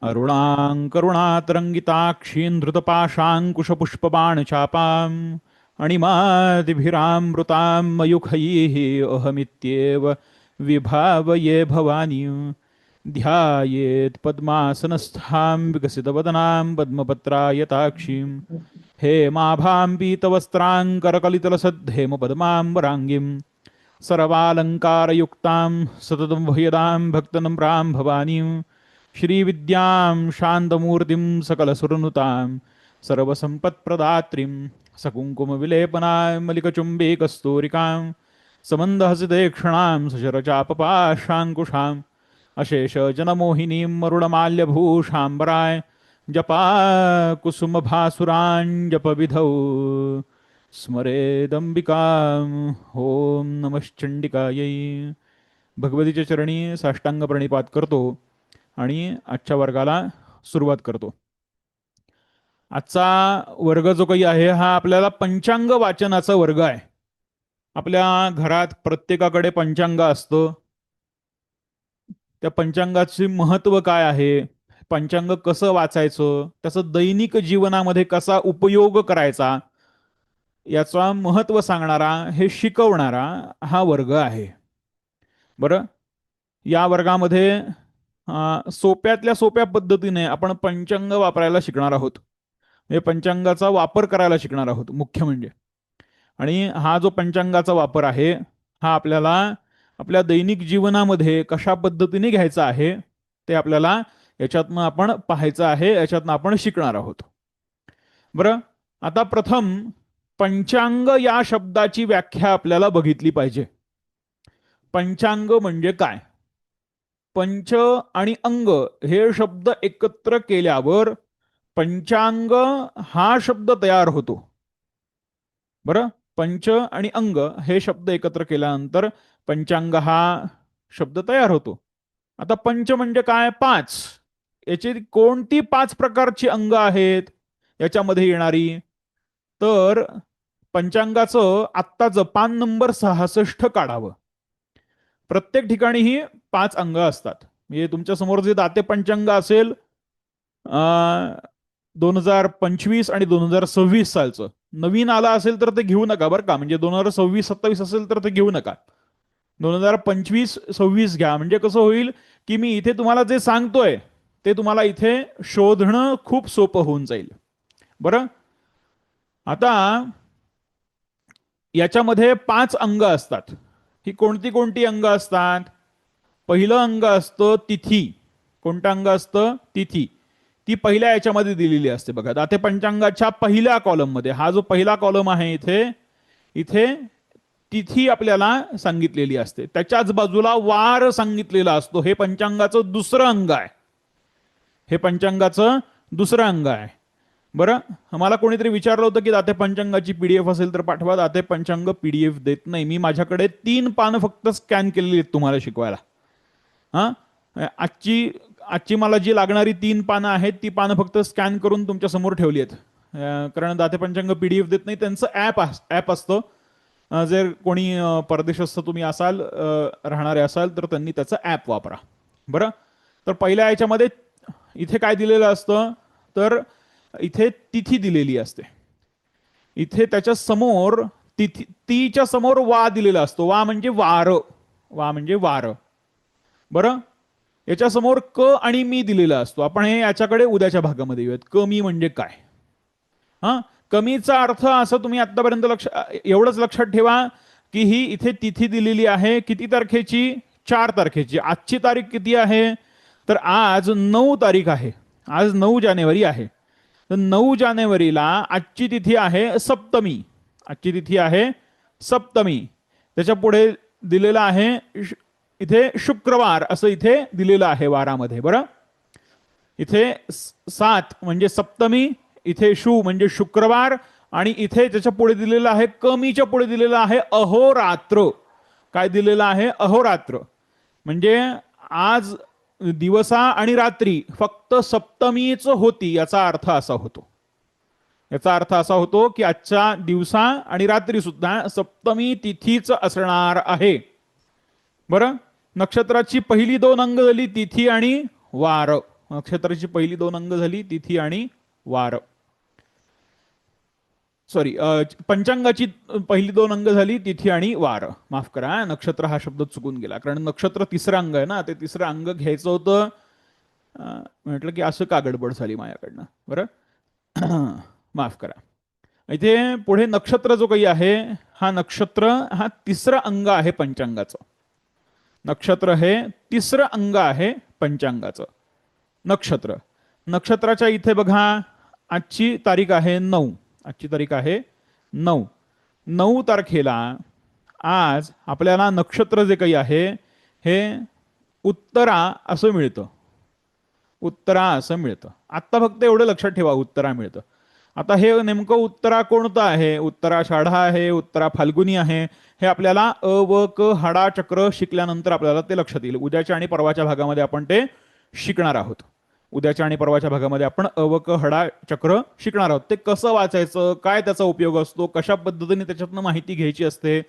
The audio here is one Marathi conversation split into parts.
अरुणां करुणातरङ्गिताक्षीं धृतपाशाङ्कुशपुष्पबाणचापाम् अणिमादिभिरामृतां मयूखैः अहमित्येव विभावये भवानीं ध्यायेत् पद्मासनस्थां विकसितवदनां पद्मपत्रायताक्षीं हेमाभां पीतवस्त्रां करकलितलसद्धेमपद्माम्बराङ्गीं सर्वालङ्कारयुक्तां सततं भयदां भक्तनम्रां भवानीं श्रीविद्यां शान्तमूर्तिं सकलसुरनुतां सर्वसम्पत्प्रदात्रीं सकुङ्कुमविलेपनां मलिकचुम्बीकस्तूरिकां समन्दहसितेक्षणां सशरचापपाशाङ्कुशाम् अशेषजनमोहिनीं मरुणमाल्यभूषाम्बराय जपाकुसुमभासुराञ्जपविधौ स्मरेदंबिकाम्. ओम नमश्चंडिकायै. भगवतीच्या चरणी साष्टांग प्रणिपात करतो आणि आजच्या वर्गाला सुरुवात करतो. आजचा वर्ग जो काही आहे हा आपल्याला पंचांग वाचनाचा वर्ग आहे. आपल्या घरात प्रत्येकाकडे पंचांग असतं. त्या पंचांगाचे महत्व काय आहे, पंचांग कसं वाचायचं, त्याचं दैनिक जीवनामध्ये कसा उपयोग करायचा, याचा महत्व सांगणारा, हे शिकवणारा हा वर्ग आहे. बरं, या वर्गामध्ये सोप्यातल्या सोप्या पद्धतीने आपण पंचांग वापरायला शिकणार आहोत. म्हणजे पंचांगाचा वापर करायला शिकणार आहोत मुख्य म्हणजे. आणि हा जो पंचांगाचा वापर आहे हा आपल्याला आपल्या दैनिक जीवनामध्ये कशा पद्धतीने घ्यायचा आहे ते आपल्याला याच्यातनं आपण पाहायचं आहे, याच्यातनं आपण शिकणार आहोत. बरं, आता प्रथम पंचांग या शब्दाची व्याख्या आपल्याला बघितली पाहिजे. पंचांग म्हणजे काय? पंच आणि अंग हे शब्द एकत्र केल्यावर पंचांग हा शब्द तयार होतो. बरं, पंच आणि अंग हे शब्द एकत्र केल्यानंतर पंचांग हा शब्द तयार होतो. आता पंच म्हणजे काय? पाच. याची कोणती पाच प्रकारची अंग आहेत याच्यामध्ये येणारी? तर पंचांगाचं आत्ताचं पान नंबर 66 काढावं. प्रत्येक ठिकाणी ही पाच अंग असतात. म्हणजे तुमच्या समोर जे दाते पंचांग असेल 2025 आणि 2026 सालचं नवीन आलं असेल तर ते घेऊ नका बरं का. म्हणजे 2026-27 असेल तर ते घेऊ नका. 2025-26 घ्या. म्हणजे कसं होईल की मी इथे तुम्हाला जे सांगतोय ते तुम्हाला इथे शोधणं खूप सोपं होऊन जाईल. बरं, आता याच्यामध्ये पाच अंग असतात. ही कोणती कोणती अंग असतात? पहिलं अंग असतं तिथी. कोणतं अंग असतं? तिथी. ती पहिल्या याच्यामध्ये दिलेली असते बघा. दाते पंचांगाच्या पहिल्या कॉलम मध्ये हा जो पहिला कॉलम आहे इथे इथे तिथी आपल्याला सांगितलेली असते. त्याच्याच बाजूला वार सांगितलेला असतो. हे पंचांगाचं दुसरं अंग आहे. हे पंचांगाचं दुसरं अंग आहे. बरं, मला कोणीतरी विचारलं होतं की दाते पंचांगाची पीडीएफ असेल तर पाठवा. दाते पंचांग पीडीएफ देत नाही मी. माझ्याकडे 3 पानं फक्त स्कॅन केलेली आहेत तुम्हाला शिकवायला. हा, आजची मला जी लागणारी 3 पानं आहेत ती पानं फक्त स्कॅन करून तुमच्या समोर ठेवली आहेत. कारण दाते पंचांग पीडीएफ देत नाही. त्यांचं ॲप असतं. जर कोणी परदेशस्थ तुम्ही असाल, राहणारे असाल तर त्यांनी त्याचं ॲप वापरा. बरं, तर पहिल्या याच्यामध्ये इथे काय दिलेलं असतं तर इथे तिथी दिलेली असते. इथे त्याच्या समोर तिथी, तीच्या समोर वा दिलेला असतो. वा म्हणजे वार. वा म्हणजे वार. बरं, याच्या समोर क आणि मी दिलेला असतो. आपण हे याच्याकडे उद्याच्या भागामध्ये येऊयात. क मी म्हणजे काय. हा, कमीचा अर्थ असं तुम्ही आतापर्यंत एवढंच लक्षात ठेवा की ही इथे तिथी दिलेली आहे. किती तारखेची? 4 तारखेची. आजची तारीख किती आहे? तर आज 9 तारीख आहे. आज 9 जानेवारी आहे. तर 9 जानेवारीला आजची तिथी आहे सप्तमी. आजची तिथी आहे सप्तमी. त्याच्या पुढे दिलेलं आहे इथे शुक्रवार असं इथे दिलेलं आहे वारामध्ये. बरं, इथे 7 म्हणजे सप्तमी, इथे शु म्हणजे शुक्रवार, आणि इथे त्याच्या पुढे दिलेलं आहे कमीच्या पुढे दिलेलं आहे अहोरात्र. काय दिलेलं आहे? अहोरात्र. म्हणजे आज दिवसा आणि रात्री फक्त सप्तमीच होती याचा अर्थ असा होतो. याचा अर्थ असा होतो की आजच्या दिवसा आणि रात्री सुद्धा सप्तमी तिथीच असणार आहे. बरं, नक्षत्राची पहिली 2 अंग झाली तिथी आणि वार. नक्षत्राची पहिली दोन अंग झाली तिथी आणि वार. सॉरी, पंचांगाची पहिली दोन अंग झाली तिथी आणि वार. माफ करा, नक्षत्र हा शब्द चुकून गेला, कारण नक्षत्र तिसरं अंग आहे ना, ते तिसरं अंग घ्यायचं होतं. म्हटलं की असं का गडबड झाली माझ्याकडनं, बरं. माफ करा. इथे पुढे नक्षत्र जो काही आहे, हा नक्षत्र हा तिसरं अंग आहे पंचांगाचं. नक्षत्र हे तिसरं अंग आहे पंचांगाचं. नक्षत्र, नक्षत्राच्या इथे बघा, आजची तारीख आहे 9. आजची तारीख आहे 9. 9 तारखेला आज आपल्याला नक्षत्र जे काही आहे हे उत्तरा असं मिळतं. उत्तरा असं मिळतं. आत्ता फक्त एवढं लक्षात ठेवा, उत्तरा मिळतं. आता हे नेमकं उत्तरा कोणतं आहे? उत्तरा षाढा आहे, उत्तरा फाल्गुनी आहे, हे आपल्याला अ व क हाडा चक्र शिकल्यानंतर आपल्याला ते लक्षात येईल. उद्याच्या आणि परवाच्या भागामध्ये आपण ते शिकणार आहोत. उद्याच्या आणि परवाच्या भागामध्ये आपण अ व क हडा चक्र शिकणार आहोत. ते कसं वाचायचं, काय त्याचा उपयोग असतो, कशा पद्धतीने त्याच्यातनं माहिती घ्यायची असते,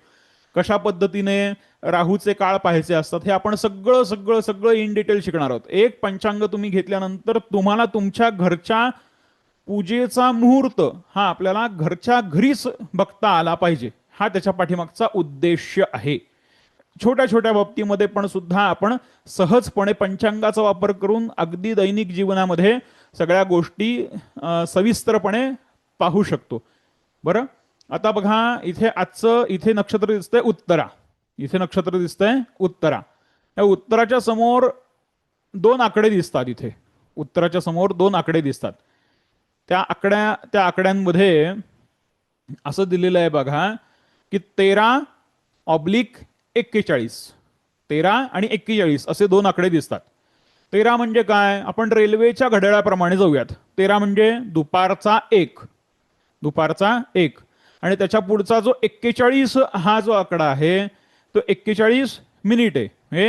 कशा पद्धतीने राहूचे काळ पाहायचे असतात, हे आपण सगळं सगळं सगळं इन डिटेल शिकणार आहोत. एक पंचांग तुम्ही घेतल्यानंतर तुम्हाला तुमच्या घरच्या पूजेचा मुहूर्त हा आपल्याला घरच्या घरीच बघता आला पाहिजे, हा त्याच्या पाठीमागचा उद्देश आहे. छोट्या छोट्या बाबतीमध्ये पण सुद्धा आपण सहजपणे पंचांगाचा वापर करून अगदी दैनिक जीवनामध्ये सगळ्या गोष्टी सविस्तरपणे पाहू शकतो. बरं, आता बघा, इथे आजचं इथे नक्षत्र दिसतंय उत्तरा. इथे नक्षत्र दिसतंय उत्तरा. या उत्तराच्या समोर दोन आकडे दिसतात. इथे उत्तराच्या समोर दोन आकडे दिसतात. त्या आकड्यांमध्ये असं दिलेलं आहे बघा की 13/41. 13 आणि 41 असे दोन आकडे दिसतात. 13 म्हणजे काय? आपण रेल्वेच्या घड्याळाप्रमाणे जाऊयात. 13 म्हणजे दुपारचा 1. दुपारचा 1. आणि त्याच्या पुढचा जो 41 हा जो आकडा आहे तो 41 मिनिटे. हे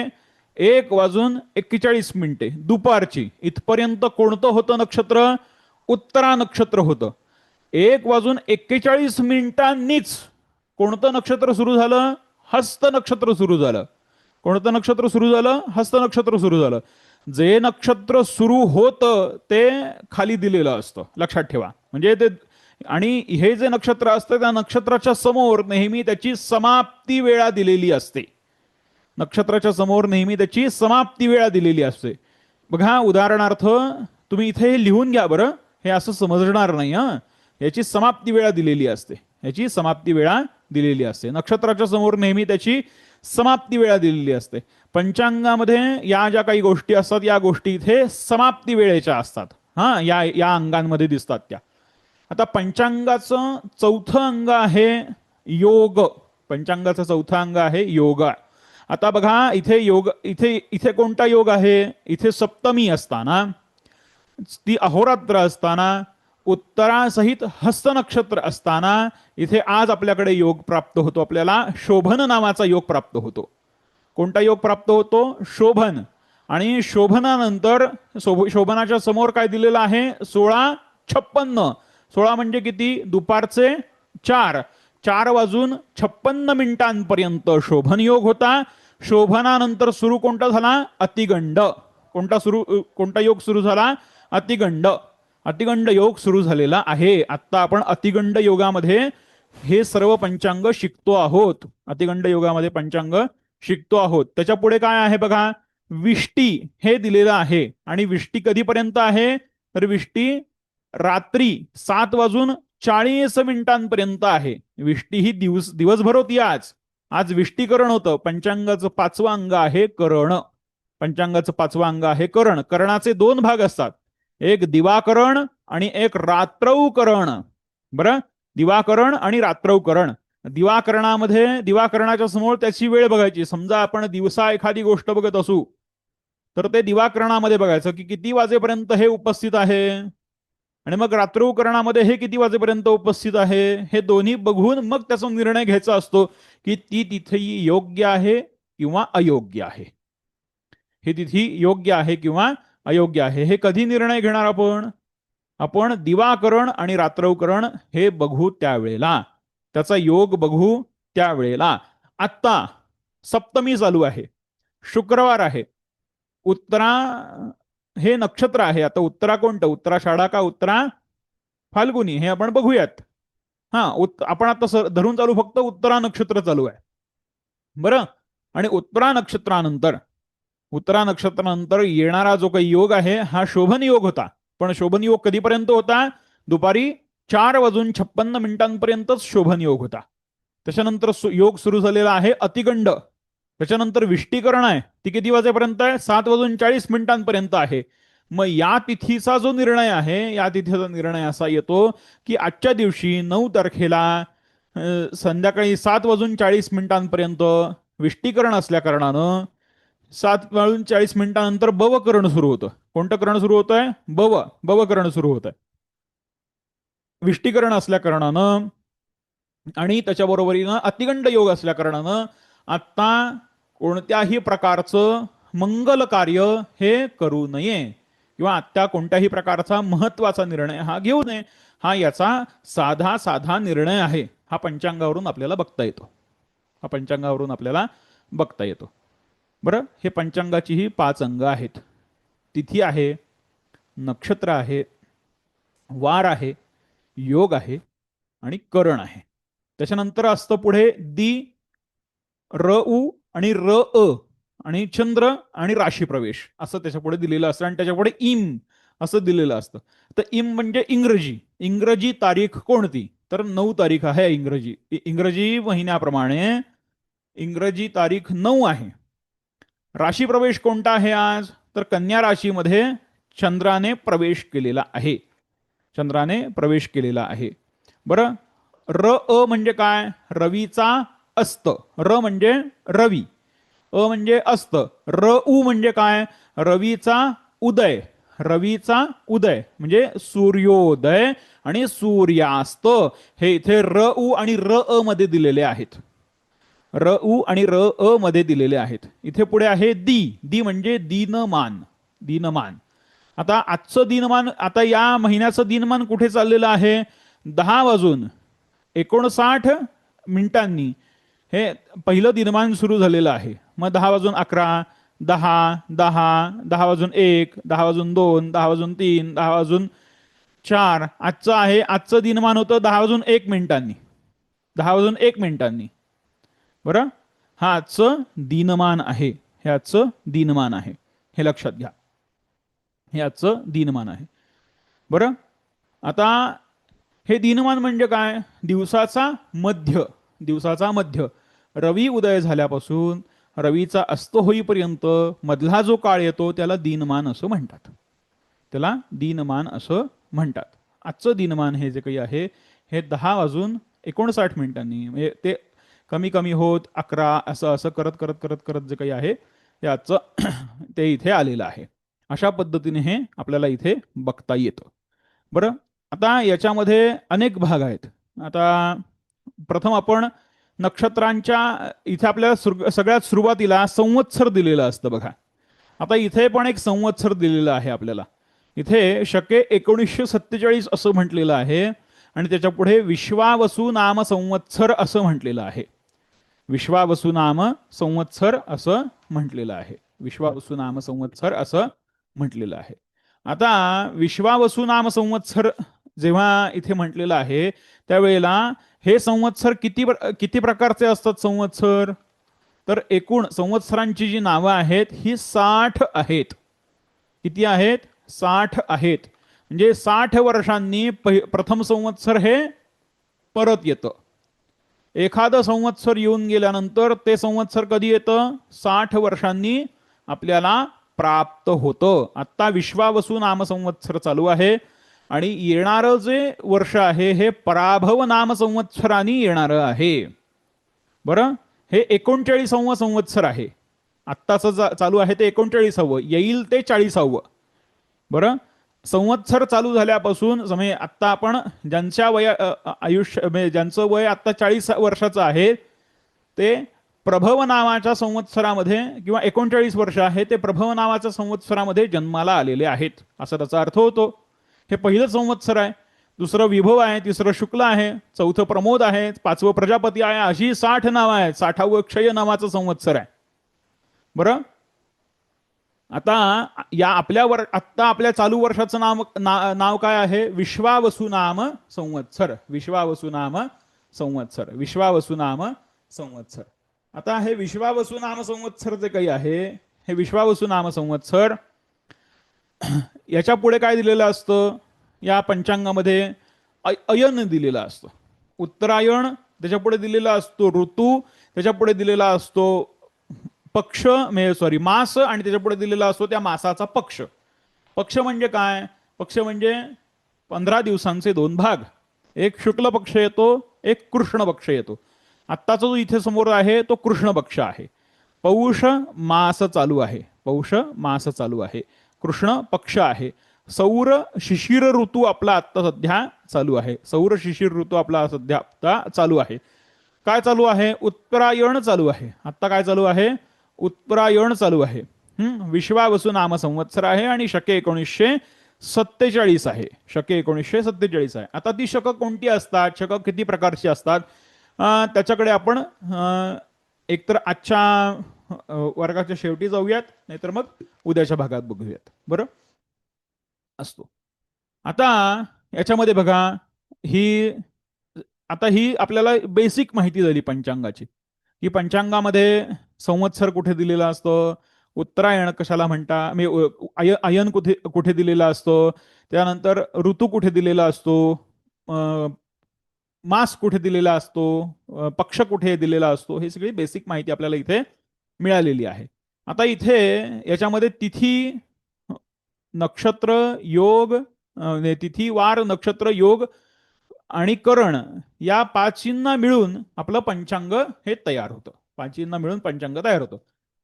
1:41 दुपारची. इथपर्यंत कोणतं होतं नक्षत्र? उत्तरा नक्षत्र होतं. 1:41 कोणतं नक्षत्र सुरू झालं? हस्त नक्षत्र सुरू झालं. कोणतं नक्षत्र सुरू झालं? हस्त नक्षत्र सुरू झालं. जे नक्षत्र सुरू होतं ते खाली दिलेलं असतं, लक्षात ठेवा. म्हणजे ते, आणि हे जे नक्षत्र असतं त्या नक्षत्राच्या समोर नेहमी त्याची समाप्ती वेळा दिलेली असते. नक्षत्राच्या समोर नेहमी त्याची समाप्ती वेळा दिलेली असते. बघा, उदाहरणार्थ तुम्ही इथे लिहून घ्या बरं, हे असं समजणार नाही. याची समाप्ती वेळा दिलेली असते. याची समाप्ती वेळा दिलेली असते. नक्षत्राच्या समोर नेहमी त्याची समाप्ती वेळा दिलेली असते. पंचांगामध्ये या ज्या काही गोष्टी असतात या गोष्टी इथे समाप्ती वेळेच्या असतात. या अंगांमध्ये दिसतात त्या. आता पंचांगाचं चौथं अंग आहे योग. पंचांगाचं चौथं अंग आहे योग. आता बघा, इथे योग, इथे कोणता योग आहे? इथे सप्तमी असताना, ती अहोरात्र असताना, उत्तरासहित हस्त नक्षत्र असताना इथे आज आपल्याकडे योग प्राप्त होतो. आपल्याला शोभन नावाचा योग प्राप्त होतो. कोणता योग प्राप्त होतो? शोभन. आणि शोभनानंतर शोभनाच्या समोर काय दिलेलं आहे? 16:56. 16 म्हणजे किती? दुपारचे 4. 4:56 शोभन योग होता. शोभनानंतर सुरू कोणता झाला? अतिगंड. कोणता योग सुरू झाला? अतिगंड. अतिगंड योग सुरू झालेला आहे. आता आपण अतिगंड योगामध्ये हे सर्व पंचांग शिकतो आहोत. अतिगंड योगामध्ये पंचांग शिकतो आहोत. त्याच्या पुढे काय आहे बघा, विष्टी हे दिलेलं आहे. आणि विष्टी कधीपर्यंत आहे? तर विष्टी रात्री 7:40 आहे. विष्टी ही दिवसभर होती. आज विष्टीकरण होतं. पंचांगाचं 5वं अंग आहे करण. पंचांगाचं 5वं अंग आहे करण. करणाचे 2 भाग असतात, एक दिवाकरण आणि एक रात्रौकरण. बरं, दिवाकरण आणि रात्रौकरण. दिवाकरणाच्या समोर त्याची वेळ बघायची. समजा आपण दिवसा एखादी गोष्ट बघत असू तर ते दिवाकरणामध्ये बघायचं की किती वाजेपर्यंत हे उपस्थित आहे, आणि मग रात्रौकरणामध्ये हे किती वाजेपर्यंत उपस्थित आहे, हे दोन्ही बघून मग त्याचा निर्णय घ्यायचा असतो की ती तिथे योग्य आहे किंवा अयोग्य आहे. ही तिथी योग्य आहे किंवा अयोग्य आहे. हे कधी निर्णय घेणार आपण दिवाकरण आणि रात्रौकरण हे बघू त्यावेळेला, त्याचा योग बघू त्यावेळेला. आत्ता सप्तमी चालू आहे, शुक्रवार आहे. उत्तरा हे नक्षत्र आहे. आता उत्तरा कोणतं, उत्तराषाढा का उत्तरा फाल्गुनी, हे आपण बघूयात. हा आपण आता धरून चालू, फक्त उत्तरा नक्षत्र चालू आहे. बरं. आणि उत्तरा नक्षत्रानंतर येणारा जो काही योग आहे हा शोभन योग होता. पण शोभन योग कधीपर्यंत होता? दुपारी 4:56 शोभन योग होता. त्याच्यानंतर योग सुरू झालेला आहे अतिगंड. त्याच्यानंतर विष्टीकरण आहे, ती किती वाजेपर्यंत आहे? 7:40 आहे. मग या तिथीचा जो निर्णय आहे, या तिथीचा निर्णय असा येतो की आजच्या दिवशी 9 तारखेला संध्याकाळी 7:40 विष्टीकरण असल्या कारणानं 7:40 बवकरण सुरू होतं. कोणतं करण सुरू होत आहे? बवकरण सुरू होत आहे विष्टीकरण असल्या कारणानं. आणि त्याच्याबरोबरीनं अतिगंड योग असल्या कारणानं आता कोणत्याही प्रकारचं मंगल कार्य हे करू नये, किंवा आता कोणत्याही प्रकारचा महत्वाचा निर्णय हा घेऊ नये. हा याचा साधा साधा निर्णय आहे. हा पंचांगावरून आपल्याला बघता येतो. बरं, हे पंचांगाची ही 5 अंग आहेत. तिथी आहे, नक्षत्र आहे, वार आहे, योग आहे आणि करण आहे. त्याच्यानंतर असतं पुढे दी, र उ आणि र अ आणि चंद्र आणि राशी प्रवेश असं त्याच्यापुढे दिलेलं असतं. आणि त्याच्यापुढे इम असं दिलेलं असतं. तर इम म्हणजे इंग्रजी तारीख कोणती? तर 9 तारीख आहे. इंग्रजी महिन्याप्रमाणे इंग्रजी तारीख 9 आहे. राशी प्रवेश कोणता आहे आज? तर कन्या राशीमध्ये चंद्राने प्रवेश केलेला आहे. बरं, र अ म्हणजे काय? रवीचा अस्त. र म्हणजे रवी, अ म्हणजे अस्त. र उ म्हणजे काय? रवीचा उदय म्हणजे सूर्योदय आणि सूर्यास्त. हे इथे र उ आणि र अ मध्ये दिलेले आहेत. इथे पुढे आहे दी म्हणजे दीनमान. आता आजचं दिनमान, आता या महिन्याचं दिनमान कुठे चाललेलं आहे? 10:59 हे पहिलं दिनमान सुरू झालेलं आहे. मग 10:11, 10, 10:01, 10:02, 10:03, 10:04 आजचं दिनमान होतं 10:01. बरं, हा आजचं दिनमान आहे. हे लक्षात घ्या. हे आजचं दिनमान आहे. बरं, आता हे दिनमान म्हणजे काय? दिवसाचा मध्य. रवी उदय झाल्यापासून रवीचा अस्त होईपर्यंत मधला जो काळ येतो त्याला दिनमान असं म्हणतात. आजचं दिनमान हे जे काही आहे हे 10:59 म्हणजे ते कमी कमी होत 11 असं करत जे काही आहे ते आजचं ते इथे आलेलं आहे. अशा पद्धतीने हे आपल्याला इथे बघता येतं. बरं, आता याच्यामध्ये अनेक भाग आहेत. आता प्रथम आपण नक्षत्रांच्या इथे आपल्याला सगळ्यात सुरुवातीला संवत्सर दिलेलं असतं बघा. आता इथे पण एक संवत्सर दिलेलं आहे आपल्याला. इथे शके 1947 असं म्हटलेलं आहे आणि त्याच्या पुढे विश्वावसु नाम संवत्सर असं म्हटलेलं आहे. विश्वावसु नाम संवत्सर असं म्हटलेलं आहे. आता विश्वावसु नाम संवत्सर जेव्हा इथे म्हटलेलं आहे त्यावेळेला हे संवत्सर किती प्रकारचे असतात संवत्सर? तर एकूण संवत्सरांची जी नावं आहेत ही 60 आहेत. किती आहेत? 60 आहेत. म्हणजे 60 वर्षांनी प्रथम संवत्सर हे परत येतं. एखादं संवत्सर येऊन गेल्यानंतर ते संवत्सर कधी येतं? 60 वर्षांनी आपल्याला प्राप्त होतं. आता विश्वावसु नाम संवत्सर चालू आहे आणि येणारं जे वर्ष आहे हे पराभव नाम संवत्सराने येणारं आहे. बरं, हे 39वे संवत्सर आहे. आत्ताच चालू आहे ते 39वे, येईल ते 40वे. बरं, संवत्सर चालू झाल्यापासून म्हणजे आत्ता आपण ज्यांच्या ज्यांचं वय आता 40 वर्षाचं आहे ते प्रभव नावाच्या संवत्सरामध्ये किंवा 39 वर्ष आहे ते प्रभव नावाच्या संवत्सरामध्ये जन्माला आलेले आहेत असा त्याचा अर्थ होतो. हे पहिलं संवत्सर आहे. दुसरं विभव आहे, तिसरं शुक्ल आहे, चौथं प्रमोद आहे, 5वं प्रजापती आहे. अशी 60 नावं आहेत. 60वं क्षय नावाचं संवत्सर आहे. बरं, आता या आत्ता आपल्या चालू वर्षाचं नाव काय आहे? विश्वावसु नाम संवत्सर. विश्वावसु नाम संवत्सर. विश्वावसु नाम संवत्सर. आता हे विश्वावसु नाम संवत्सर जे काही आहे, हे विश्वावसु नाम संवत्सर, याच्या पुढे काय दिलेलं असतं या पंचांगामध्ये? अयन दिलेला असतो. उत्तरायण, त्याच्या पुढे दिलेला असतो ऋतू, त्याच्या पुढे दिलेला असतो पक्ष, मास, आणि त्याच्या पुढे दिलेला असतो त्या मासाचा पक्ष. पक्ष म्हणजे काय? पक्ष म्हणजे 15 दिवसांचे 2 भाग. एक शुक्ल पक्ष येतो, एक कृष्ण पक्ष येतो. आत्ताचा जो इथे समोर आहे तो कृष्ण पक्ष आहे. पौष मास चालू आहे. पौष मास चालू आहे. कृष्ण पक्ष आहे. सौर शिशिर ऋतू आपला आत्ता सध्या चालू आहे. सौर शिशिर ऋतू आपला सध्या आत्ता चालू आहे. काय चालू आहे? उत्तरायण चालू आहे. आत्ता काय चालू आहे? उत्तरायण चालू आहे. विश्वावसु नाम संवत्सर आहे आणि शके 1947 आहे. शके 1947 आहे. आता ती शक कोणती असतात? शक किती प्रकारची असतात? त्याच्याकडे आपण एकतर आजच्या वर्गाच्या शेवटी जाऊयात, नाहीतर मग उद्याच्या भागात बघूयात. बरं असतो. आता याच्यामध्ये बघा, ही आपल्याला बेसिक माहिती झाली पंचांगाची. की पंचांगामध्ये संवत्सर कुठे दिलेला असतो, उत्तरायण कशाला म्हणता, अयन कुठे कुठे दिलेला असतो, त्यानंतर ऋतू कुठे दिलेला असतो, मास कुठे दिलेला असतो, पक्ष कुठे दिलेला असतो, हे सगळी बेसिक माहिती आपल्याला इथे मिळालेली आहे. आता इथे याच्यामध्ये तिथी, नक्षत्र, योग, तिथी, वार, नक्षत्र, योग आणि करण या 5 मिळून आपलं पंचांग हे तयार होतं. 5 मिळून पंचांग तयार होतं.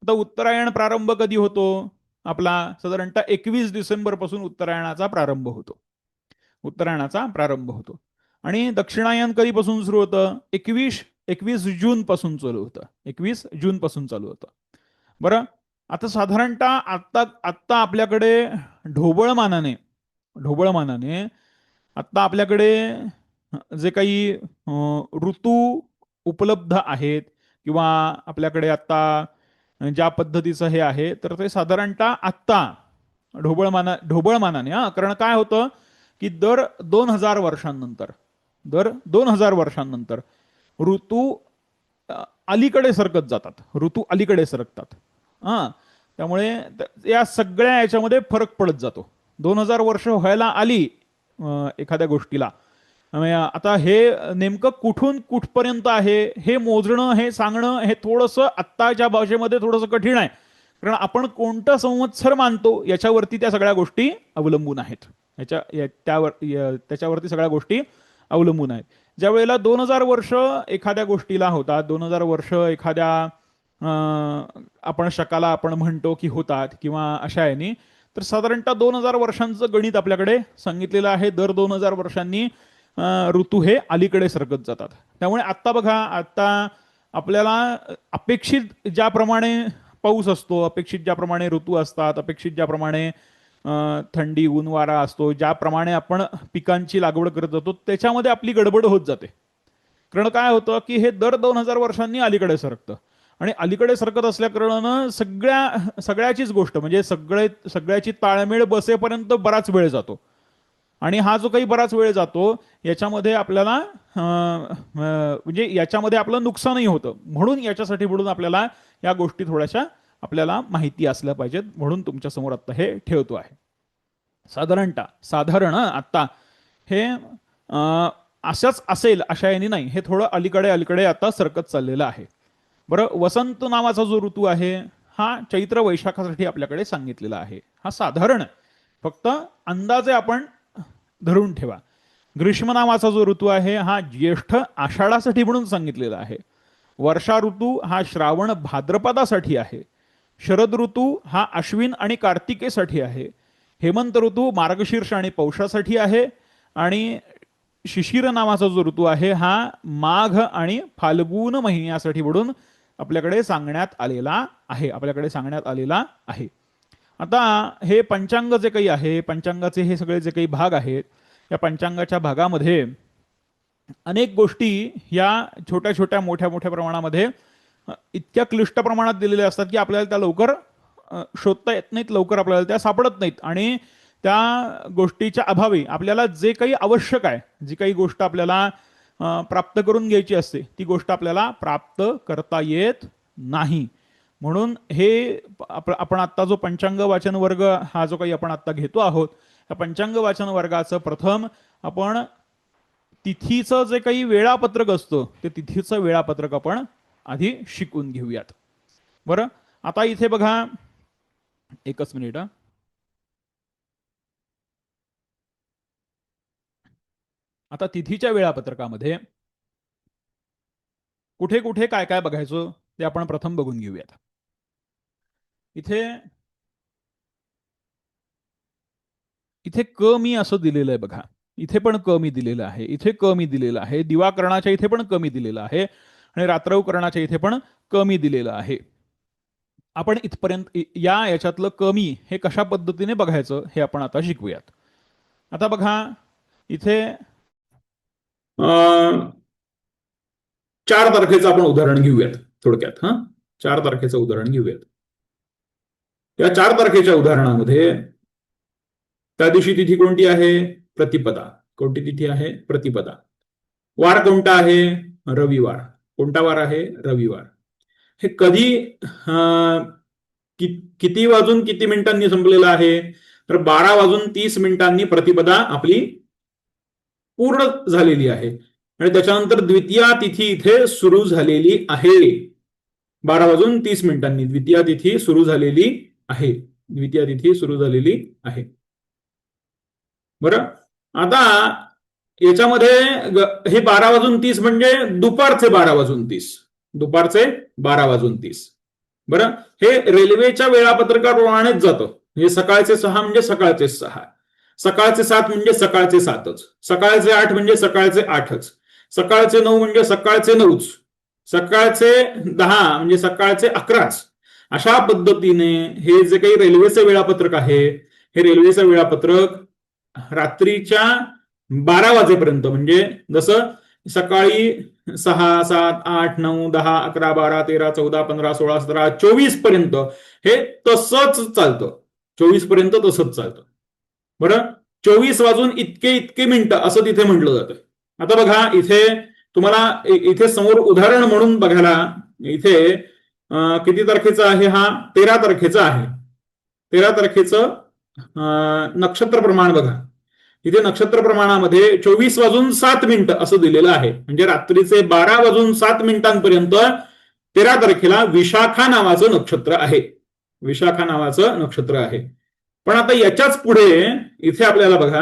आता उत्तरायण प्रारंभ कधी होतो आपला? साधारणतः 21 डिसेंबर पासून उत्तरायणाचा प्रारंभ होतो. उत्तरायणाचा प्रारंभ होतो. आणि दक्षिणायन कधीपासून सुरू होतं? 21 जून पासून चालू होतं. 21 जून पासून चालू होतं. बरं, आता साधारणतः आत्ता आपल्याकडे ढोबळमानाने आत्ता आपल्याकडे जे काही ऋतू उपलब्ध आहेत किंवा आपल्याकडे आता ज्या पद्धतीचं हे आहे, तर ते साधारणतः आत्ता ढोबळमानाने कारण काय होतं की दर 2000 वर्षांनंतर ऋतू अलीकडे सरकत जातात. ऋतू अलीकडे सरकतात. त्यामुळे या सगळ्या याच्यामध्ये फरक पडत जातो. 2000 वर्ष व्हायला आली एखाद्या गोष्टीला. आता हे नेमकं कुठून कुठपर्यंत आहे हे मोजणं, हे सांगणं, हे थोडंसं आत्ताच्या भाषेमध्ये थोडंसं कठीण आहे. कारण आपण कोणतं संवत्सर मानतो याच्यावरती त्या सगळ्या गोष्टी अवलंबून आहेत. त्याच्यावरती सगळ्या गोष्टी अवलंबून आहेत. ज्या वेळेला 2000 वर्ष एखाद्या गोष्टीला होतात, 2000 वर्ष एखाद्या आपण शकाला आपण म्हणतो की होतात किंवा अशा यानी, तर साधारणतः 2000 वर्षांचं गणित आपल्याकडे सांगितलेलं आहे. दर 2000 वर्षांनी ऋतू हे अलीकडे सरकत जातात. त्यामुळे आत्ता बघा, आत्ता आपल्याला अपेक्षित ज्याप्रमाणे पाऊस असतो, अपेक्षित ज्याप्रमाणे ऋतू असतात, अपेक्षित ज्याप्रमाणे थंडी, ऊन, वारा असतो, ज्याप्रमाणे आपण पिकांची लागवड करत जातो, त्याच्यामध्ये आपली गडबड होत जाते. कारण काय होतं की हे दर 2000 वर्षांनी अलीकडे सरकतं. आणि अलीकडे सरकत असल्या कारणानं सगळ्याचीच गोष्ट म्हणजे सगळ्याची ताळमेळ बसेपर्यंत बराच वेळ जातो. आणि हा जो काही बराच वेळ जातो याच्यामध्ये आपल्याला म्हणजे याच्यामध्ये आपलं नुकसानही होतं. म्हणून आपल्याला या गोष्टी थोड्याशा आपल्याला माहिती असल्या पाहिजेत. म्हणून तुमच्या समोर आता हे ठेवतो आहे. साधारण आता हे अशाच असेल अशा याने नाही, हे थोडं अलीकडे आता सरकत चाललेलं आहे. बरं, वसंत नावाचा जो ऋतू आहे हा चैत्र वैशाखासाठी आपल्याकडे सांगितलेला आहे. हा साधारण फक्त अंदाजे आपण धरून ठेवा. ग्रीष्म नावाचा जो ऋतू आहे हा ज्येष्ठ आषाढासाठी म्हणून सांगितलेला आहे. वर्षा ऋतू हा श्रावण भाद्रपदासाठी आहे. शरद ऋतू हा अश्विन आणि कार्तिकेसाठी आहे. हेमंत ऋतू मार्गशीर्ष आणि पौषासाठी आहे. आणि शिशिर नावाचा जो ऋतू आहे हा माघ आणि फाल्गुन महिन्यासाठी म्हणून आपल्याकडे सांगण्यात आलेला आहे. आता हे पंचांग जे काही आहे, पंचांगाचे हे सगळे जे काही भाग आहेत, या पंचांगाच्या भागामध्ये अनेक गोष्टी या छोट्या मोठ्या प्रमाणामध्ये इतक्या क्लिष्ट प्रमाणात दिलेल्या असतात की आपल्याला त्या लवकर शोधता येत नाहीत लवकर, आपल्याला त्या सापडत नाहीत, आणि त्या गोष्टीच्या अभावी आपल्याला जे काही आवश्यक आहे, जी काही गोष्ट आपल्याला प्राप्त करून घ्यायची असते, ती गोष्ट आपल्याला प्राप्त करता येत नाही. म्हणून हे आपण आत्ता जो पंचांग वाचन वर्ग हा जो काही आपण आत्ता घेतो आहोत, या पंचांग वाचन वर्गाचं प्रथम आपण तिथीचं जे काही वेळापत्रक असतं ते तिथीचं वेळापत्रक आपण आधी शिकून घेऊयात. बरं, आता इथे बघा, एकच मिनिट. आता तिथीच्या वेळापत्रकामध्ये कुठे कुठे काय काय बघायचं ते आपण प्रथम बघून घेऊयात. इथे इथे क मी असं दिलेलं आहे बघा, इथे पण क मी दिलेलं आहे, इथे क मी दिलेलं आहे, दिवाकरणाच्या इथे पण कमी दिलेलं आहे, आणि रात्रवकरणाच्या इथे पण कमी दिलेलं आहे. आपण इथपर्यंत या याच्यातलं कमी हे कशा पद्धतीने बघायचं हे आपण आता शिकूयात. आता बघा इथे 4 तारखेचं आपण उदाहरण घेऊयात थोडक्यात. 4 तारखेचं उदाहरण घेऊयात. या 4 तारखेच्या उदाहरणामध्ये त्या दिवशी तिथी कोणती आहे? प्रतिपदा. कोणती तिथी आहे? प्रतिपदा. वार कोणता आहे? रविवार. कोणता वार आहे? रविवार. हे कधी किती वाजून किती मिनिटांनी संपलेलं आहे? तर 12 वाजून 30 मिनिटांनी प्रतिपदा आपली पूर्ण झालेली आहे, आणि त्याच्यानंतर द्वितीया तिथी इथे सुरू झालेली आहे. 12 वाजून 30 मिनिटांनी द्वितीया तिथी सुरू झालेली आहे. द्वितीया तिथी सुरू झालेली आहे. बरं, आता याच्यामध्ये हे 12 वाजून 30 म्हणजे दुपारचे 12 वाजून 30. दुपारचे 12 वाजून 30. बरं, हे रेल्वेच्या वेळापत्रकाप्रमाणेच जातं. हे सकाळचे 6 म्हणजे सकाळचे 6, सकाळचे 7 म्हणजे सकाळचे 7च, सकाळचे 8 म्हणजे सकाळचे 8च, सकाळचे 9 म्हणजे सकाळचे 9च, सकाळचे 10 म्हणजे सकाळचे 11च. अशा पद्धतीने हे जे काही रेल्वेचं वेळापत्रक आहे, हे रेल्वेचं वेळापत्रक रात्रीच्या 12 वाजेपर्यंत, म्हणजे जसं सकाळी 6, 7, 8, 9, 10, 11, 12, 13, 14, 15, 16, 17, 24 पर्यंत हे तसंच चालतं. 24 पर्यंत तसंच चालतं. बरं, 24 वाजून इतके इतके मिनिटं असं तिथे म्हटलं जातं. आता बघा, इथे तुम्हाला इथे समोर उदाहरण म्हणून बघायला, इथे किती तारखेचा आहे? हा 13 तारखेचा आहे. 13 तारखेचं नक्षत्र प्रमाण बघा. इथे नक्षत्र प्रमाणामध्ये 24 वाजून 7 मिनिटं असं दिलेलं आहे, म्हणजे रात्रीचे 12 वाजून 7 मिनिटांपर्यंत 13 तारखेला विशाखा नावाचं नक्षत्र आहे. विशाखा नावाचं नक्षत्र आहे. पण आता याच्याच पुढे इथे आपल्याला बघा,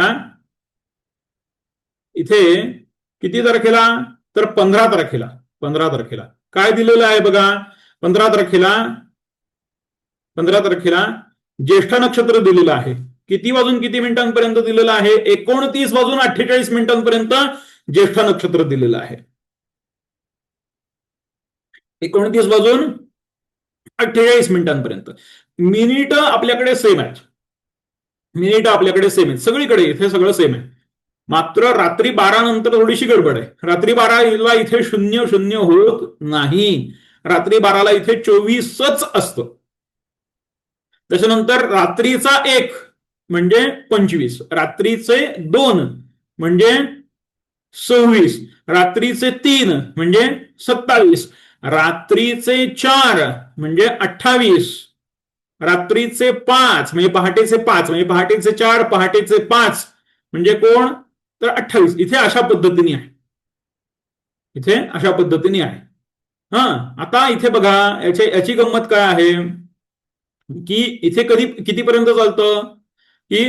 इथे किती तारखेला? तर 15 तारखेला. 15 तारखेला काय दिलेलं आहे बघा? 15 तारखेला ज्येष्ठ नक्षत्र दिलेलं आहे. किती वाजून किती मिनिटांपर्यंत दिलेलं आहे? 29 वाजून 48 मिनिटांपर्यंत ज्येष्ठ नक्षत्र दिलेलं आहे. 29 वाजून 48 मिनिटांपर्यंत. मिनिट आपल्याकडे सेम आहेत. मिनिट आपल्याकडे सेम आहेत सगळीकडे, इथे सगळं सेम आहे. मात्र रात्री 12 नंतर थोडीशी गडबड आहे. रात्री 12 इथे 00 होत नाही. रात्री 12ला इथे 24च असतं. त्याच्यानंतर रात्रीचा 1 म्हणजे 25, रात्रीचे 2 म्हणजे 26, रात्रीचे 3 म्हणजे 27, रात्रीचे 4 म्हणजे 28, रात्रीचे 5 म्हणजे पहाटेचे 5 म्हणजे पहाटेचे 4, पहाटेचे 5 म्हणजे कोण? तर 28. इथे अशा पद्धतीने आहे. इथे अशा पद्धतीने आहे. आता इथे बघा, याची गंमत काय आहे की इथे कधी कितीपर्यंत चालतं की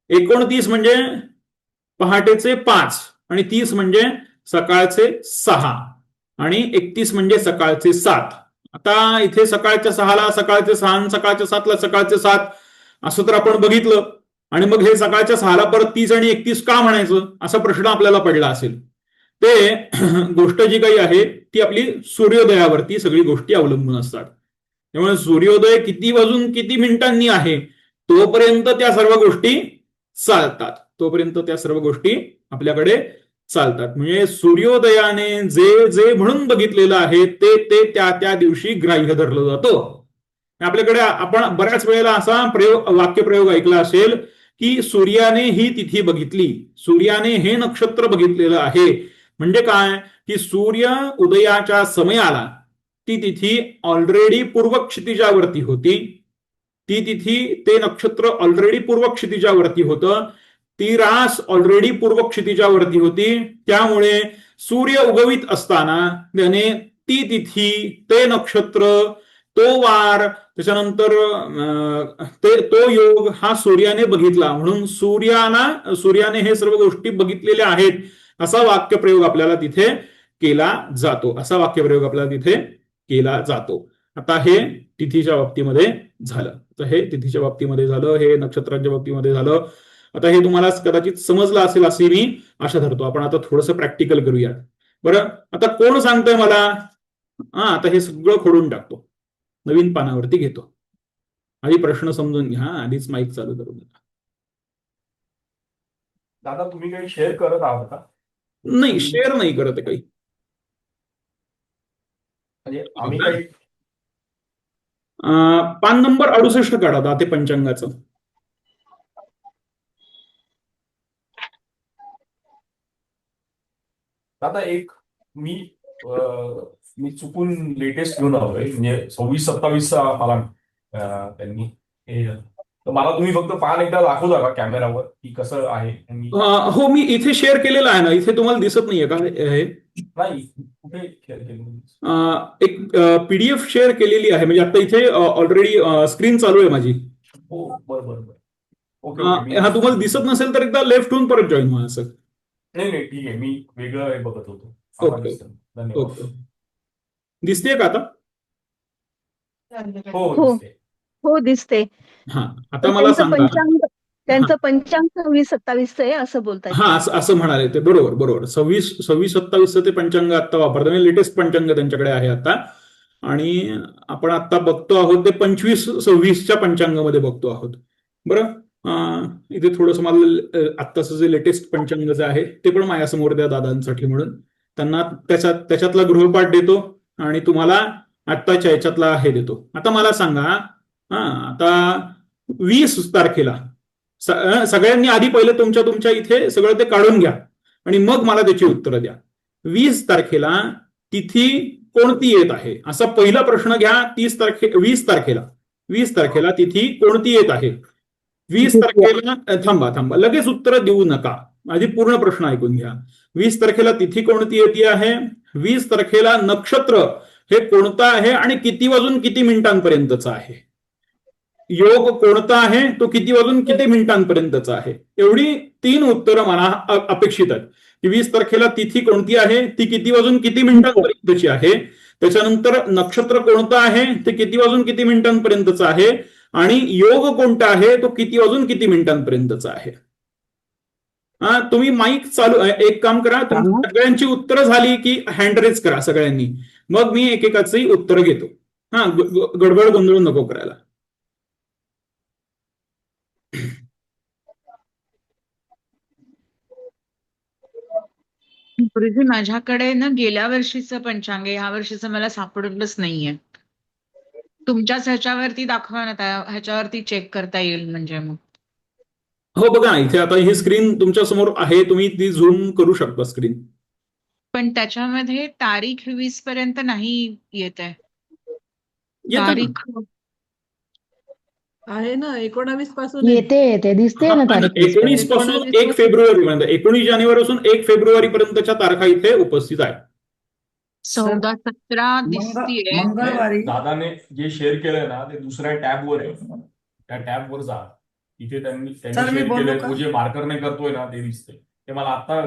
29 म्हणजे पहाटेचे 5 आणि 30 म्हणजे सकाळचे 6 आणि 31 म्हणजे सकाळचे 7. आता इथे सकाळच्या 6ला सकाळचे 6, सकाळच्या 7ला सकाळचे 7 असं तर आपण बघितलं, आणि मग हे सकाळच्या 6ला परत 30 आणि 31 का म्हणायचं असा प्रश्न आपल्याला पडला असेल. ते गोष्ट जी काही आहे ती आपली सूर्योदयावरती सगळी गोष्टी अवलंबून असतात. त्यामुळे सूर्योदय किती वाजून किती मिनिटांनी आहे तोपर्यंत त्या सर्व गोष्टी चालतात. तोपर्यंत त्या सर्व गोष्टी आपल्याकडे चालतात. म्हणजे सूर्योदयाने जे जे म्हणून बघितलेलं आहे ते ते त्या त्या दिवशी ग्राह्य धरलं जातं. आपल्याकडे आपण बऱ्याच वेळेला असा वाक्यप्रयोग ऐकला असेल की सूर्याने ही तिथी बघितली, सूर्याने हे नक्षत्र बघितलेलं आहे. म्हणजे काय की सूर्य उदयाच्या समयाला ती तिथी ऑलरेडी पूर्व क्षितिजावरती होती, ती तिथी ते नक्षत्र ऑलरेडी पूर्व क्षितिजावरती होतं, ती रास ऑलरेडी पूर्व क्षितिजावरती होती. त्यामुळे सूर्य उगवित असताना त्याने ती तिथी, ते नक्षत्र, तो वार, त्याच्यानंतर तो योग हा सूर्याने बघितला, म्हणून सूर्याने हे सर्व गोष्टी बघितलेल्या आहेत असा वाक्यप्रयोग आपल्याला तिथे केला जातो, असा वाक्यप्रयोग आपल्याला तिथे केला जातो. आता हे तिथीच्या बाबतीमध्ये झालं, तर हे तिथीच्या बाबतीमध्ये झालं, हे नक्षत्रांच्या बाबतीमध्ये झालं. आता हे तुम्हाला कदाचित समजलं असेल असे मी आशा धरतो. आपण आता थोडंसं प्रॅक्टिकल करूया. बरं, आता कोण सांगतोय मला? आता हे सगळं खोडून टाकतो, नवीन पानावरती घेतो. आधी प्रश्न समजून घ्या, आधीच माईक चालू करून घ्या. दादा तुम्ही काही शेअर करत आहात का? नाही, शेअर नाही करत काही. म्हणजे आम्ही काही पान नंबर 68 काढा दाते पंचांगाचं. दादा एक मी मी चुकून लेटेस्ट घेऊन आलोय, म्हणजे 26-27चा मला त्यांनी तर मला तुम्ही फक्त पान एकदा दाखवता का कॅमेरावर की कसं आहे? हो, मी इथे शेअर केलेलं आहे ना, इथे तुम्हाला दिसत नाहीये का? हे नाही, कुठे शेअर केलं? एक पीडीएफ शेअर केलेली आहे, म्हणजे आता इथे ऑलरेडी स्क्रीन चालू आहे माझी. हो बरोबर. ओके. हा तुम्हाला दिसत नसेल तर एकदा लेफ्ट होऊन परत जॉईन व्हा. असं नाही ठीक आहे, मी वेगळं बघत होतो. ओके. धन्यवाद. दिसतेय का आता? हो हो दिसते. हा, आता मला सांगा. त्यांचं पंचांग 26-27 आहे असं बोलताय? हा, असं म्हणाले ते. बरोबर 26-27 ते पंचांग आता वापरतात, लेटेस्ट पंचांग त्यांच्याकडे आहे आता. आणि आपण आता बघतो आहोत ते 25-26च्या पंचांगामध्ये बघतो आहोत. बरं, इथे थोडंसं मला आत्ताचं जे लेटेस्ट पंचांग जे आहे ते पण माझ्यासमोर द्या दादांसाठी, म्हणून त्यांना त्याच्यातला गृहपाठ देतो आणि तुम्हाला आत्ताच्या याच्यातला हे देतो. आता मला सांगा, आता 20 तारखेला सगळ्यांनी आधी पहिलं तुमच्या इथे सगळं ते काढून घ्या आणि मग मला त्याची उत्तरं द्या. 20 तारखेला तिथी कोणती येत आहे असा पहिला प्रश्न घ्या. 20 तारखेला तिथी कोणती येत आहे? 20 तारखेला थांबा, लगेच उत्तर देऊ नका, आधी पूर्ण प्रश्न ऐकून घ्या. 20 तारखेला तिथी कोणती येते आहे? 20 तारखेला नक्षत्र हे कोणतं आहे आणि किती वाजून किती मिनिटांपर्यंतचा आहे? योग कोणता आहे, तो किती वाजून किती मिनिटांपर्यंतचा आहे? एवढी 3 उत्तरं मला अपेक्षित आहेत की 20 तारखेला तिथी कोणती आहे, ती किती वाजून किती मिनिटांपर्यंतची आहे, त्याच्यानंतर नक्षत्र कोणतं आहे, ते किती वाजून किती मिनिटांपर्यंतचं आहे, आणि योग कोणता आहे, तो किती वाजून किती मिनिटांपर्यंतचा आहे. तुम्ही माईक चालू, एक काम करा, सगळ्यांची उत्तरं झाली की हँड रेज करा सगळ्यांनी, मग मी एकेकाची उत्तरं घेतो. गडबड गोंधळ नको करायला. गुरुजी माझ्याकडे ना गेल्या वर्षीचं पंचांग आहे, ह्या वर्षीचं मला सापडलंच नाहीये. तुमच्याच ह्याच्यावरती दाखवा ना, ह्याच्यावरती चेक करता येईल म्हणजे मग. हो बघा, इथे आता ही स्क्रीन तुमच्या समोर आहे, तुम्ही ती झूम करू शकता स्क्रीन. पण त्याच्यामध्ये तारीख 20 पर्यंत नाही येत आहे. तारीख आहे ना 19 पासून येते दिसते ना तारीख. 19 पासून 1 फेब्रुवारी पर्यंत, 19 जानेवारी पासून 1 फेब्रुवारी पर्यंतच्या तारखा इथे उपस्थित आहेत. 14-17 दिसतीये. मंगळवारी दादाने जे शेअर केलंय ना ते दुसऱ्या टॅबवर आहे, त्या टॅबवर जा, इथे त्यांनी शेअर केलंय, तो जे मार्करने करतोय ना ते दिसतंय, ते मला आता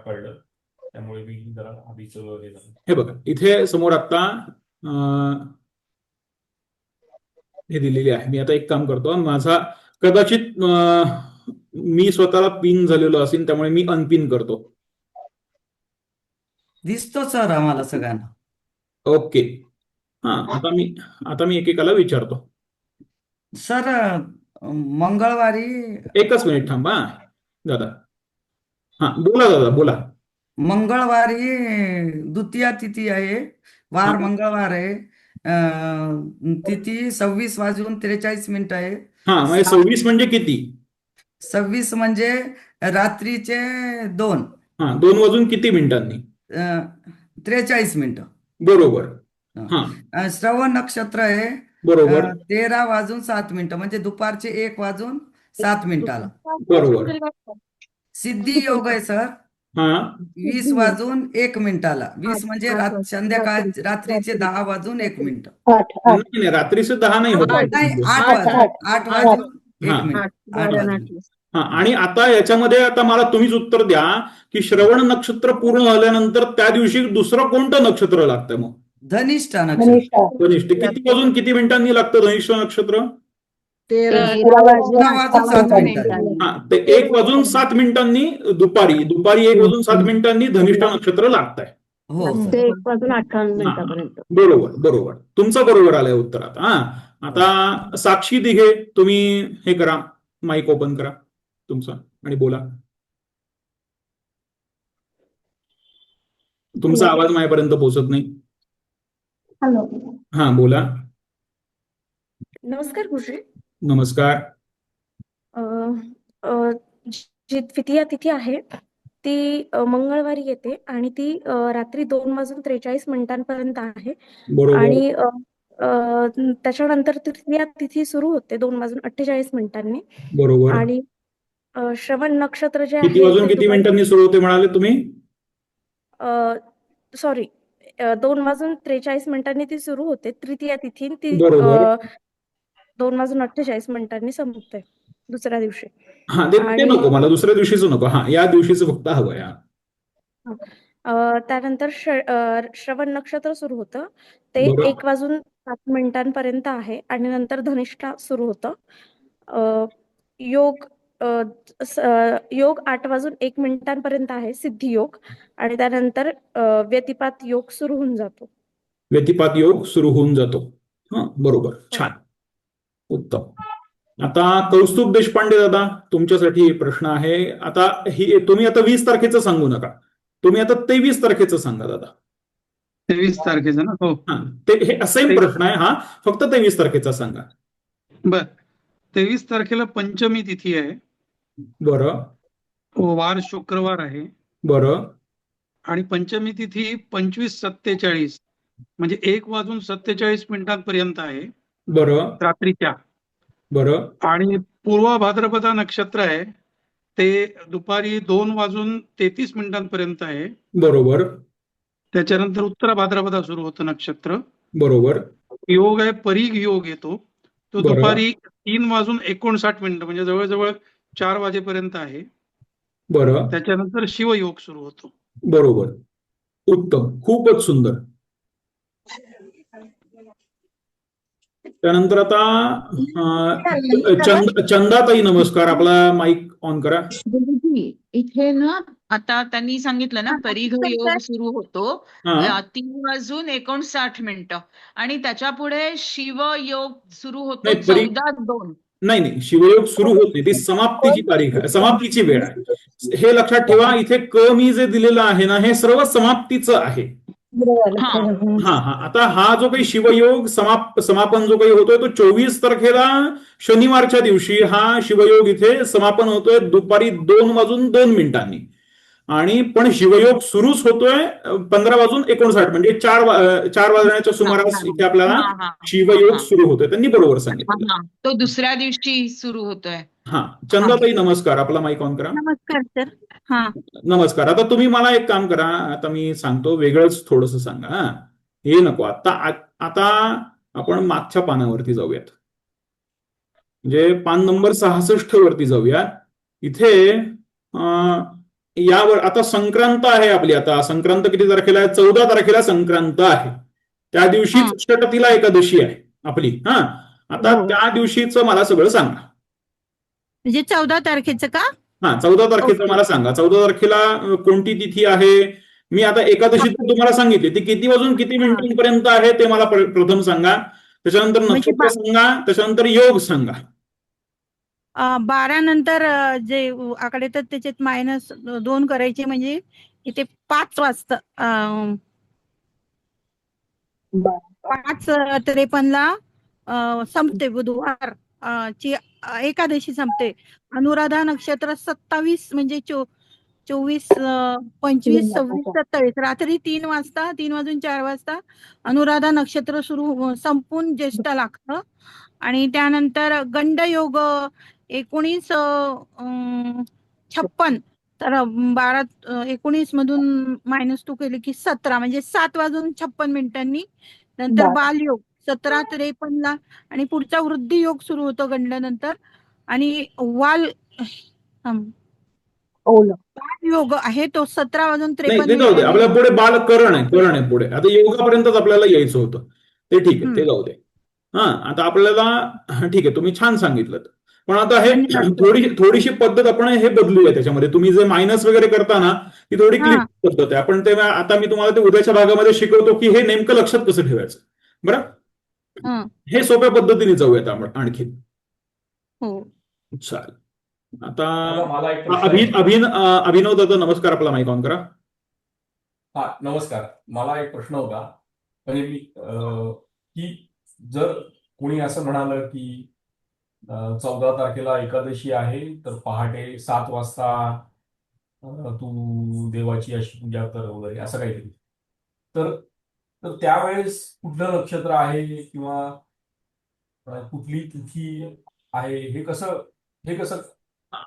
कळलं, त्यामुळे मी जरा आधीच हे बघा इथे समोर आता हे दिलेली आहे. मी आता एक काम करतो, माझा कदाचित मी स्वतःला पिन झालेलो असेल, त्यामुळे मी अनपिन करतो. दिसतो सर आम्हाला सगळ्यांना. ओके, आता मी एकेकाला विचारतो. सर मंगळवारी एकच मिनिट थांबा दादा. बोला दादा, बोला. मंगळवारी द्वितीया तिथी आहे, वार मंगळवार आहे, तिथी 26:43 आहे. हा म्हणजे 26 म्हणजे किती? 26 म्हणजे रात्रीचे 2, हा 2 वाजून किती मिनिटांनी? 43 मिनिटं. बरोबर. हा श्रवण नक्षत्र आहे बरोबर 13:07 म्हणजे दुपारचे 1:07 बरोबर. सिद्धी योग आहे सर हा 20:01 20 म्हणजे रात्रीचे 10:01 नाही नाही, रात्रीचे 10 नाही होत. नाही 8 हा. वाजून 1 हा. मिनिट 8 वाजून हा आणि आता याच्यामध्ये आता मला तुम्हीच उत्तर द्या की श्रवण नक्षत्र पूर्ण झाल्यानंतर त्या दिवशी दुसरं कोणतं नक्षत्र लागतं मग? धनिष्ठा नक्षत्र धनिष्ठ. किती वाजून किती मिनिटांनी लागतं धनिष्ठ नक्षत्र? 13:07 हा ते 1:07 दुपारी 1:07 धनिष्ठ नक्षत्र लागतंय. हो ते सर 1:58 हा, मिनिटापर्यंत. बरोबर बरोबर तुमचं बरोबर आलंय उत्तरात. हा आता साक्षी दिघे तुम्ही हे करा, माईक ओपन करा तुमचा आणि बोला. तुमचा आवाज माझ्यापर्यंत पोहोचत नाही. हॅलो. हा बोला. नमस्कार गुरुजी. नमस्कार. अ, अ, जी द्वितीया तिथी आहे ती मंगळवारी येते आणि ती रात्री 2:43 आहे बरोबर आणि त्याच्यानंतर तृतीया तिथी सुरू होते 2:48 बरोबर. आणि श्रवण नक्षत्र जे किती आहे वाजून ते किती दुपारी मिनिटांनी सुरू होते म्हणाले तुम्ही? सॉरी 2:43 ती सुरू होते तृतीया तिथी. ती बरोबर. 2:48 संपते दुसऱ्या दिवशी. हा ते आणि नको मला, दुसऱ्या दिवशीच नको. हा या दिवशीच फक्त हवंय. त्यानंतर श्रवण नक्षत्र सुरू होतं ते बरं. 1:07 आहे आणि नंतर धनिष्ठा सुरू होतं. योग योग 8:01 आहे सिद्धी योग आणि त्यानंतर व्यतिपात योग सुरू होऊन जातो. व्यतिपात योग सुरू होऊन जातो. हा बरोबर. छान उत्तम. आता कौस्तुभ देशपांडे दादा तुमच्यासाठी प्रश्न आहे. आता ही तुम्ही आता 20 तारखेचं सांगू नका, तुम्ही आता 23 तारखेचं सांगा दादा. 23 तारखेचा ना? हो. हा ते हे सेम प्रश्न आहे हा, फक्त 23 तारखेचा सांगा. बर 23 तारखेला पंचमी तिथी आहे. बरं वार शुक्रवार आहे बरं आणि पंचमी तिथी 25:47 म्हणजे 1:47 आहे बरं रात्रीच्या. बरं आणि पूर्व भाद्रपदा नक्षत्र आहे ते दुपारी 2:33 आहे. बरोबर त्याच्यानंतर उत्तर भाद्रपदा सुरू होतं नक्षत्र. बरोबर योग आहे परीघ योग येतो तो बरं. दुपारी 3:59 म्हणजे जवळजवळ 4 वाजेपर्यंत आहे. बरं त्याच्यानंतर शिवयोग सुरू होतो. बरोबर. उत्तम, खूपच सुंदर. त्यानंतर आता चंदाताई नमस्कार, आपला माईक ऑन करा. गुरुजी, इथे ना आता त्यांनी सांगितलं ना परीघ योग सुरू होतो हा 3:59 आणि त्याच्या पुढे शिवयोग सुरू होतो नाही, 14:02. नाही नाही, शिवयोग सुरू होत नाही, ती समाप्तीची तारीख आहे, समाप्तीची वेळ आहे. हे लक्षात ठेवा. इथे क मी जे दिलेलं आहे ना हे सर्व समाप्तीचं आहे. हा हा हा आता हा जो काही शिवयोग समापन जो काही होतोय तो 24 तारखेला शनिवारच्या दिवशी हा शिवयोग इथे समापन होतोय दुपारी 2:02 आणि पण शिवयोग सुरूच होतोय 15:59 म्हणजे 4 वाजण्याच्या सुमारास इथे आपल्याला शिवयोग सुरू होतोय. त्यांनी बरोबर सांगितलं. तो दुसऱ्या दिवशी सुरू होतोय. हा चंदाताई नमस्कार, आपला माईक ऑन करा. नमस्कार सर. हा नमस्कार. आता तुम्ही मला एक काम करा, आता मी सांगतो वेगळंच थोडंसं सांगा. हा हे नको आता आपण मागच्या पानावरती जाऊयात, म्हणजे पान नंबर 66 वरती जाऊया. इथे यावर आता संक्रांत आहे आपली. आता संक्रांत किती तारखेला आहे? 14 तारखेला संक्रांत आहे. त्या दिवशीच षटतिला एकादशी आहे आपली. हा आता त्या दिवशीचं मला सगळं सांगा. म्हणजे 14 तारखेचं का? हा 14 तारखेचं मला सांगा. 14 तारखेला कोणती तिथी आहे? मी आता एकादशी तुम्हाला सांगितली, ती किती वाजून किती मिनिटांपर्यंत आहे ते मला प्रथम सांगा. त्याच्यानंतर नक्षत्र सांगा, त्याच्यानंतर योग सांगा. 12 नंतर जे आकडे येतात त्याच्यात -2 करायचे म्हणजे इथे 5 वाजता 5:53 संपते बुधवार ची एकादशी संपते. अनुराधा नक्षत्र 27 म्हणजे 24, 25, 26, 27 रात्री 3 वाजून 4 वाजता अनुराधा नक्षत्र संपून ज्येष्ठ लागतं. आणि त्यानंतर गंड योग 19:56 तर 19 मधून -2 केले की 17 म्हणजे 7:56 नंतर बालयोग 17:53 आणि पुढचा वृद्धी योग सुरू होतो गंडनंतर. आणि वाल योग आहे तो 17:53 नाही, ते जाऊ दे. आपल्या पुढे करण आहे पुढे. आता योगापर्यंतच आपल्याला यायचं होतं. ते ठीक आहे, ते जाऊ दे. आता आपल्याला ठीक आहे, तुम्ही छान सांगितलं. पण आता हे थोडीशी पद्धत आपण हे बदलूया त्याच्यामध्ये. तुम्ही जे मायनस वगैरे करता ना, ती थोडी क्लिक पद्धत आहे. आपण ते आता मी तुम्हाला ते उद्याच्या भागामध्ये शिकवतो की हे नेमकं लक्षात कसं ठेवायचं. बरं, हे सोप्या पद्धतीने जाऊयात आपण आणखी. चालेल. आता मला एक प्रश्न आहे. अभिनव दादा, नमस्कार. आपला माईक ऑन करा. हा, नमस्कार. मला एक प्रश्न होता. म्हणजे की जर कोणी असं म्हणालं की 14 तारखेला एकादशी आहे, तर पहाटे 7 वाजता तू देवाची अशी पूजा कर वगैरे असं काहीतरी, तर तर त्यावेळेस कुठलं नक्षत्र आहे किंवा कुठली तिथी आहे, हे कसं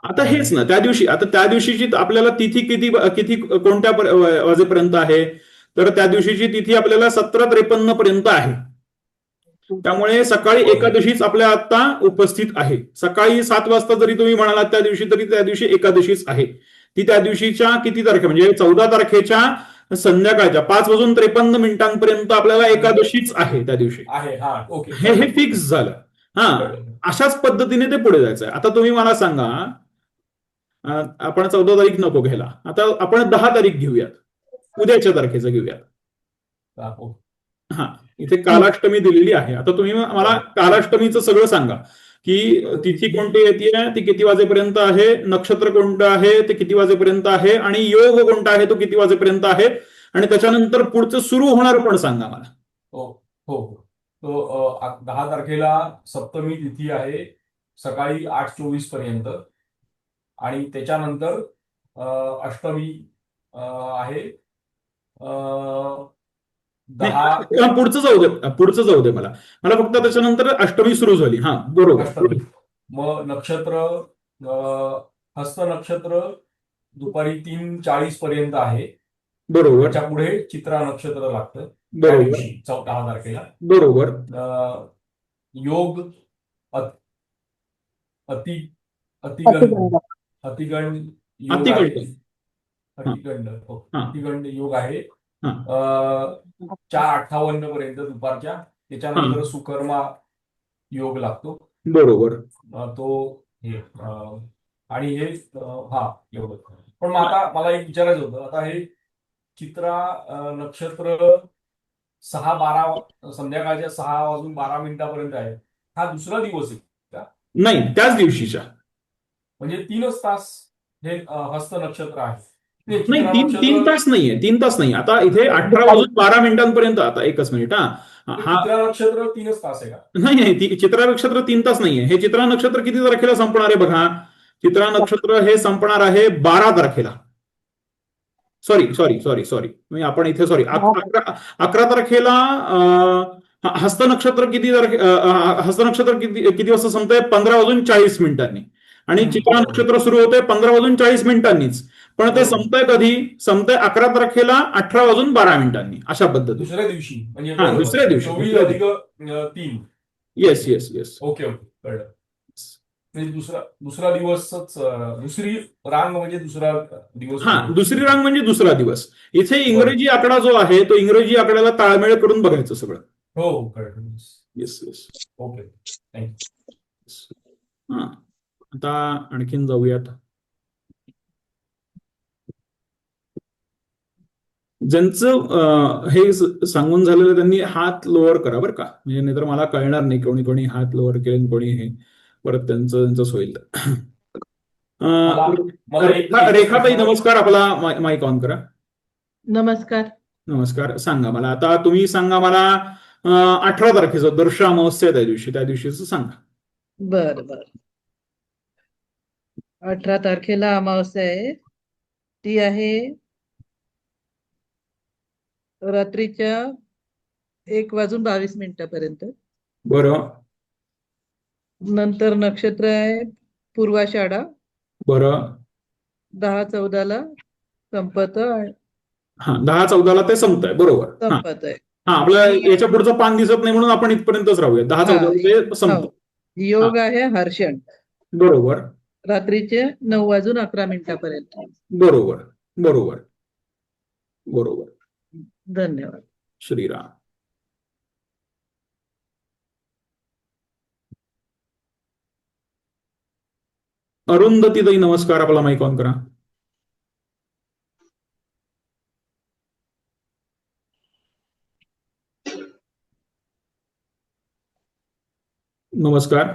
आता हेच ना, त्या दिवशीची आपल्याला तिथी किती कोणत्या वाजेपर्यंत आहे, तर त्या दिवशीची तिथी आपल्याला 17:53 पर्यंत आहे. त्यामुळे सकाळी एकादशीच आपल्या आता उपस्थित आहे. सकाळी 7 वाजता जरी तुम्ही म्हणालात त्या दिवशी, तरी त्या दिवशी एकादशीच आहे. ती त्या दिवशीच्या किती तारखे म्हणजे 14 तारखेच्या संध्याकाळच्या 5:53 आपल्याला एकादशीच आहे त्या दिवशी आहे. हा, ओके. हे फिक्स झालं. अशाच पद्धतीने ते पुढे जायचंय. आता तुम्ही मला सांगा, आपण 14 तारीख नको घ्यायला, आता आपण 10 तारीख घेऊयात, उद्याच्या तारखेचं घेऊयात. इथे कालाष्टमी दिलेली आहे. आता तुम्ही मला कालाष्टमीचं सगळं सांगा की तिथी कोणती येते, ती किती वाजेपर्यंत आहे, नक्षत्र कोणतं आहे ते किती वाजेपर्यंत आहे, आणि योग कोणता आहे तो किती वाजेपर्यंत आहे, आणि त्याच्यानंतर पुढचं सुरू होणार पण सांगा मला. हो. तो 10 तारखेला सप्तमी तिथी आहे सकाळी 8:24 पर्यंत, आणि त्याच्यानंतर अष्टमी आहे 10. पुढचं जाऊ दे मला फक्त त्याच्यानंतर अष्टमी सुरू झाली. बरोबर. मग नक्षत्र हस्त नक्षत्र दुपारी 3:40 पर्यंत आहे. बरोबर. त्याच्या पुढे चित्रा नक्षत्र लागतं. बरोबर. 10 तारखेला. बरोबर. योग अतिगंड योग आहे 4:58 पर्यंत दुपारच्या. त्याच्यानंतर सुकर्मा योग लागतो. बरोबर. तो हे आणि हे एवढं. पण मग आता मला एक विचारायचं होतं, आता हे चित्रा नक्षत्र 6:12 संध्याकाळच्या 6:12 आहे. हा दुसरा दिवस आहे का? नाही, त्याच दिवशीच्या. म्हणजे 3च तास हे हस्त नक्षत्र आहे. नाही, 3 तास नाहीये. 3 तास नाही. आता इथे 18:12 आता एकच मिनिट. चित्रा नक्षत्र 3च तास आहे का? नाही, चित्रा नक्षत्र 3 तास नाहीये. हे चित्रा नक्षत्र किती तारखेला संपणार आहे बघा. चित्रा नक्षत्र हे संपणार आहे 12 तारखेला. सॉरी मी आपण इथे 11 तारखेला हस्त नक्षत्र किती वाजता संपतंय? 15:40 आणि चित्रा नक्षत्र सुरू होतंय 15:40 पण ते संपतंय कधी? संपतंय 11 तारखेला 18:12 अशा पद्धती. दुसऱ्या दिवशी म्हणजे दुसऱ्या दिवशी 24+3. येस. ओके, कळलं. म्हणजे दुसरा दिवसच, दुसरी रांग म्हणजे दुसरा दिवस. दुसरी रांग म्हणजे दुसरा दिवस. इथे इंग्रजी आकडा जो आहे तो इंग्रजी आकड्याला ताळमेळ करून बघायचं सगळं. हो, कळलं. येस. Okay, thank you. आता आणखीन जाऊयात. ज्यांचं हे सांगून झालेलं त्यांनी हात लोअर करा बरं का, म्हणजे नाहीतर मला कळणार नाही कोणी हात लोअर केले कोणी हे, परत त्यांचं होईल. रेखाताई, नमस्कार. आपला माईक ऑन करा. नमस्कार. सांगा मला. आता तुम्ही सांगा मला 18 तारखेचं दर्श अमावस्या त्या दिवशीचं सांगा. बर बर 18 तारखेला अमावस्या आहे. ती आहे रात्रीच्या 1:22 बरं नंतर नक्षत्र आहे पूर्वाषाढा. बरं 10-14 संपत हा 10-14 ते संपत आहे. बरोबर. हा संपत आहे. हा आपल्याला याच्या पुढचं पान दिसत नाही म्हणून आपण इथपर्यंतच राहूया. 10-14 ते संपत. योग आहे हर्षण बरोबर रात्रीचे 9:11 बरोबर बरोबर बरोबर. धन्यवाद. श्रीराम. अरुंधतीताई नमस्कार. आपला माईक ऑन करा. नमस्कार.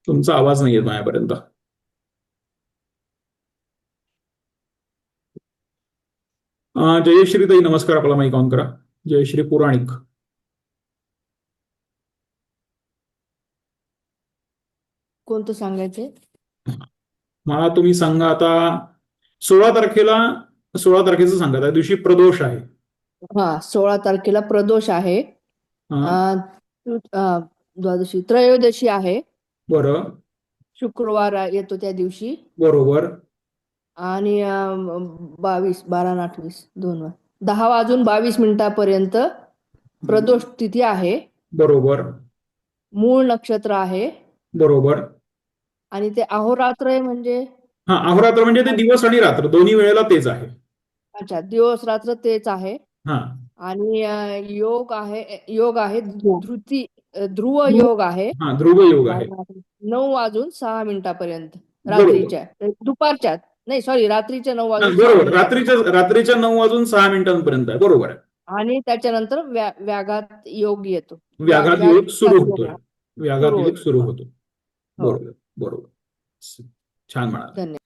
तुमचा आवाज नाही येत माझ्यापर्यंत. जयश्री ताई नमस्कार. आपला माईक ऑन करा. जयश्री पुराणिक. कोणतं सांगायचंय? मला तुम्ही सांगा आता 16 तारखेचं सांगा. त्या दिवशी प्रदोष आहे. हा 16 तारखेला प्रदोष आहे. हा, द्वादशी त्रयोदशी आहे. बरं शुक्रवार येतो त्या दिवशी. बरोबर आणि 12 2 10:22 प्रदोष तिथी आहे. बरोबर मूळ नक्षत्र आहे. बरोबर. आणि ते अहोरात्र आहे म्हणजे हा अहोरात्र म्हणजे ते दिवस आणि रात्र दोन्ही वेळेला तेच आहे. अच्छा दिवस रात्र तेच आहे. हा आणि योग आहे ध्रुव योग आहे. हा ध्रुव योग आहे. 9:06 रात्रीच्या दुपारच्या नाही सॉरी रात्रीच्या 9:06 बरोबर रात्रीच्या 9:06 आहे. बरोबर आहे. आणि त्याच्यानंतर व्याघात योग येतो. व्याघात योग सुरू होतो. हो. बरोबर बरोबर. छान म्हणाल. धन्यवाद.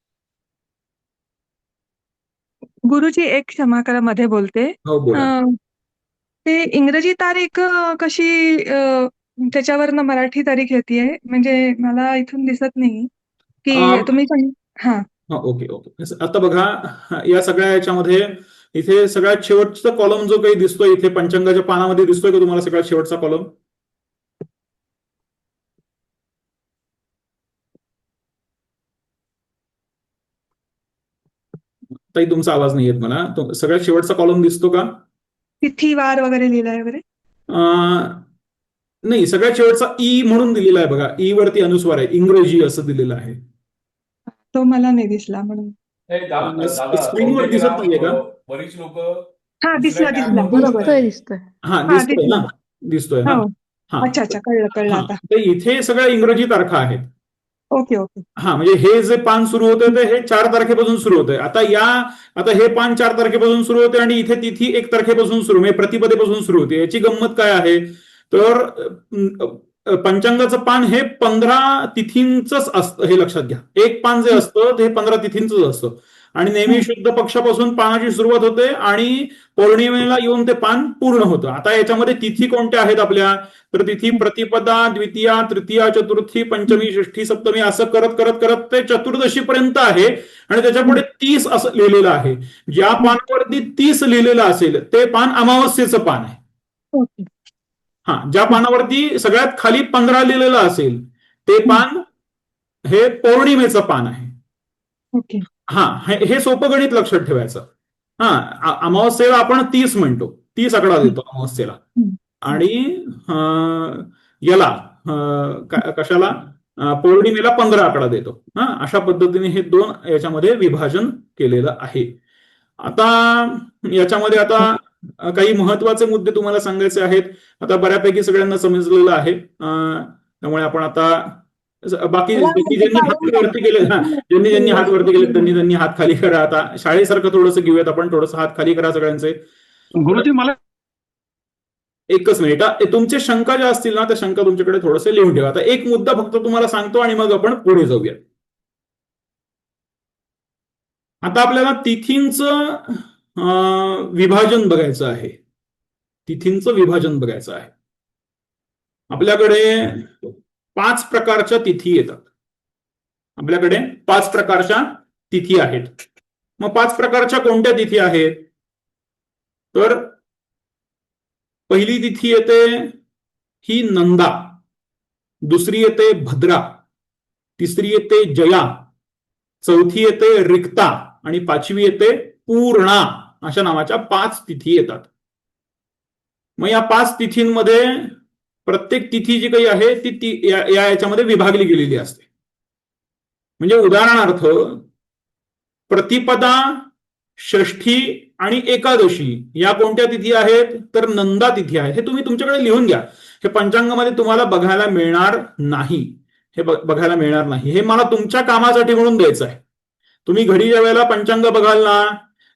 गुरुजी एक क्षमा करा मध्ये बोलते. हो बोला. ते इंग्रजी तारीख कशी त्याच्यावरनं मराठी तारीख येते म्हणजे मला इथून दिसत नाही की तुम्ही हा ओके ओके. आता बघा या सगळ्या याच्यामध्ये इथे सगळ्यात शेवटचा कॉलम जो काही दिसतोय इथे पंचांगाच्या पानामध्ये दिसतोय का तुम्हाला सगळ्यात शेवटचा कॉलम? ताई तुमचा आवाज नाही येत मला. सगळ्यात शेवटचा कॉलम दिसतो का? तिथी वार वगैरे लिहिलाय वगैरे नाही सगळ्यात शेवटचा ई म्हणून दिलेला आहे बघा. ई वरती अनुस्वार आहे. इंग्रजी असं दिलेलं आहे. तो मला नाही दिसला म्हणून. स्क्रीनवर दिसत नाहीये का? बरीच लोक हा दिसला बरोबर हा दिसतोय ना. दिसतोय ना. अच्छा कळलं आता. तर इथे सगळ्या इंग्रजी तारखा आहेत. Okay okay. हा म्हणजे हे जे पान सुरू होते ते हे 4 तारखेपासून सुरू होते. आता हे पान 4 तारखेपासून सुरू होते आणि इथे तिथी 1 तारखेपासून सुरू म्हणजे प्रतिपदेपासून सुरू होते. याची गंमत काय आहे तर पंचांगाचं पान हे 15 तिथींचंच असतं हे लक्षात घ्या. एक पान जे असतं ते 15 तिथींचंच असतं आणि नेहमी शुद्ध पक्षापासून पानाची सुरुवात होते आणि पौर्णिमेला येऊन ते पान पूर्ण होतं. आता याच्यामध्ये तिथी कोणत्या आहेत आपल्या तर तिथी प्रतिपदा द्वितीया तृतीया चतुर्थी पंचमी षष्ठी सप्तमी असं करत करत करत ते चतुर्दशी पर्यंत आहे आणि त्याच्यापुढे 30 असं लिहिलेलं आहे. ज्या पानावरती 30 लिहिलेलं असेल ते पान अमावस्येचं पान आहे. हा ज्या पानावरती सगळ्यात खाली 15 लिहिलेलं असेल ते पान हे पौर्णिमेचं पान आहे. हा हे सोपं गणित लक्षात ठेवायचं. हा अमावस्येला आपण 30 म्हणतो. 30 आकडा देतो अमावस्येला आणि याला कशाला पौर्णिमेला 15 आकडा देतो. अशा पद्धतीने हे 2 याच्यामध्ये विभाजन केलेलं आहे. आता याच्यामध्ये आता काही महत्वाचे मुद्दे तुम्हाला सांगायचे आहेत. आता बऱ्यापैकी सगळ्यांना समजलेलं आहे. त्यामुळे आपण आता बाकी ज्यांनी हात वरती केले ज्यांनी हात वरती केले त्यांनी हात खाली करा. आता शाळेसारखं थोडंसं घेऊयात आपण. थोडंसं हात खाली करा सगळ्यांचे. गुरुजी मला एकच मिनिट. तुमचे शंका ज्या असतील ना त्या शंका तुमच्याकडे थोडंसं लिहून ठेवा. आता एक मुद्दा फक्त तुम्हाला सांगतो आणि मग आपण पुढे जाऊयात. आता आपल्याला तिथींचं विभाजन बघायचं आहे. तिथींचं विभाजन बघायचं आहे. आपल्याकडे 5 प्रकारच्या तिथी येतात. आपल्याकडे 5 प्रकारच्या तिथी आहेत. मग 5 प्रकारच्या कोणत्या तिथी आहेत? तर पहिली तिथी येते ही नंदा, दुसरी येते भद्रा, तिसरी येते जया, चौथी येते रिक्ता आणि 5वी येते पूर्णा. अशा नावाच्या 5 तिथी येतात. मग या 5 तिथींमध्ये प्रत्येक तिथी जी काही आहे ती याच्यामध्ये विभागली गेलेली असते. म्हणजे उदाहरणार्थ प्रतिपदा, षष्ठी आणि एकादशी या कोणत्या तिथी आहेत? तर नंदा तिथी आहे. हे तुम्ही तुमच्याकडे लिहून घ्या. हे पंचांगामध्ये तुम्हाला बघायला मिळणार नाही. हे बघायला मिळणार नाही. हे मला तुमच्या कामासाठी म्हणून द्यायचं आहे. तुम्ही घरी ज्या वेळेला पंचांग बघाल ना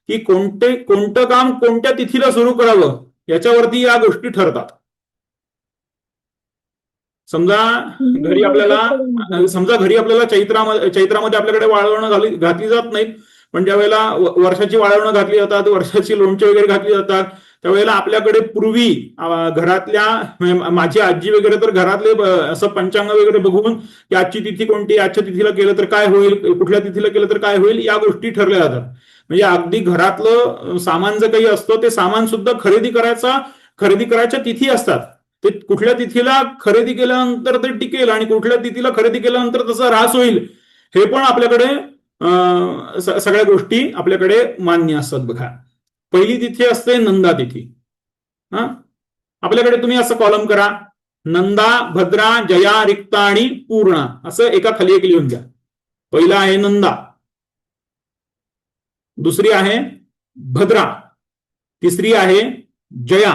की कोणतं काम कोणत्या तिथीला सुरू करावं याच्यावरती या गोष्टी ठरतात. समजा घरी आपल्याला चैत्रामध्ये आपल्याकडे वाळवणं घातली जात नाहीत, पण ज्या वेळेला वर्षाची वाळवणं घातली जातात, वर्षाची लोणची वगैरे घातली जातात, त्यावेळेला आपल्याकडे पूर्वी घरातल्या माझी आजी वगैरे तर घरातले असं पंचांग वगैरे बघून की आजची तिथी कोणती, आजच्या तिथीला केलं तर काय होईल, कुठल्या तिथीला केलं तर काय होईल, या गोष्टी ठरल्या जातात. म्हणजे अगदी घरातलं सामान जे काही असतं ते सामान सुद्धा खरेदी करायच्या तिथी असतात. ते कुठल्या तिथीला खरेदी केल्यानंतर ते टिकेल आणि कुठल्या तिथीला खरेदी केल्यानंतर त्याचा ऱ्हास होईल हे पण आपल्याकडे सगळ्या गोष्टी आपल्याकडे मान्य असतात. बघा, पहिली तिथी असते नंदा तिथी. आपल्याकडे तुम्ही असं कॉलम करा, नंदा, भद्रा, जया, रिक्ता आणि पूर्णा असं एका खाली एक लिहून घ्या. पहिला आहे नंदा, दुसरी आहे भद्रा, तिसरी आहे जया,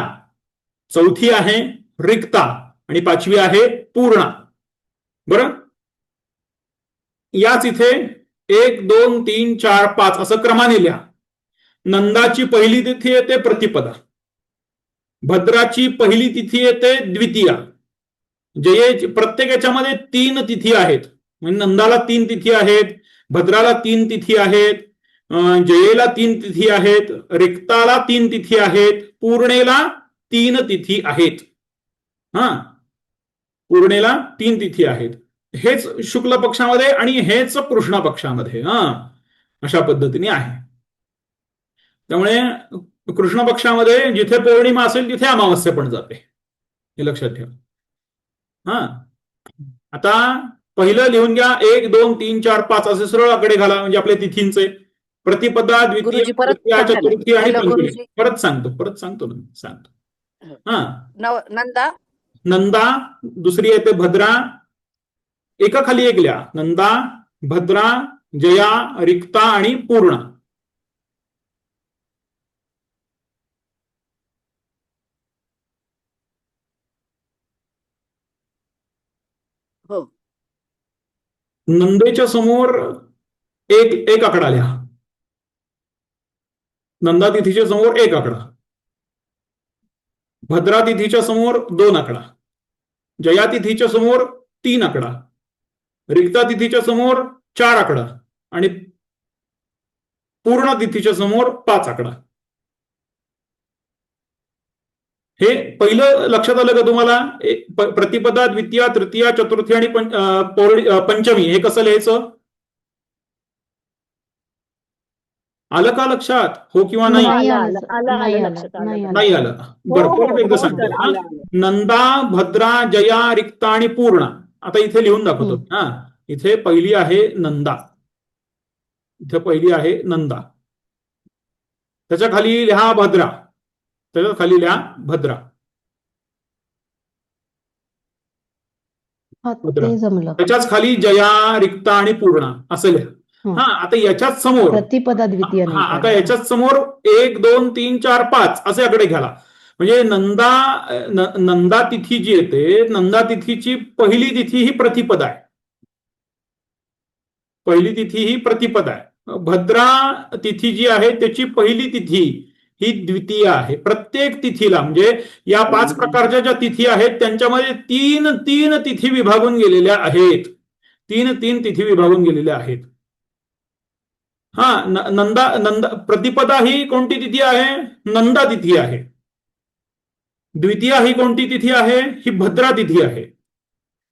चौथी आहे रिक्ता आणि 5वी आहे पूर्णा. बरं, याच इथे 1, 2, 3, 4, 5 असं क्रमाने लिहा. नंदाची पहिली तिथी येते प्रतिपदा, भद्राची पहिली तिथी येते द्वितीया, जयेची प्रत्येक याच्यामध्ये 3 तिथी आहेत. म्हणजे नंदाला 3 तिथी आहेत, भद्राला 3 तिथी आहेत, जयेला 3 तिथी आहेत, रिक्ताला 3 तिथी आहेत, पूर्णेला 3 तिथी आहेत. पूर्णेला 3 तिथी आहेत. हेच शुक्ल पक्षामध्ये आणि हेच कृष्ण पक्षामध्ये अशा पद्धतीने आहे. त्यामुळे कृष्ण पक्षामध्ये जिथे पौर्णिमा असेल तिथे अमावस्या पण जाते, हे लक्षात ठेवा. आता पहिलं लिहून घ्या, 1, 2, 3, 4, 5 असे सरळ आकडे घाला. म्हणजे आपल्या तिथींचे प्रतिपदा, द्वितीय, तृतीया, चतुर्थी आणि पंचमी. परत सांगतो ना. नंदा, दुसरी येते भद्रा, एका खाली एक लिहा. नंदा, भद्रा, जया, रिक्ता आणि पूर्णा. नंदेच्या समोर एक आकडा लिहा. नंदा तिथीच्या समोर 1 आकडा, भद्रा तिथीच्या समोर 2 आकडा, जया तिथीच्या समोर 3 आकडा, रिक्ता तिथीच्या समोर 4 आकडा आणि पूर्ण तिथीच्या समोर 5 आकडा. हे पहिलं लक्षात आलं का तुम्हाला? प्रतिपदा, द्वितीया, तृतीया, चतुर्थी आणि पंचमी हे कसं लिहायचं? आलं का लक्षात? हो किंवा नाही? नाही आलं. बरं, एकदा सांगतो. नंदा, भद्रा, जया, रिक्ता आणि पूर्णा. आता इथे लिहून दाखवतो. इथे पहिली आहे नंदा, त्याच्या खाली लिहा भद्रा, त्याच्या खाली लिहा भद्रा. त्याच्याच खाली जया, रिक्ता आणि पूर्णा असं लिहा. आता याच्याच समोर प्रतिपदा, द्वितीय. आता याच्याच समोर 1, 2, 3, 4, 5 असे आकडे घ्याला. म्हणजे नंदा तिथी जी येते, नंदा तिथीची पहिली तिथी ही प्रतिपदा आहे. भद्रा तिथी जी आहे त्याची पहिली तिथी ही द्वितीय आहे. प्रत्येक तिथीला म्हणजे या 5 प्रकारच्या ज्या तिथी आहेत त्यांच्यामध्ये 3 तिथी विभागून गेलेल्या आहेत. 3 तिथी विभागून गेलेल्या आहेत. नंदा प्रतिपदा ही कोणती तिथी आहे? नंदा तिथी आहे. द्वितीया ही कोणती तिथी आहे? ही भद्रा तिथी आहे.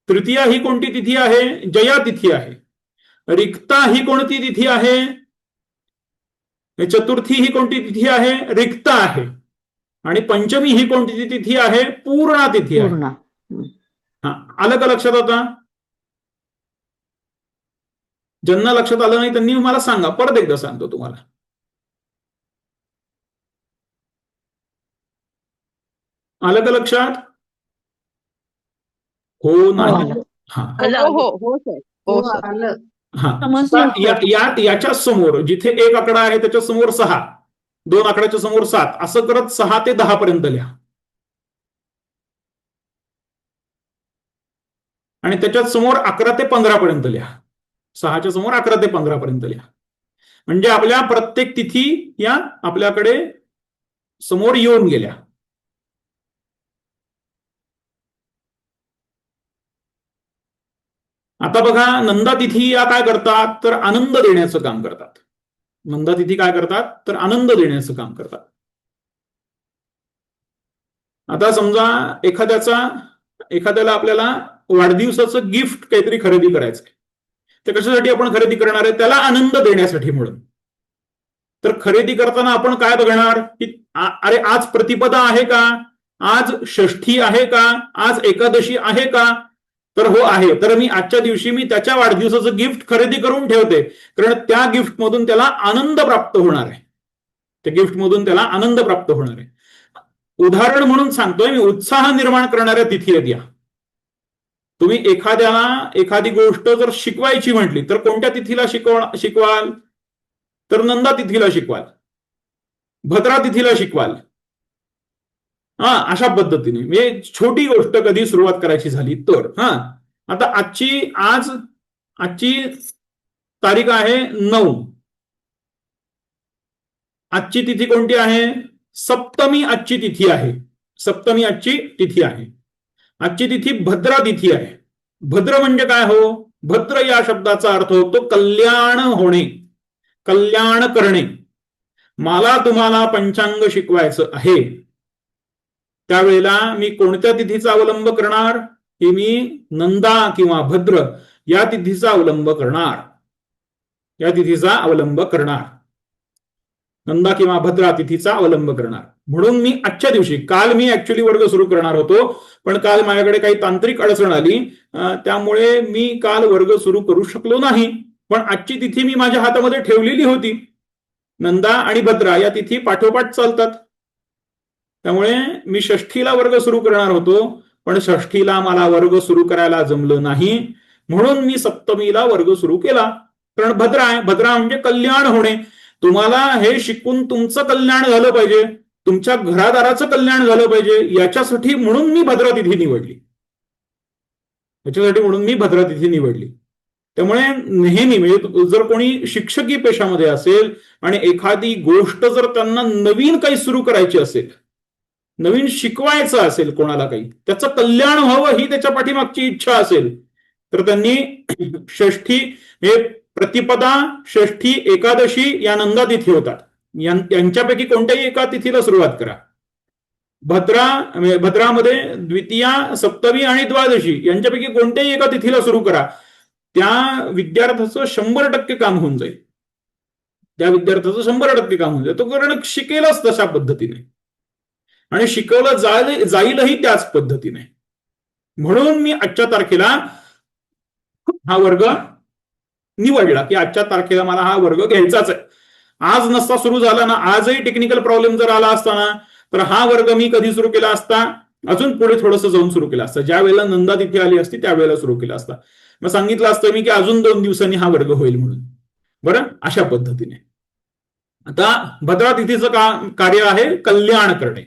तृतीया ही कोणती तिथी आहे? जया तिथी आहे. रिक्ता ही कोणती तिथी आहे? चतुर्थी ही कोणती तिथी आहे? रिक्ता आहे. आणि पंचमी ही कोणती तिथी आहे? पूर्णा तिथी आहे. आलं का लक्षात? आता ज्यांना लक्षात आलं नाही त्यांनी मला सांगा, परत एकदा सांगतो तुम्हाला. आलं का लक्षात? हो नाही? याच्या समोर जिथे एक आकडा आहे त्याच्या समोर 6, 2 आकड्याच्या समोर 7, असं करत 6 ते 10 पर्यंत लिहा. आणि त्याच्यात समोर 11 ते 15 पर्यंत लिहा. 6च्या समोर 11 ते 15 पर्यंत लिहा. म्हणजे आपल्या प्रत्येक तिथी या आपल्याकडे समोर येऊन गेल्या. आता बघा, नंदा तिथी या काय करतात? तर आनंद देण्याचं काम करतात. नंदा तिथी काय करतात? तर आनंद देण्याचं काम करतात. आता समजा एखाद्याला आपल्याला वाढदिवसाचं गिफ्ट काहीतरी खरेदी करायचंय. ते कशासाठी आपण खरेदी करणार आहे? त्याला आनंद देण्यासाठी म्हणून. तर खरेदी करताना आपण काय बघणार की अरे आज प्रतिपदा आहे का? आज षष्ठी आहे का? आज एकादशी आहे का? तर हो आहे. तर मी आजच्या दिवशी मी त्याच्या वाढदिवसाचं गिफ्ट खरेदी करून ठेवते, कारण त्या गिफ्ट मधून त्याला आनंद प्राप्त होणार आहे. त्या गिफ्ट मधून त्याला आनंद प्राप्त होणार आहे. उदाहरण म्हणून सांगतोय मी, उत्साह निर्माण करणाऱ्या तिथी आहेत या. तुम्ही एखाद्याला एखादी गोष्ट जर शिकवायची म्हटली तर कोणत्या तिथीला शिकवाल? तर नंदा तिथीला शिकवाल, भद्रा तिथीला शिकवाल. अशा पद्धतीने म्हणजे छोटी गोष्ट कधी सुरुवात करायची झाली तर. आता आजची तारीख आहे 9. आजची तिथी कोणती आहे? सप्तमी आजची तिथी आहे. सप्तमी आजची तिथी आहे. आजची तिथी भद्रा तिथी आहे. भद्र म्हणजे काय हो? भद्र या शब्दाचा अर्थ होतो कल्याण होणे, कल्याण करणे. मला तुम्हाला पंचांग शिकवायचं आहे, त्यावेळेला मी कोणत्या तिथीचा अवलंब करणार? की मी नंदा किंवा भद्र या तिथीचा अवलंब करणार. या तिथीचा अवलंब करणार. नंदा किंवा भद्रा तिथीचा अवलंब करणार. म्हणून मी आजच्या दिवशी, काल मी ऍक्च्युअली वर्ग सुरू करणार होतो, पण काल माझ्याकडे काही तांत्रिक अडचण आली, त्यामुळे मी काल वर्ग सुरू करू शकलो नाही. पण आजची तिथी मी माझ्या हातामध्ये ठेवलेली होती. नंदा आणि भद्रा या तिथी पाठोपाठ चालतात. त्यामुळे मी षष्ठीला वर्ग सुरू करणार होतो, पण षष्ठीला मला वर्ग सुरू करायला जमलं नाही, म्हणून मी सप्तमीला वर्ग सुरू केला. कारण भद्रा आहे. भद्रा म्हणजे कल्याण होणे. तुम्हाला हे शिकून तुमचं कल्याण झालं पाहिजे, तुमच्या घरादाराचं कल्याण झालं पाहिजे, याच्यासाठी म्हणून मी भद्रा तिथी निवडली. त्यामुळे नेहमी म्हणजे जर कोणी शिक्षकी पेशामध्ये असेल आणि एखादी गोष्ट जर त्यांना नवीन काही सुरू करायची असेल, नवीन शिकवायचं असेल कोणाला काही, त्याचं कल्याण व्हावं ही त्याच्या पाठीमागची इच्छा असेल, तर त्यांनी षष्ठी हे प्रतिपदा, षष्ठी, एकादशी या नंदा तिथी होतात. यांच्यापैकी कोणत्याही एका तिथीला सुरुवात करा. भद्रामध्ये द्वितीया, सप्तमी आणि द्वादशी यांच्यापैकी कोणत्याही एका तिथीला सुरू करा. त्या विद्यार्थ्याचं 100% काम होऊन जाईल. तो कारण शिकेलच तशा पद्धतीने आणि शिकवलं जाईलही त्याच पद्धतीने. म्हणून मी आजच्या तारखेला हा वर्ग निवडला की आजच्या तारखेला मला हा वर्ग घ्यायचाच आहे. आज नसता सुरू झाला ना, आजही टेक्निकल प्रॉब्लेम जर आला असता ना, तर हा वर्ग मी कधी सुरू केला असता? अजून पुढे थोडंसं जाऊन सुरू केला असता. ज्या वेळेला नंदा तिथे आली असती त्यावेळेला सुरू केला असता. मग सांगितलं असतं मी की अजून 2 दिवसांनी हा वर्ग होईल म्हणून. बरं, अशा पद्धतीने. आता भद्रा तिथीचं कार्य आहे कल्याण करणे.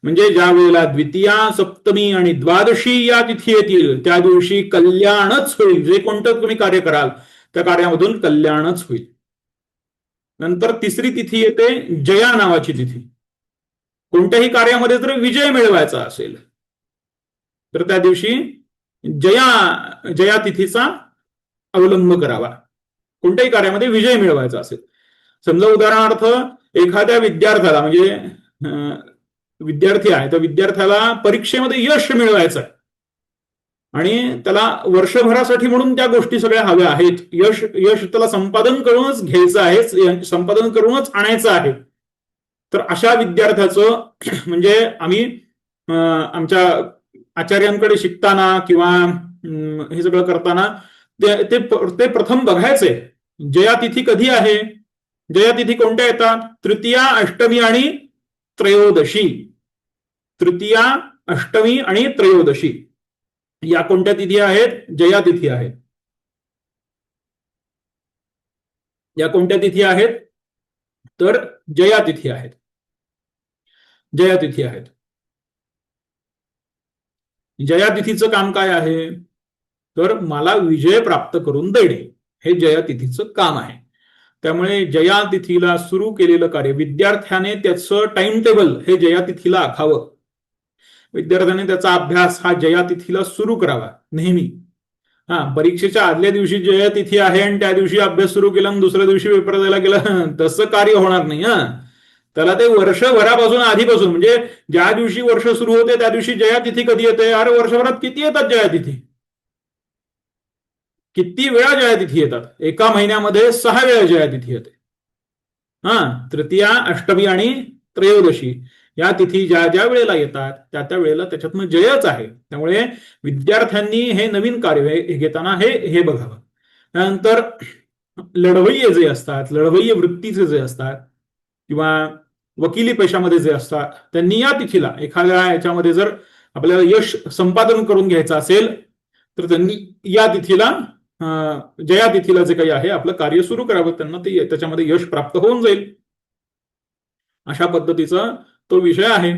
म्हणजे ज्या वेळेला द्वितीया, सप्तमी आणि द्वादशी या तिथी येतील त्या दिवशी कल्याणच होईल. जे कोणतं तुम्ही कार्य कराल त्या कार्यामधून कल्याणच होईल. नंतर तिसरी तिथी येते जया नावाची तिथी. कोणत्याही कार्यामध्ये जर विजय मिळवायचा असेल तर त्या दिवशी जया तिथीचा अवलंब करावा. कोणत्याही कार्यामध्ये विजय मिळवायचा असेल. समजा उदाहरणार्थ एखाद्या विद्यार्थ्याला म्हणजे विद्यार्थी आहे, तर विद्यार्थ्याला परीक्षेमध्ये यश मिळवायचं आहे आणि त्याला वर्षभरासाठी म्हणून त्या गोष्टी सगळ्या हव्या आहेत. यश त्याला संपादन करूनच घ्यायचं आहे, संपादन करूनच आणायचं आहे. तर अशा विद्यार्थ्याचं म्हणजे आम्ही आमच्या आचार्यांकडे शिकताना किंवा हे सगळं करताना ते प्रथम बघायचंय जयातिथी कधी आहे. जयातिथी कोणत्या येतात? तृतीया, अष्टमी आणि त्रयोदशी. तृतीया, अष्टमी आणि त्रयोदशी या कोणत्या तिथी आहेत? जयातिथी आहेत. या कोणत्या तिथी आहेत? तर जयातिथी आहेत. जयातिथी आहेत. जयातिथीचं काम काय आहे? तर मला विजय प्राप्त करून देणे हे जयातिथीचं काम आहे. त्यामुळे जयातिथीला सुरू केलेलं कार्य विद्यार्थ्याने त्याचं टाइम टेबल हे जयातिथीला आखावं. विद्यार्थ्याने त्याचा अभ्यास हा जयातिथीला सुरू करावा नेहमी. परीक्षेच्या आदल्या दिवशी जयातिथी आहे आणि त्या दिवशी अभ्यास सुरू केला आणि दुसऱ्या दिवशी पेपर द्यायला गेला, तसं कार्य होणार नाही. त्याला ते वर्षभरापासून आधीपासून म्हणजे ज्या दिवशी वर्ष सुरू होते त्या दिवशी जयातिथी कधी येते? अरे वर्षभरात किती येतात जयातिथी? किती वेळा जयातिथी येतात? एका महिन्यामध्ये 6 वेळा जयातिथी येते. तृतीया, अष्टमी आणि त्रयोदशी या तिथी ज्या ज्या वेळेला येतात त्या त्या वेळेला त्याच्यातनं जयच आहे. त्यामुळे विद्यार्थ्यांनी हे नवीन कार्य घेताना हे बघावं. त्यानंतर लढवय्ये जे असतात, लढवय्ये वृत्तीचे जे असतात किंवा वकिली पेशामध्ये जे असतात त्यांनी या तिथीला एखाद्या याच्यामध्ये जर आपल्याला यश संपादन करून घ्यायचं असेल तर त्यांनी या तिथीला जया तिथीला जे काही आहे आपलं कार्य सुरू करावं. त्यांना ते त्याच्यामध्ये यश प्राप्त होऊन जाईल. अशा पद्धतीचा तो विषय आहे.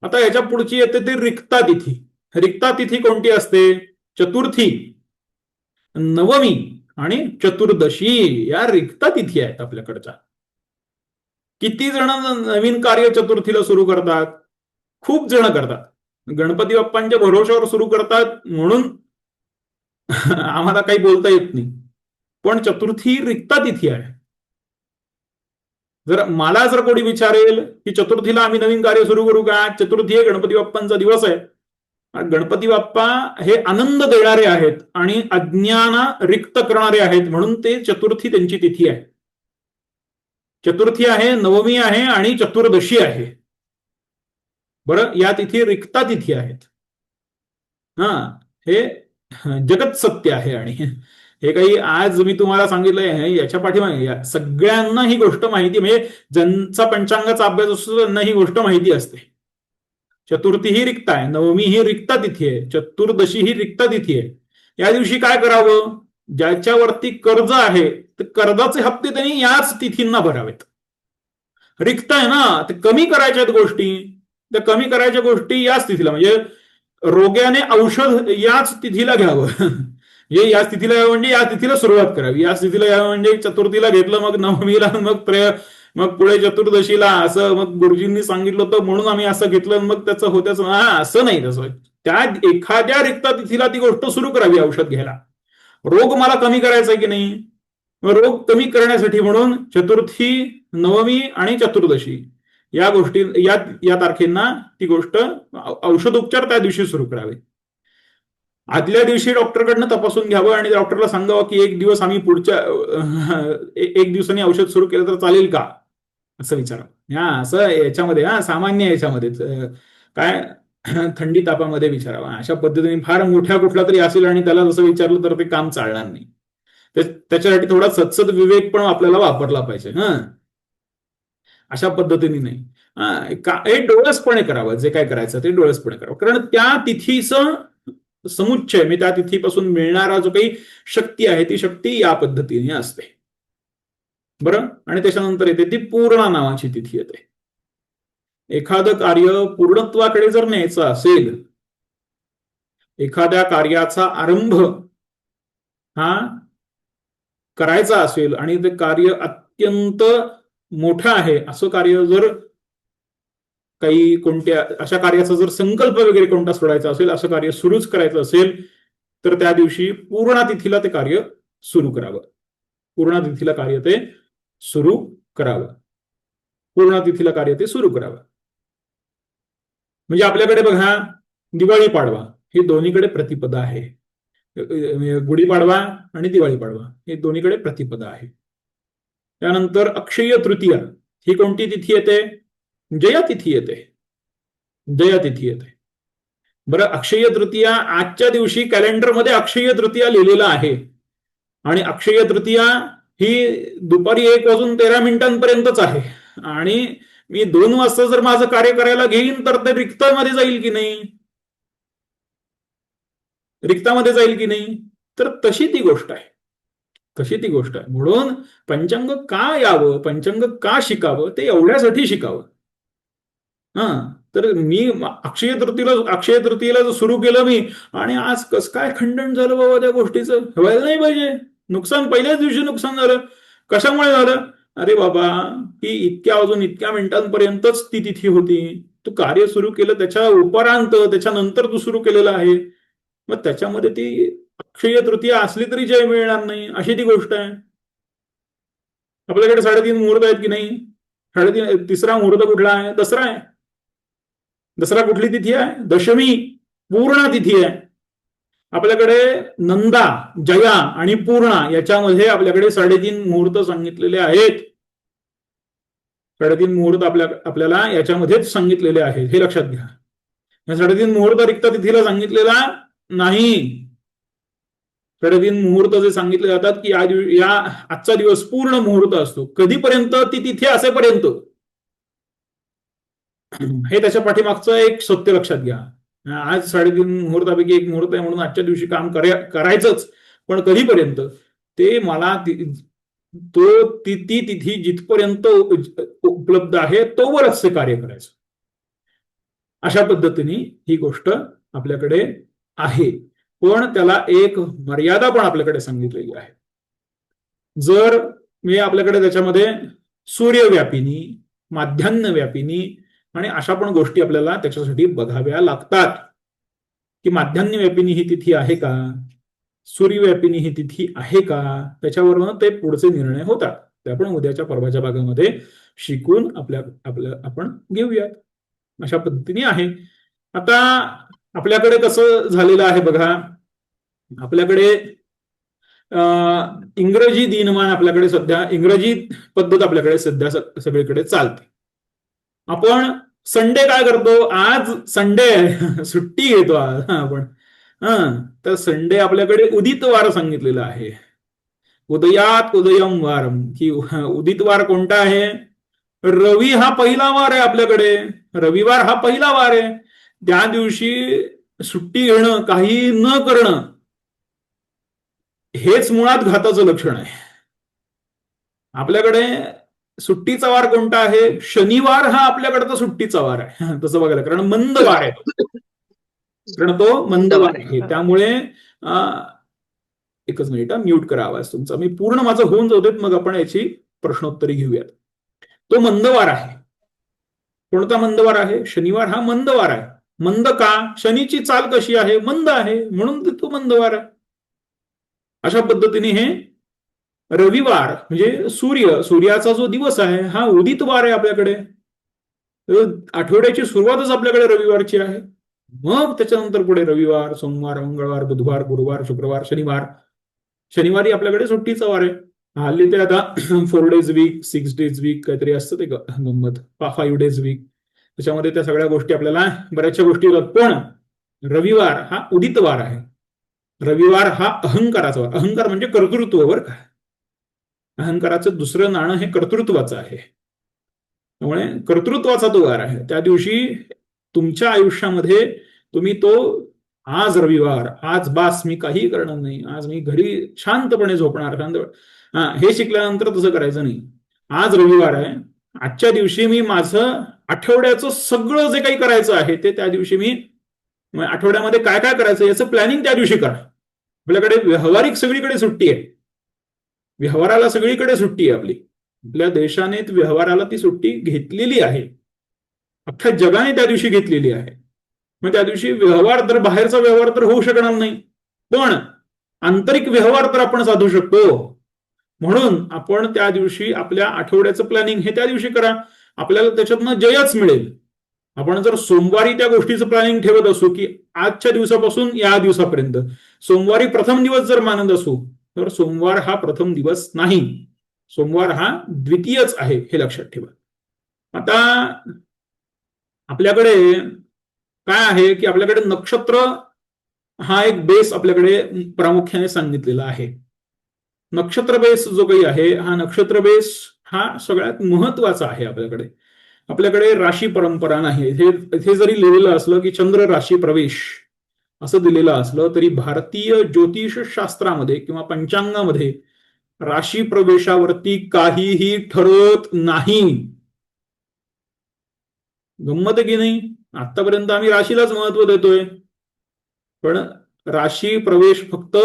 आता याच्या पुढची येते ते रिक्ता तिथी. रिक्ता तिथी कोणती असते? चतुर्थी, नवमी आणि चतुर्दशी या रिक्ता तिथी आहेत आपल्याकडच्या. किती जण नवीन कार्य चतुर्थीला सुरू करतात? खूप जण करतात. गणपती बाप्पांच्या भरोश्यावर सुरू करतात म्हणून आम्हाला काही बोलता येत नाही. पण चतुर्थी रिक्ता तिथी आहे. मला जर कोणी विचारेल की चतुर्थीला आम्ही नवीन कार्य सुरू करू का? चतुर्थी हे गणपती बाप्पांचा दिवस आहे. गणपती बाप्पा हे आनंद देणारे आहेत आणि अज्ञान रिक्त करणारे आहेत म्हणून ते चतुर्थी त्यांची तिथी आहे. चतुर्थी आहे, नवमी आहे आणि चतुर्दशी आहे. बरं, या तिथी रिक्ता तिथी आहेत. हे जगत सत्य आहे. आणि हे काही आज मी तुम्हाला सांगितलंय याच्या पाठीमागे सगळ्यांना ही गोष्ट माहिती, म्हणजे ज्यांचा पंचांगाचा अभ्यास असतो त्यांना ही गोष्ट माहिती असते. चतुर्थी ही रिक्त आहे, नवमी ही रिक्ता तिथी आहे, चतुर्दशी ही रिक्ता तिथी आहे. या दिवशी काय करावं? ज्याच्यावरती कर्ज आहे ते कर्जाचे हप्ते त्यांनी याच तिथींना भरावेत. रिक्त आहे ना, ते कमी करायच्या गोष्टी, त्या कमी करायच्या गोष्टी याच तिथीला, म्हणजे रोग्याने औषध याच तिथीला घ्यावं. म्हणजे या तिथीला यावं म्हणजे या तिथीला सुरुवात करावी. या तिथीला यावं म्हणजे चतुर्थीला घेतलं, मग नवमीला, मग पुढे चतुर्दशीला, असं मग गुरुजींनी सांगितलं होतं म्हणून आम्ही असं घेतलं, मग त्याचं होत्याच. असं नाही. तसं त्या एखाद्या रिक्ता तिथीला ती गोष्ट सुरू करावी औषध घ्यायला. रोग मला कमी करायचा की नाही, रोग कमी करण्यासाठी म्हणून चतुर्थी, नवमी आणि चतुर्दशी या गोष्टी या तारखेंना ती गोष्ट औषधोपचार त्या दिवशी सुरू करावे. आदल्या दिवशी डॉक्टरकडनं तपासून घ्यावं आणि डॉक्टरला सांगावं की एक दिवस आम्ही पुढच्या एक दिवसांनी औषध सुरू केलं तर चालेल का, असं विचारावं. असं याच्यामध्ये सामान्य याच्यामध्ये काय थंडी तापामध्ये विचारावं. अशा पद्धतीने फार मोठ्या कुठला तरी असेल आणि त्याला जसं विचारलं तर ते काम चालणार नाही. त्याच्यासाठी थोडा सत्सद विवेक पण आपल्याला वापरला पाहिजे. अशा पद्धतीने नाही. हे डोळसपणे करावं. जे काय करायचं ते डोळसपणे करावं. कारण त्या तिथीचं समुच्चय, म्हणजे त्या तिथीपासून मिळणारा जो काही शक्ती आहे ती शक्ती या पद्धतीने असते. बरं, आणि त्याच्यानंतर येते ती पूर्णा नावाची तिथी येते. एखादं कार्य पूर्णत्वाकडे जर न्यायचं असेल, एखाद्या कार्याचा आरंभ करायचा असेल आणि ते कार्य अत्यंत मोठं आहे असं कार्य, जर काही कोणत्या अशा कार्याचा जर संकल्प वगैरे कोणता सोडायचा असेल, असं कार्य सुरूच करायचं असेल तर त्या दिवशी पूर्णा तिथीला ते कार्य सुरू करावं. पूर्णा तिथीला कार्य ते सुरू करावं, पूर्ण तिथीला कार्य ते सुरू करावं. म्हणजे आपल्याकडे बघा, दिवाळी पाडवा हे दोन्हीकडे प्रतिपदा आहे. गुढीपाडवा आणि दिवाळी पाडवा हे दोन्हीकडे प्रतिपदा आहे. त्यानंतर अक्षय्य तृतीया ही कोणती तिथी येते? जया तिथी येते. जया तिथी येते. बरं, अक्षय्य तृतीया आजच्या दिवशी कॅलेंडरमध्ये अक्षय्य तृतीया लिहिलेलं आहे आणि अक्षय्य तृतीया ही दुपारी 1:13 आहे आणि मी 2 वाजता जर माझं कार्य करायला घेईन तर ते रिक्तामध्ये जाईल की नाही? रिक्तामध्ये जाईल की नाही? तर तशी ती गोष्ट आहे. तशी ती गोष्ट आहे. म्हणून पंचांग का यावं, पंचांग का शिकावं, ते एवढ्यासाठी शिकावं. तर मी अक्षय तृतीयेला जर सुरू केलं मी आणि आज कसं काय खंडन झालं बाबा त्या गोष्टीचं, व्हायला नाही पाहिजे. नुकसान पहिल्याच दिवशी नुकसान झालं. कशामुळे झालं? अरे बाबा, ही इतक्या मिनिटांपर्यंतच ती तिथी होती. तू कार्य सुरू केलं त्याच्या उपरांत, त्याच्यानंतर तू सुरू केलेलं आहे. मग त्याच्यामध्ये ती अक्षय तृतीया असली तरी जय मिळणार नाही, अशी ती गोष्ट आहे. आपल्याकडे 3:30 मुहूर्त आहेत की नाही? 3:30 मुहूर्त कुठला आहे? दसरा आहे. दसरा कुठली तिथी आहे? दशमी पूर्णा तिथी आहे. आपल्याकडे नंदा, जया आणि पूर्णा याच्यामध्ये आपल्याकडे 3:30 मुहूर्त सांगितलेले आहेत. 3:30 मुहूर्त आपल्याला याच्यामध्येच सांगितलेले आहेत, हे लक्षात घ्या. या 3:30 मुहूर्त रिक्त तिथीला सांगितलेला नाही. 3:30 मुहूर्त जे सांगितले जातात की आजचा दिवस पूर्ण मुहूर्त असतो. कधीपर्यंत? ती तिथी असेपर्यंत. हे त्याच्या पाठीमागचं एक सत्य लक्षात घ्या. आज 3:30 मुहूर्तापैकी एक मुहूर्त आहे म्हणून आजच्या दिवशी काम करायचंच, पण कधीपर्यंत? ते मला ती तिथी जिथपर्यंत उपलब्ध आहे तोवरच ते कार्य करायचं. अशा पद्धतीने ही गोष्ट आपल्याकडे आहे, पण त्याला एक मर्यादा पण आपल्याकडे सांगितलेली आहे. जर मी आपल्याकडे त्याच्यामध्ये सूर्यव्यापिनी, माध्यान्ह व्यापिनी आणि अशा पण गोष्टी आपल्याला त्याच्यासाठी बघाव्या लागतात की माध्यान्ह व्यापिनी ही तिथी आहे का, सूर्यव्यापिनी ही तिथी आहे का, त्याच्यावरून ते पुढचे निर्णय होतात. ते आपण उद्याच्या परवाच्या भागामध्ये शिकून आपण घेऊयात. अशा पद्धतीने आहे. आता आपल्याकडे कसं झालेलं आहे बघा, आपल्याकडे इंग्रजी दिनमान आपल्याकडे सध्या, इंग्रजी पद्धत आपल्याकडे सध्या सगळीकडे चालते. आपण संडे काय करतो? आज संडे आहे, सुट्टी घेतो आज आपण. तर संडे आपल्याकडे उदित वार सांगितलेला आहे. उदयात उदयम वारम, की उदित वार कोणता आहे? रवी हा पहिला वार आहे आपल्याकडे. रविवार हा पहिला वार आहे. त्या दिवशी सुट्टी घेणं, काही न करणं, हेच मुळात घाताचं लक्षण आहे. आपल्याकडे सुट्टीचा वार कोणता आहे? शनिवार हा आपल्याकडचा सुट्टीचा वार आहे तसं बघायला, कारण मंद वार आहे, कारण तो मंद वार आहे. त्यामुळे एकच मिनिट, म्यूट करा आवाज तुमचा. मी पूर्ण माझं होऊन जाऊ देत, मग आपण याची प्रश्नोत्तरी घेऊयात. तो मंदवार आहे. कोणता मंदवार आहे? शनिवार हा मंदवार आहे. मंद का? शनीची चाल कशी आहे? मंद आहे, म्हणून तो मंदवार आहे. अशा पद्धतीने हे रविवार म्हणजे सूर्याचा जो दिवस आहे हा उदित वार आहे आपल्याकडे. आठवड्याची सुरुवातच आपल्याकडे रविवारची आहे. मग त्याच्यानंतर पुढे रविवार, सोमवार, मंगळवार, बुधवार, गुरुवार, शुक्रवार, शनिवारी आपल्याकडे सुट्टीचा वार आहे. हल्ली ते आता 4 days वीक, 6 days वीक काहीतरी असतं ते गंमत, 5 days वीक. त्याच्यामध्ये त्या सगळ्या गोष्टी आपल्याला बऱ्याचशा गोष्टी होतात. पण रविवार हा उदित वार आहे. रविवार हा अहंकाराचा वार. अहंकार म्हणजे कर्तृत्व बरं का. अहंकाराचं दुसरं नाणं हे कर्तृत्वाचं आहे. त्यामुळे कर्तृत्वाचा तो वार आहे. त्या दिवशी तुमच्या आयुष्यामध्ये तुम्ही तो, आज रविवार, आज बास मी काही करणार नाही, आज मी घरी शांतपणे झोपणार, हे शिकल्यानंतर तसं करायचं नाही. आज रविवार आहे, आजच्या दिवशी मी माझं आठवड्याचं सगळं जे काही करायचं आहे ते त्या दिवशी मी, आठवड्यामध्ये काय काय करायचं याचं प्लॅनिंग त्या दिवशी करा. आपल्याकडे व्यावहारिक सगळीकडे सुट्टी आहे. व्यवहाराला सगळीकडे सुट्टी आहे. आपल्या देशाने व्यवहाराला ती सुट्टी घेतलेली आहे. अख्ख्या जगाने त्या दिवशी घेतलेली आहे. मग त्या दिवशी व्यवहार तर, बाहेरचा व्यवहार तर होऊ शकणार नाही, पण आंतरिक व्यवहार तर आपण साधू शकतो. म्हणून आपण त्या दिवशी आपल्या आठवड्याचं प्लॅनिंग हे त्या दिवशी करा, आपल्याला त्याच्यातनं जयच मिळेल. आपण जर सोमवारी त्या गोष्टीचं प्लॅनिंग ठेवत असू की आजच्या दिवसापासून या दिवसापर्यंत, सोमवारी प्रथम दिवस जर मानत असू तर सोमवार हा प्रथम दिवस नाही, सोमवार हा द्वितीयच आहे, हे लक्षात ठेवा. आता आपल्याकडे काय आहे की आपल्याकडे नक्षत्र हा एक बेस आपल्याकडे प्रामुख्याने सांगितलेला आहे. नक्षत्र बेस जो काही आहे हा नक्षत्र बेस हा सगळ्यात महत्वाचा आहे. आपल्याकडे राशी परंपरा नाही. इथे जरी लिहिलेलं असलं की चंद्र राशी प्रवेश असं दिलेलं असलं तरी भारतीय ज्योतिष शास्त्रामध्ये किंवा पंचांगामध्ये राशी प्रवेशावरती काहीही ठरत नाही. गंमत आहे की नाही? आतापर्यंत आम्ही राशीलाच महत्व देतोय, पण राशी प्रवेश फक्त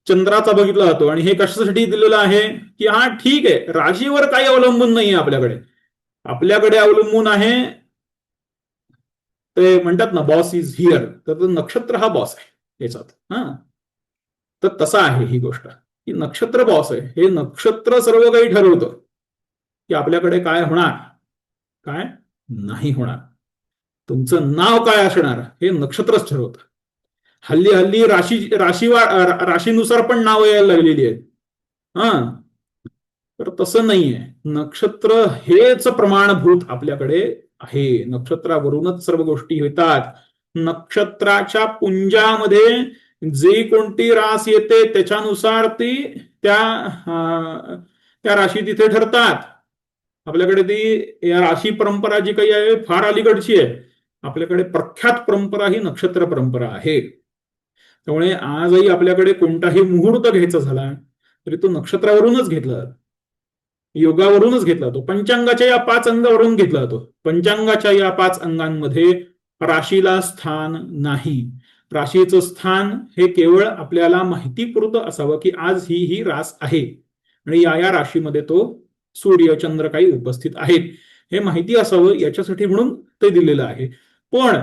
चंद्राचा बघितला जातो. आणि हे कशासाठी दिलेलं आहे की हा ठीक आहे, राशीवर काही अवलंबून नाहीये आपल्याकडे अवलंबून आहे ते म्हणतात ना बॉस इज हिअर, तर नक्षत्र हा बॉस आहे याच्यात. तर तसा आहे ही गोष्ट की नक्षत्र बॉस आहे. हे नक्षत्र सर्व काही ठरवतं की आपल्याकडे काय होणार काय नाही होणार. तुमचं नाव काय असणार हे नक्षत्रच ठरवतं. हल्ली राशीनुसार पण नावं यायला लागलेली आहेत. तर तसं नाहीये. नक्षत्र हेच प्रमाणभूत आपल्याकडे आहे. नक्षत्रावरूनच सर्व गोष्टी होतात. नक्षत्राच्या पुंजामध्ये जे कोणती रास येते त्याच्यानुसार ती त्या राशी तिथे ठरतात. आपल्याकडे ती या राशी परंपरा जी काही आहे फार अलीकडची आहे. आपल्याकडे प्रख्यात परंपरा ही नक्षत्र परंपरा आहे. त्यामुळे आजही आपल्याकडे कोणताही मुहूर्त घ्यायचा झाला तरी तो नक्षत्रावरूनच घेतला जातो, योगावरूनच घेतला जातो, पंचांगाच्या या 5 अंगावरून घेतला जातो. पंचांगाच्या या 5 अंगांमध्ये राशीला स्थान नाही. राशीचं स्थान हे केवळ आपल्याला माहितीपुरतं असावं की आज ही रास आहे आणि या राशीमध्ये तो सूर्य चंद्र काही उपस्थित आहेत हे माहिती असावं याच्यासाठी म्हणून ते दिलेलं आहे. पण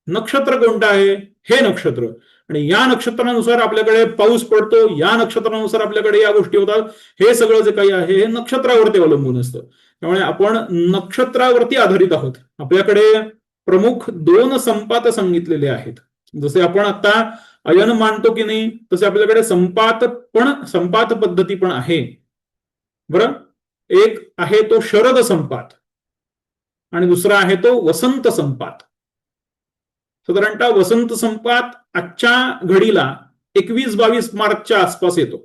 नक्षत्र कोणतं आहे? हे नक्षत्र. आणि या नक्षत्रानुसार आपल्याकडे पाऊस पडतो, या नक्षत्रानुसार आपल्याकडे या गोष्टी होतात. हे सगळं जे काही आहे हे नक्षत्रावरती अवलंबून असतं. त्यामुळे आपण नक्षत्रावरती आधारित आहोत. आपल्याकडे प्रमुख 2 संपात सांगितलेले आहेत. जसे आपण आता अयन मानतो की नाही तसे आपल्याकडे संपात पद्धती पण आहे. बरं, एक आहे तो शरद संपात आणि दुसरा आहे तो वसंत संपात. साधारणतः वसंत संपात आजच्या घडीला 21-22 मार्चच्या आसपास येतो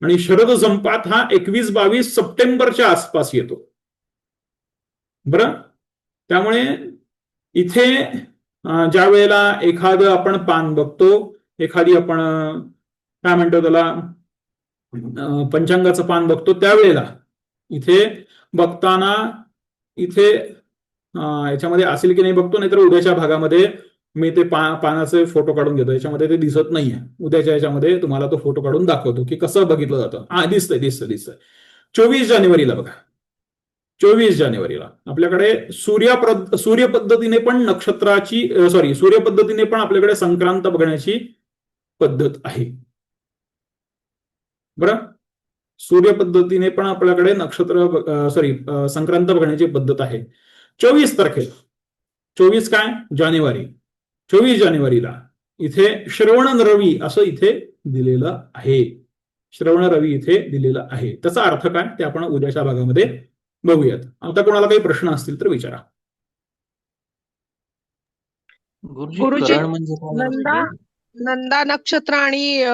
आणि शरद संपात हा 21-22 सप्टेंबरच्या आसपास येतो. बरं, त्यामुळे इथे ज्या वेळेला एखादं आपण पान बघतो, एखादी आपण काय म्हणतो त्याला पंचांगाचं पान बघतो, त्यावेळेला इथे बघताना इथे याच्यामध्ये असेल की नाही बघतो, नाहीतर उद्याच्या भागामध्ये मी ते पानाचे फोटो काढून घेतो. याच्यामध्ये ते दिसत नाहीये. उद्याच्या याच्यामध्ये तुम्हाला तो फोटो काढून दाखवतो की कसं बघितलं जातं. दिसतंय 24 जानेवारीला बघा. 24 जानेवारीला आपल्याकडे सूर्य पद्धतीने पण सूर्य पद्धतीने पण आपल्याकडे संक्रांत बघण्याची पद्धत आहे. बरं, सूर्य पद्धतीने पण आपल्याकडे संक्रांत बघण्याची पद्धत आहे. 24 तारखेला 24 जानेवारी 24 जानेवारीला इथे श्रवण रवी असं इथे दिलेलं आहे. श्रवण रवी इथे दिलेलं आहे. त्याचा अर्थ काय ते आपण उद्याच्या भागामध्ये बघूयात. आता कोणाला काही प्रश्न असतील तर विचारा. गुरुजी, नंदा नक्षत्र आणि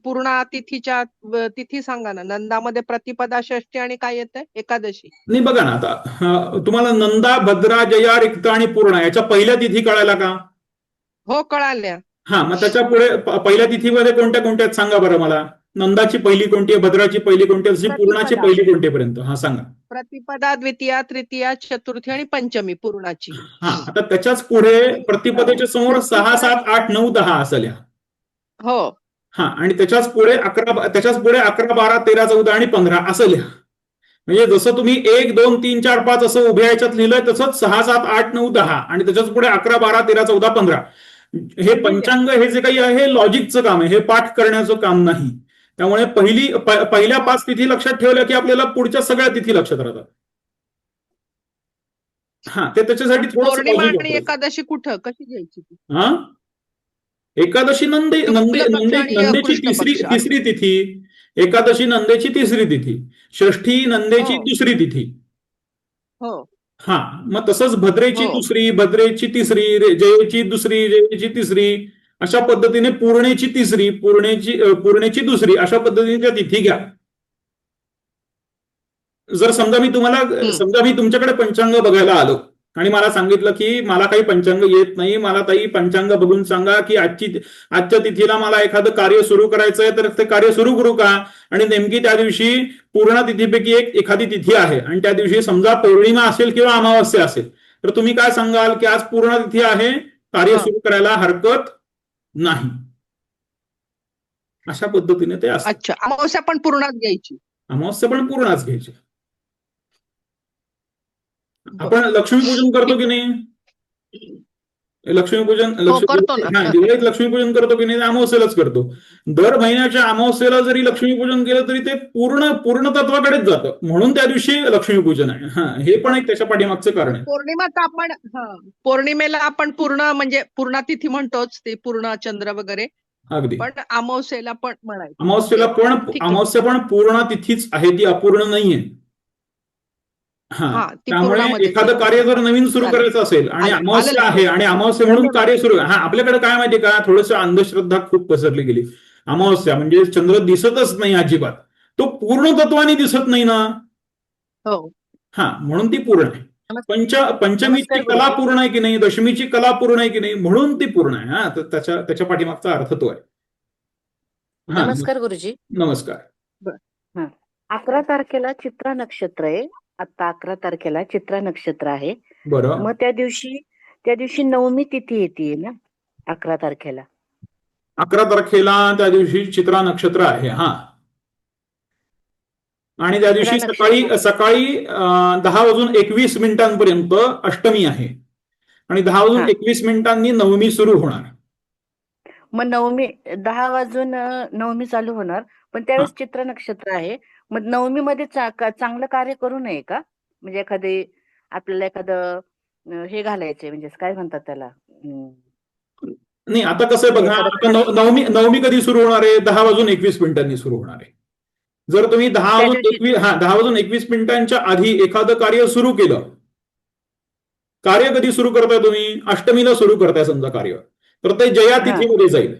पूर्णा तिथीच्या तिथी सांगा ना. नंदामध्ये प्रतिपदा, षष्ठी आणि काय येतंय? एकादशी. नाही बघा ना, आता तुम्हाला नंदा, भद्रा, जया, रिक्त आणि पूर्णा याच्या पहिल्या तिथी कळायला का? हो, कळाल्या. मग त्याच्या पुढे पहिल्या तिथीमध्ये कोणत्या कोणत्या सांगा बरं मला. नंदाची पहिली कोणती आहे, भद्राची पहिली कोणती आहे, पूर्णाची पहिली कोणती पर्यंत सांगा. प्रतिपदा, द्वितीया, तृतीया, चतुर्थी आणि पंचमी पूर्णाची. आता त्याच्याच पुढे प्रतिपदेच्या समोर 6, 7, 8, 9, 10 असं लिहा. हो. आणि त्याच्याच पुढे 11, 12, 13, 14 आणि 15 असं लिहा. म्हणजे जसं तुम्ही 1, 2, 3, 4, 5 असं उभ्या याच्यात लिहिलंय तसंच 6, 7, 8, 9, 10 आणि त्याच्याच पुढे 11, 12, 13, 14, 15. हे पंचांग हे जे काही आहे हे लॉजिकचं काम आहे, हे पाठ करण्याचं काम नाही. त्यामुळे पहिल्या 5 तिथी लक्षात ठेवल्या की आपल्याला पुढच्या सगळ्या तिथी लक्षात राहतात. हा, ते त्याच्यासाठी थोडंसं पौर्णिमा लॉजिक आणि वापरायचं. एकादशी कुठं कशी घ्यायची ती? हा, एकादशी शुक्ल पक्ष आणि नंदेची कृष्ण पक्ष तिसरी तिथी, एकादशी नंदेची तिसरी तिथी, षष्ठी नंदेची हो. दुसरी तिथी. हो हा, मग तसंच भद्रेची हो. दुसरी, भद्रेची तिसरी, जयेची दुसरी, जयेची तिसरी, अशा पद्धतीने पूर्णेची तिसरी, पूर्णेची दुसरी, अशा पद्धतीने त्या तिथी घ्या. जर समजा मी तुमच्याकडे पंचांग बघायला आलो आणि मला सांगितलं की मला काही पंचांग येत नाही, मला ताई पंचांग बघून सांगा की आजच्या तिथीला मला एखादं कार्य सुरू करायचंय, तर ते कार्य सुरू करू का? आणि नेमकी त्या दिवशी पूर्ण तिथीपैकी एखादी तिथी आहे आणि त्या दिवशी समजा पौर्णिमा असेल किंवा अमावस्या असेल, तर तुम्ही काय सांगाल की आज पूर्ण तिथी आहे, कार्य सुरू करायला हरकत नाही. अशा पद्धतीने ते असतं. अच्छा, अमावस्या पण पूर्णात घ्यायची. अमावस्या पण पूर्णच घ्यायची. आपण लक्ष्मीपूजन करतो की नाही? लक्ष्मीपूजन करतो ना. दिवाळीत लक्ष्मीपूजन करतो की नाही? अमावस्येलाच करतो. दर महिन्याच्या अमावस्येला जरी लक्ष्मीपूजन केलं तरी ते पूर्ण तत्वाकडेच जातं, म्हणून त्या दिवशी लक्ष्मीपूजन आहे. हा, हे पण एक त्याच्या पाठीमागचं कारण आहे. पौर्णिमेला आपण पूर्ण म्हणजे पूर्णातिथी म्हणतोच, ते पूर्ण चंद्र वगैरे, अगदी. पण अमावस्येला पण म्हणायचं. अमावस्या पण पूर्ण तिथीच आहे, ती अपूर्ण नाहीये. हा, त्यामुळे एखादं कार्य जर नवीन सुरू करायचं असेल आणि अमावस्या आहे आणि अमावस्या म्हणून कार्य सुरू, हा, आपल्याकडे काय माहितीये का, थोडंसं अंधश्रद्धा खूप पसरली गेली. अमावस्या म्हणजे चंद्र दिसतच नाही अजिबात, तो पूर्ण तत्वाने दिसत नाही ना. हो. हा, म्हणून ती पूर्ण आहे. पंचमीची कला पूर्ण आहे की नाही, दशमीची कला पूर्ण आहे की नाही, म्हणून ती पूर्ण आहे. हा, तर त्याच्या पाठीमागचा अर्थ तो आहे. नमस्कार गुरुजी. नमस्कार. 11 तारखेला चित्रा नक्षत्र आहे. आता 11 तारखेला चित्रा नक्षत्र आहे. बरं. मग त्या दिवशी नवमी तिथी येते ना 11 तारखेला. 11 तारखेला त्या दिवशी चित्रा नक्षत्र आहे. हा, आणि त्या दिवशी सकाळी 10:21 अष्टमी आहे आणि 10:21 नवमी सुरू होणार. मग 10 वाजून चालू होणार, पण त्यावेळेस चित्रा नक्षत्र आहे. मग नवमी मध्ये चांगलं कार्य करू नये का? म्हणजे आपल्याला एखादं हे घालायचंय, म्हणजे काय म्हणतात त्याला? नाही, आता कसं आहे बघा, आता नवमी कधी सुरू होणार आहे? 10:21 सुरू होणार आहे. जर तुम्ही 10:21 आधी एखादं कार्य सुरू केलं, कार्य कधी सुरू करताय तुम्ही? अष्टमीला सुरू करताय समजा कार्य, तर ते जया तिथीमध्ये जाईल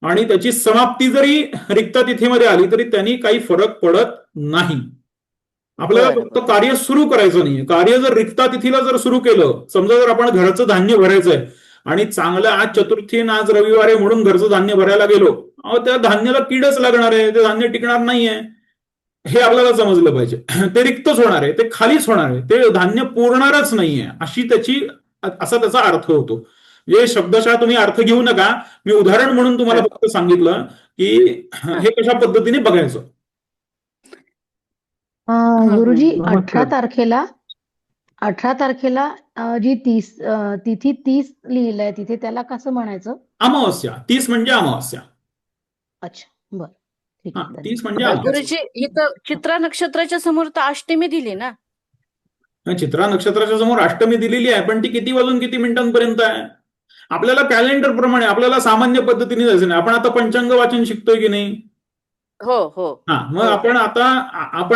आणि त्याची समाप्ती जरी रिक्त तिथीमध्ये आली तरी त्यांनी काही फरक पडत नाही. आपल्याला फक्त कार्य सुरू करायचं नाहीये. कार्य जर रिक्ता तिथीला जर सुरू केलं, समजा जर आपण घरचं धान्य भरायचंय आणि चांगलं आज चतुर्थी आज रविवार आहे म्हणून घरचं धान्य भरायला गेलो, त्या धान्याला कीडच लागणार आहे, ते धान्य टिकणार नाहीये, हे आपल्याला समजलं पाहिजे. ते रिक्तच होणार आहे, ते खालीच होणार आहे, ते धान्य पुरणारच नाहीये, असा त्याचा अर्थ होतो. म्हणजे शब्दशः तुम्ही अर्थ घेऊ नका, मी उदाहरण म्हणून तुम्हाला फक्त सांगितलं की हे कशा पद्धतीने बघायचं. गुरुजी 18 तारखेला जी तिथी 30 लिहिलंय तिथे, त्याला कसं म्हणायचं? अमावस्या. 30 म्हणजे अमावस्या. अच्छा, बरं, ठीक आहे. 30 म्हणजे अमावस्या. गुरुजी, इथं चित्रा नक्षत्राच्या समोर तर अष्टमी दिली ना? चित्रा नक्षत्राच्या समोर अष्टमी दिलेली आहे, पण ती किती वाजून किती मिनिटांपर्यंत आहे? आपल्याला कॅलेंडर प्रमाणे, आपल्याला सामान्य पद्धतीने जायचं नाही. आपण आता पंचांग वाचन शिकतोय की नाही? हो हो. हा, मग आपण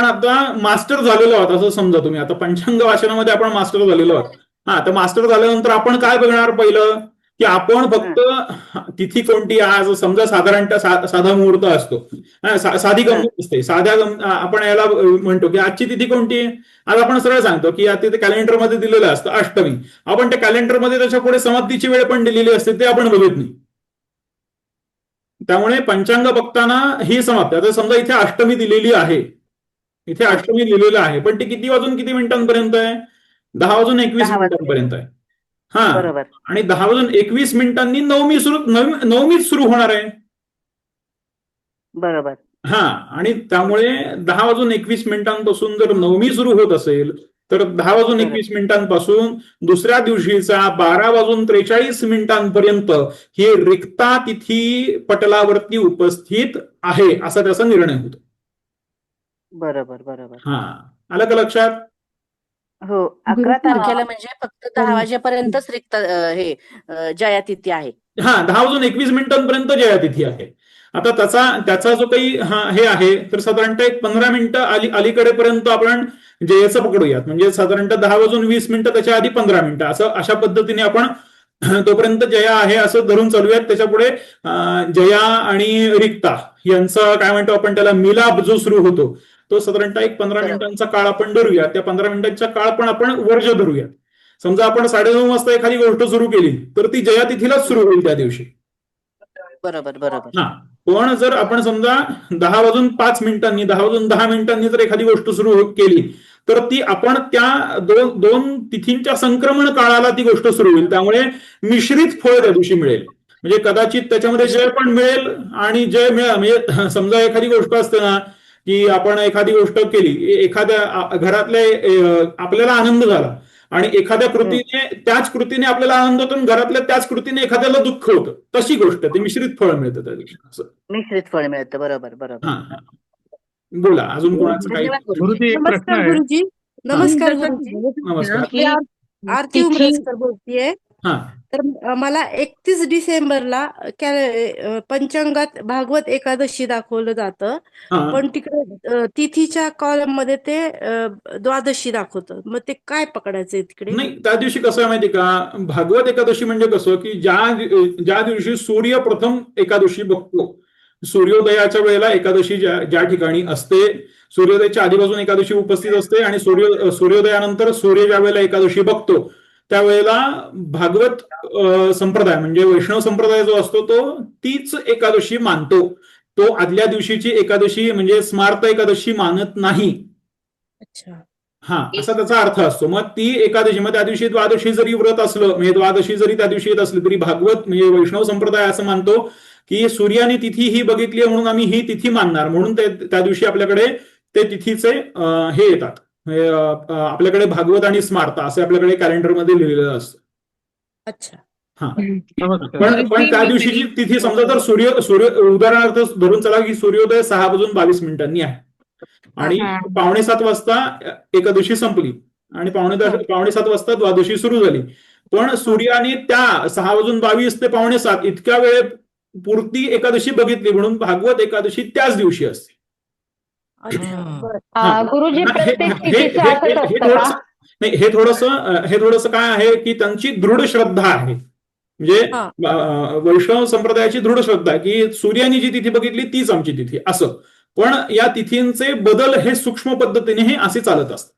आता मास्टर झालेलो आहोत असं समजा. तुम्ही आता पंचांग वाचनामध्ये आपण मास्टर झालेलो आहोत. हा, तर मास्टर झाल्यानंतर आपण काय बघणार? पहिलं की आपण फक्त तिथी कोणती आज, समजा साधारणतः साधा मुहूर्त असतो, साधी गंमत असते, आपण याला म्हणतो की आजची तिथी कोणती? आज आपण सरळ सांगतो की तिथे कॅलेंडरमध्ये दिलेलं असतं अष्टमी. आपण त्या कॅलेंडरमध्ये त्याच्या पुढे समाप्तीची वेळ पण दिलेली असते, ते आपण बघत नाही. त्यामुळे पंचांग बघताना ही समाप्ती, आता समजा इथे अष्टमी दिलेली आहे, इथे अष्टमी लिहिलेलं आहे, पण ती किती वाजून किती मिनिटांपर्यंत आहे? 10:21 आहे. हा, आणि 10:21 नवमीच सुरू होणार आहे. बरोबर. हा, आणि त्यामुळे 10:21 जर नवमी सुरू होत असेल तर 10:21 दुसऱ्या दिवशीचा 12:43 ही रिक्ता तिथी पटलावरती उपस्थित आहे असा त्याचा निर्णय होतो. बरोबर बरोबर. हा, आलं का लक्षात? हो, 11 तारखेला म्हणजे फक्त 10 वाजेपर्यंतच रिक्त हे जया तिथी आहे. हा, 10:21 जयातिथी आहे. आता त्याचा जो काही हे आहे तर साधारणतः एक 15 मिनिटं अलीकडेपर्यंत आपण जयेचं पकडूयात. म्हणजे साधारणतः 10:20 त्याच्या आधी 15 मिनिटं अशा पद्धतीने आपण तोपर्यंत जया आहे असं धरून चालूयात. त्याच्या पुढे जया आणि रिक्ता यांचा काय म्हणतो आपण त्याला मिलाप जो सुरू होतो तो साधारणतः एक 15 मिनिटांचा काळ आपण धरूया. त्या 15 मिनिटांचा काळ पण आपण वर्ज धरूयात. समजा आपण 9:30 वाजता एखादी गोष्ट सुरू केली तर ती जया तिथीलाच सुरू होईल त्या दिवशी. बरोबर बरोबर. हा, पण जर आपण समजा 10:10 जर एखादी गोष्ट सुरू केली तर ती आपण त्या दोन तिथींच्या संक्रमण काळाला ती गोष्ट सुरू होईल. त्यामुळे मिश्रित फळ त्या दिवशी मिळेल. म्हणजे कदाचित त्याच्यामध्ये जय पण मिळेल आणि जय मिळेल. म्हणजे समजा एखादी गोष्ट असते ना की आपण एखादी गोष्ट केली, एखाद्या घरातल्या आपल्याला आनंद झाला आणि एखाद्या कृतीने त्याच कृतीने आपल्याला आनंद होतो, घरातल्या त्याच कृतीने एखाद्याला दुःख होतं. तशी गोष्ट ते मिश्रित फळ मिळतं त्या दिवशी. असं मिश्रित फळ मिळतं. बरोबर बरोबर. हा, बोला अजून कोणाचं काही? गुरुजी एक प्रश्न आहे. गुरुजी. नमस्कार गुरुजी. नमस्कार. मी आरती उमरेकर बोलतीये. हा, तर मला 31 डिसेंबरला पंचांगात भागवत एकादशी दाखवलं जातं, पण तिकडे तिथीच्या कॉलम मध्ये ते द्वादशी दाखवतं. मग ते काय पकडायचंय तिकडे? नाही, त्या दिवशी कसं आहे माहिती का, भागवत एकादशी म्हणजे कसं की ज्या दिवशी सूर्य प्रथम एकादशी बघतो, सूर्योदयाच्या वेळेला एकादशी ज्या ठिकाणी असते, सूर्योदयाच्या आधीपासून एकादशी उपस्थित असते आणि सूर्योदयानंतर सूर्य ज्या वेळेला एकादशी बघतो त्यावेळेला भागवत संप्रदाय म्हणजे वैष्णव संप्रदाय जो असतो तो तीच एकादशी मानतो. तो आदल्या दिवशीची एकादशी म्हणजे स्मार्त एकादशी मानत नाही. अच्छा. हा, असा त्याचा अर्थ असतो. मग ती एकादशी, मग त्या दिवशी द्वादशी जरी व्रत असलं, म्हणजे द्वादशी जरी त्या दिवशी येत असली तरी भागवत म्हणजे वैष्णव संप्रदाय असं मानतो की सूर्याने तिथी ही बघितली म्हणून आम्ही ही तिथी मानणार. म्हणून त्या दिवशी आपल्याकडे ते तिथीचे हे येतात. आपल्याकडे भागवत आणि स्मार्ता असे आपल्याकडे कॅलेंडरमध्ये लिहिलेलं असतं. अच्छा. हा, पण त्या दिवशीची तिथी समजा तर सूर्य उदाहरणार्थ धरून चला की सूर्योदय 6:22 आहे आणि 6:45 वाजता एकादशी संपली आणि 6:45 वाजता द्वादशी सुरू झाली. पण सूर्याने त्या 6:22 ते 6:45 इतक्या वेळे पुरती एकादशी बघितली म्हणून भागवत एकादशी त्याच दिवशी असते. गुरुजी प्रत्येक तिथीचं असंच असतं का? नाही, हे थोडस काय आहे की त्यांची दृढ श्रद्धा आहे. म्हणजे वैष्णव संप्रदायाची दृढ श्रद्धा आहे की सूर्याने जी तिथी बघितली तीच आमची तिथी असं. पण या तिथींचे बदल हे सूक्ष्म पद्धतीने हे असे चालत असतात.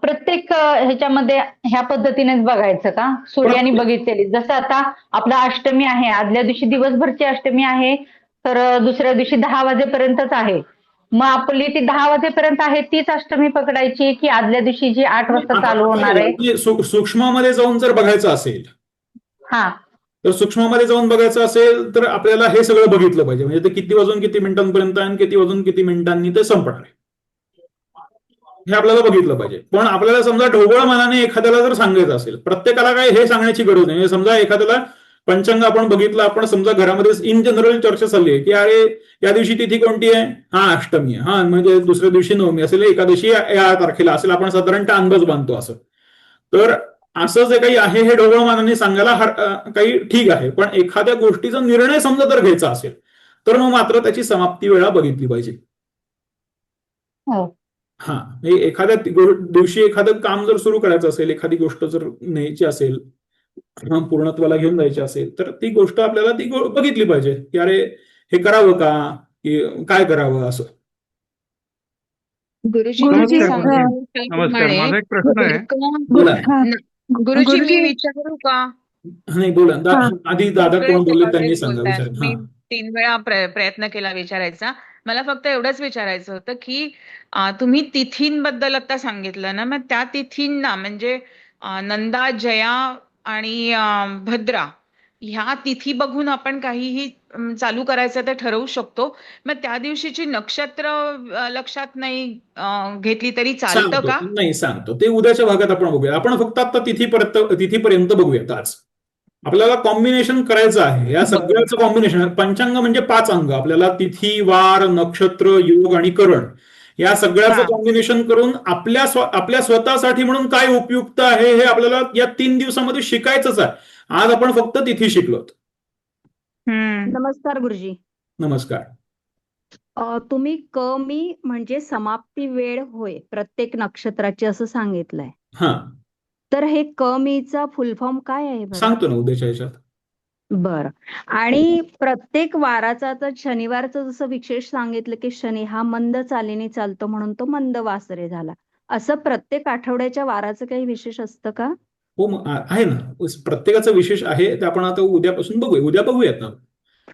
प्रत्येक ह्याच्यामध्ये ह्या पद्धतीनेच बघायचं का? सूर्याने बघितलेली, जसं आता आपला अष्टमी आहे, आदल्या दिवशी दिवसभरची अष्टमी आहे तर दुसऱ्या दिवशी 10 वाजेपर्यंतच आहे. मग आपली ती 10 वाजेपर्यंत आहे तीच अष्टमी पकडायची की आदल्या दिवशी जी 8 वाजता चालू होणार आहे? सूक्ष्मामध्ये जाऊन जर बघायचं असेल हा, तर सूक्ष्मामध्ये जाऊन बघायचं असेल तर आपल्याला हे सगळं बघितलं पाहिजे. म्हणजे ते किती वाजून किती मिनिटांपर्यंत आणि किती वाजून किती मिनिटांनी ते संपणार आहे हे आपल्याला बघितलं पाहिजे. पण आपल्याला समजा ढोबळ मनाने एखाद्याला जर सांगायचं असेल, प्रत्येकाला काय हे सांगण्याची गरज नाही. समजा एखाद्याला पंचांग आपण बघितलं, आपण समजा घरामध्ये इन जनरल चर्चा चालली आहे की अरे या दिवशी तिथी कोणती आहे, हा अष्टमी आहे, हा म्हणजे दुसऱ्या दिवशी नवमी असेल, एकादशी या तारखेला असेल, आपण साधारणतः अंदाज बांधतो असं. तर असं जे काही आहे हे ढोबळ मनाने सांगायला काही ठीक आहे. पण एखाद्या गोष्टीचा निर्णय समजा जर घ्यायचा असेल तर मग मात्र त्याची समाप्ती वेळा बघितली पाहिजे. हा, एखाद्या दिवशी एखादं काम जर सुरू करायचं असेल, एखादी गोष्ट जर न्यायची असेल, पूर्णत्वाला घेऊन जायची असेल तर ती गोष्ट आपल्याला ती बघितली पाहिजे की अरे हे करावं का की काय करावं असं. गुरुजी नमस्कार, माझा एक प्रश्न आहे. गुरुजी मी विचारू का? नाही, बोला. आधी दादा कोण बोलले त्यांनी सांगा. मी 3 वेळा प्रयत्न केला विचारायचा. मला फक्त एवढंच विचारायचं होतं की तुम्ही तिथींबद्दल आता सांगितलं ना, मग त्या तिथींना म्हणजे नंदा, जया आणि भद्रा ह्या तिथी बघून आपण काहीही चालू करायचं ते ठरवू शकतो. मग त्या दिवशीची नक्षत्र लक्षात नाही घेतली तरी चालतं सांगतो का? नाही सांगतो ते उद्याच्या भागात आपण बघूया. आपण फक्त आता तिथीपर्यंत बघूयात. आज आपल्याला कॉम्बिनेशन करायचं आहे. या सगळ्याचं कॉम्बिनेशन, पंचांग म्हणजे 5 अंग, आपल्याला तिथी, वार, नक्षत्र, योग आणि करण या सगळ्याचं कॉम्बिनेशन करून आपल्या स्वतःसाठी म्हणून काय उपयुक्त आहे हे आपल्याला या 3 दिवसामध्ये शिकायचंच आहे. आज आपण फक्त तिथी शिकलो. नमस्कार गुरुजी. नमस्कार. तुम्ही क मी म्हणजे समाप्ती वेळ होय प्रत्येक नक्षत्राची असं सांगितलंय. हा तर हे क मीचा फुल फॉर्म काय आहे बरं? सांगतो ना उद्याच्या ह्याच्यात. बरं. आणि प्रत्येक वाराचा तर शनिवारचं जसं विशेष सांगितलं की शनी हा मंद चालीने चालतो म्हणून तो मंद वासरे झाला. असं प्रत्येक आठवड्याच्या वाराचं काही विशेष असतं का? हो आहे ना, प्रत्येकाचा विशेष आहे ते आपण आता उद्यापासून उद्या बघूयात ना.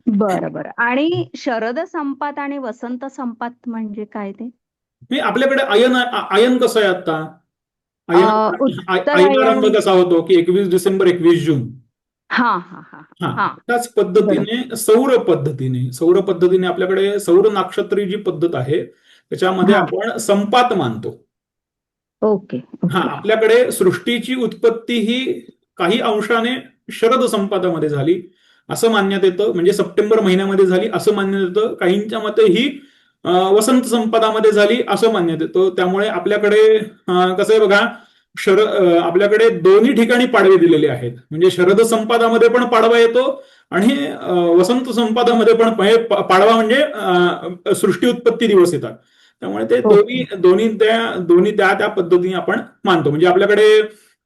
बरं बरं. आणि शरद संपात आणि वसंत संपात म्हणजे काय ते? आपल्याकडे आयन कसं आहे आता? उत्तर आयनारंभ कसा होतो की 21 डिसेंबर 21 जून. त्याच पद्धतीने सौर पद्धतीने आपल्याकडे सौर नाक्षत्री जी पद्धत आहे त्याच्यामध्ये आपण संपात मानतो. ओके. आपल्याकडे सृष्टीची उत्पत्ती ही काही अंशाने शरद संपादामध्ये झाली असं मानण्यात येतं, म्हणजे सप्टेंबर महिन्यामध्ये झाली असं मानण्यात येतं. काहींच्या मते ही वसंत संपादामध्ये झाली असं मानण्यात येतं. त्यामुळे आपल्याकडे कसं आहे बघा, आपल्याकडे दोन्ही ठिकाणी पाडवे दिलेले आहेत. म्हणजे शरद संपादामध्ये पण पाडवा येतो आणि वसंत संपादामध्ये पण पाडवा म्हणजे सृष्टी उत्पत्ती दिवस येतात. त्यामुळे ते दोन्ही त्या पद्धतीने आपण मानतो. म्हणजे आपल्याकडे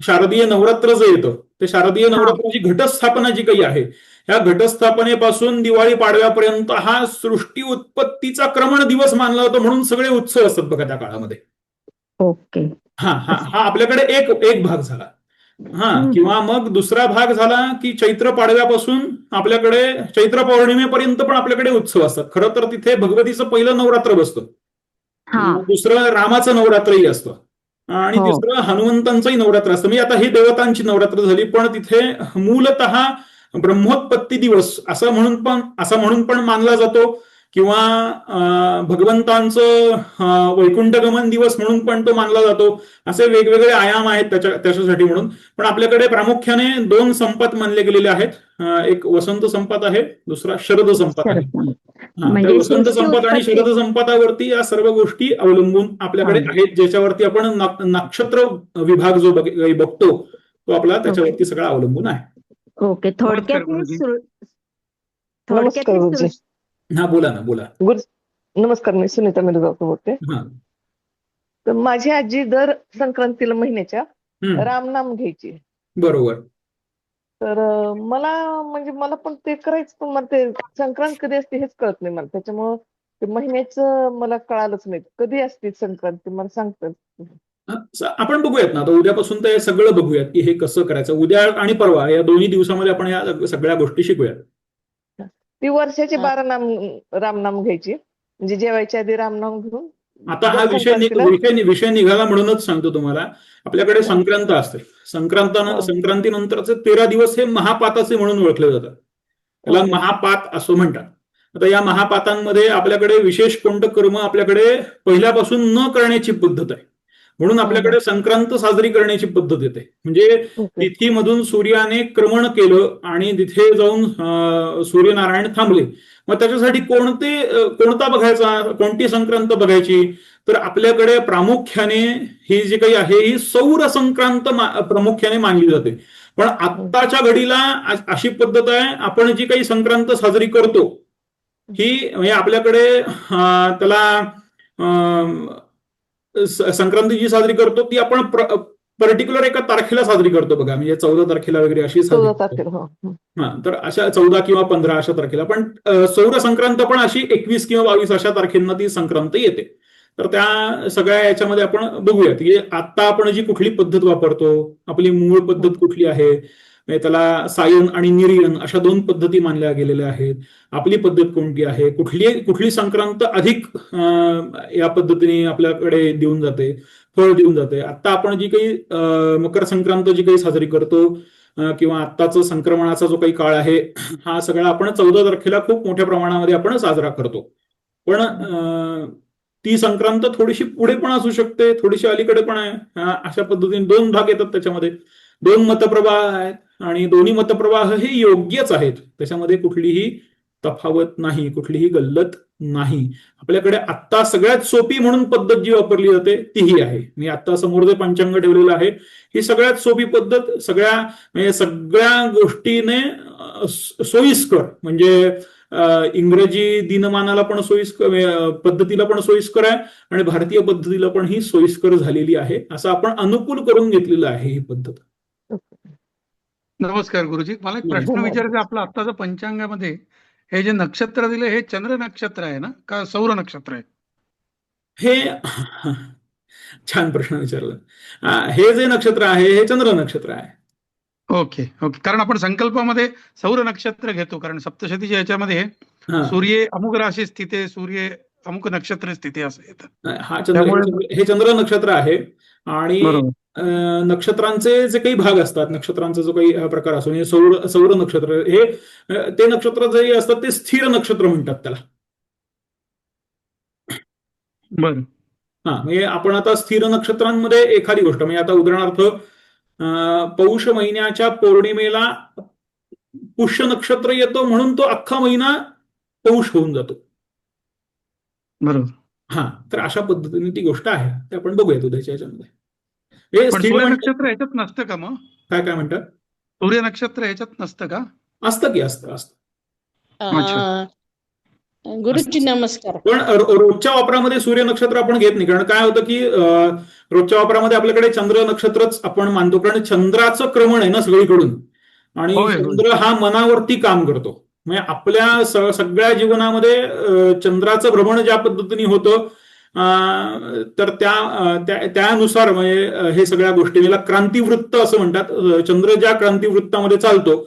शारदीय नवरात्र जे येतं ते शारदीय नवरात्राची घटस्थापना जी काही आहे ह्या घटस्थापनेपासून दिवाळी पाडव्यापर्यंत हा सृष्टी उत्पत्तीचा क्रमण दिवस मानला जातो, म्हणून सगळे उत्सव असतात बघा त्या काळामध्ये. ओके. हा आपल्याकडे एक भाग झाला. किंवा मग दुसरा भाग झाला की चैत्र पाडव्यापासून आपल्याकडे चैत्र पौर्णिमेपर्यंत पण आपल्याकडे उत्सव असतात. खरं तर तिथे भगवतीचं पहिलं नवरात्र बसतं, दुसरं रामाचं नवरात्रही असतं आणि तिसरं हनुमंतांचंही नवरात्र असतं. म्हणजे आता ही देवतांची नवरात्र झाली, पण तिथे मूलतः ब्रह्मोत्पत्ती दिवस असं म्हणून पण मानला जातो किंवा भगवंतांचं वैकुंठगमन दिवस म्हणून पण तो मानला जातो. असे वेगवेगळे आयाम आहेत त्याच्यासाठी म्हणून. पण आपल्याकडे प्रामुख्याने 2 संपात मानले गेलेले आहेत. एक वसंत संपात आहे, दुसरा शरद संपात आहे. वसंत संपात आणि शरद संपातावरती या सर्व गोष्टी अवलंबून आपल्याकडे आहेत, ज्याच्यावरती आपण नक्षत्र विभाग जो बघतो तो आपला त्याच्यावरती सगळा अवलंबून आहे. ओके. थोडक्यात बोला ना. बोला. नमस्कार, मी सुनीता मिरगावकर बोलते. तर माझी आजी दर संक्रांतीला महिन्याच्या रामनाम घ्यायची. बरोबर. तर मला पण ते करायचं, पण मला ते संक्रांत कधी असते हेच कळत नाही मला. त्याच्यामुळं ते महिन्याचं मला कळालंच नाही कधी असते संक्रांती, मला सांगतात. आपण बघूयात ना आता उद्यापासून ते सगळं बघूयात की हे कसं करायचं. उद्या आणि परवा या दोन्ही दिवसामध्ये आपण या सगळ्या गोष्टी शिकूयात. ती वर्षाची 12 रामनाम घ्यायची, म्हणजे जेवायच्या आधी रामनाम घेऊन. आता हा विषय निघाला म्हणूनच सांगतो तुम्हाला. आपल्याकडे संक्रांत असते. संक्रांतीनंतरचे 13 दिवस हे महापाताचे म्हणून ओळखले जातात. त्याला महापात असं म्हणतात. आता या महापातांमध्ये आपल्याकडे विशेष कोणतं कर्म आपल्याकडे पहिल्यापासून न करण्याची पद्धत आहे, म्हणून आपल्याकडे संक्रांत साजरी करण्याची पद्धत येते. म्हणजे तिथीमधून सूर्याने क्रमण केलं आणि तिथे जाऊन सूर्यनारायण थांबले. मग त्याच्यासाठी कोणता बघायचा, कोणती संक्रांत बघायची, तर आपल्याकडे प्रामुख्याने ही जी काही आहे ही सौर संक्रांत प्रामुख्याने मानली जाते. पण आत्ताच्या घडीला अशी पद्धत आहे, आपण जी काही संक्रांत साजरी करतो ही म्हणजे आपल्याकडे त्याला संक्रांती जी साजरी करतो ती आपण पर्टिक्युलर एका तारखेला साजरी करतो बघा, म्हणजे 14 तारखेला वगैरे अशी साजरी. तर अशा 14 किंवा 15 अशा तारखेला. पण सौर संक्रांत पण अशी 21 किंवा 22 अशा तारखेंना ती संक्रांत येते. तर त्या सगळ्या याच्यामध्ये आपण बघूयात की आता आपण जी कुठली पद्धत वापरतो, आपली मूळ पद्धत कुठली आहे. त्याला सायन आणि निर्यन अशा 2 पद्धती मानल्या गेलेल्या आहेत. आपली पद्धत कोणती आहे, कुठली संक्रांत अधिक या पद्धतीने आपल्याकडे फळ देऊन जाते. आता आपण जी काही मकर संक्रांत जी काही साजरी करतो किंवा आत्ताचं संक्रमणाचा जो काही काळ आहे हा सगळा आपण 14 तारखेला खूप मोठ्या प्रमाणामध्ये आपण साजरा करतो. पण ती संक्रांत थोडीशी पुढे पण असू शकते, थोडीशी अलीकडे पण आहे. अशा पद्धतीने 2 भाग येतात त्याच्यामध्ये, 2 मतप्रवाह आहेत आणि दोन्ही मतप्रवाह हे योग्यच आहेत. त्याच्यामध्ये कुठलीही तफावत नाही, कुठलीही गल्लत नाही. आपल्याकडे आत्ता सगळ्यात सोपी म्हणून पद्धत जी वापरली जाते तीही आहे. मी आता समोर जे पंचांग ठेवलेलं आहे ही सगळ्यात सोपी पद्धत, म्हणजे सगळ्या गोष्टीने सोयीस्कर, म्हणजे इंग्रजी दिनमानाला पण सोयीस्कर, पद्धतीला पण सोयीस्कर आहे आणि भारतीय पद्धतीला पण ही सोयीस्कर झालेली आहे. असं आपण अनुकूल करून घेतलेलं आहे ही पद्धत. नमस्कार गुरुजी, मला एक प्रश्न विचारायचा. आपलं आत्ताचं पंचांगामध्ये हे जे नक्षत्र दिले हे चंद्र नक्षत्र आहे ना का सौर नक्षत्र आहे? हे छान प्रश्न विचारला. हे जे नक्षत्र आहे हे चंद्र नक्षत्र आहे. Okay okay. कारण आपण संकल्पामध्ये सौर नक्षत्र घेतो, कारण सप्तशतीच्या याच्यामध्ये सूर्य अमुक राशी स्थिती, सूर्य अमुक नक्षत्र स्थिती असं येतं. हे चंद्र नक्षत्र आहे आणि नक्षत्रांचे जे काही भाग असतात, नक्षत्रांचा जो काही प्रकार असतो म्हणजे सौर नक्षत्र, हे ते नक्षत्र जे असतात ते स्थिर नक्षत्र म्हणतात त्याला. बरं. म्हणजे आपण आता स्थिर नक्षत्रांमध्ये एखादी गोष्ट, म्हणजे आता उदाहरणार्थ पौष महिन्याच्या पौर्णिमेला पुष्य नक्षत्र येतो म्हणून तो अख्खा महिना पौष होऊन जातो. बरोबर. तर अशा पद्धतीने ती गोष्ट आहे, ते आपण बघूया उद्याच्या याच्यामध्ये. सूर्य नक्षत्र ह्याच्यात नसतं का मग? काय म्हणतात? सूर्य नक्षत्र ह्याच्यात नसतं का? असतं की असतं. गुरुजी नमस्कार. पण रोजच्या वापरामध्ये सूर्य नक्षत्र आपण घेत नाही, कारण काय होतं की रोजच्या वापरामध्ये आपल्याकडे चंद्र नक्षत्रच आपण मानतो, कारण चंद्राचं क्रमण आहे ना सगळीकडून आणि चंद्र हा मनावरती काम करतो. म्हणजे आपल्या सगळ्या जीवनामध्ये चंद्राचं भ्रमण ज्या पद्धतीने होतं तर त्यानुसार म्हणजे हे सगळ्या गोष्टी, याला क्रांतिवृत्त असं म्हणतात. चंद्र ज्या क्रांतिवृत्तामध्ये चालतो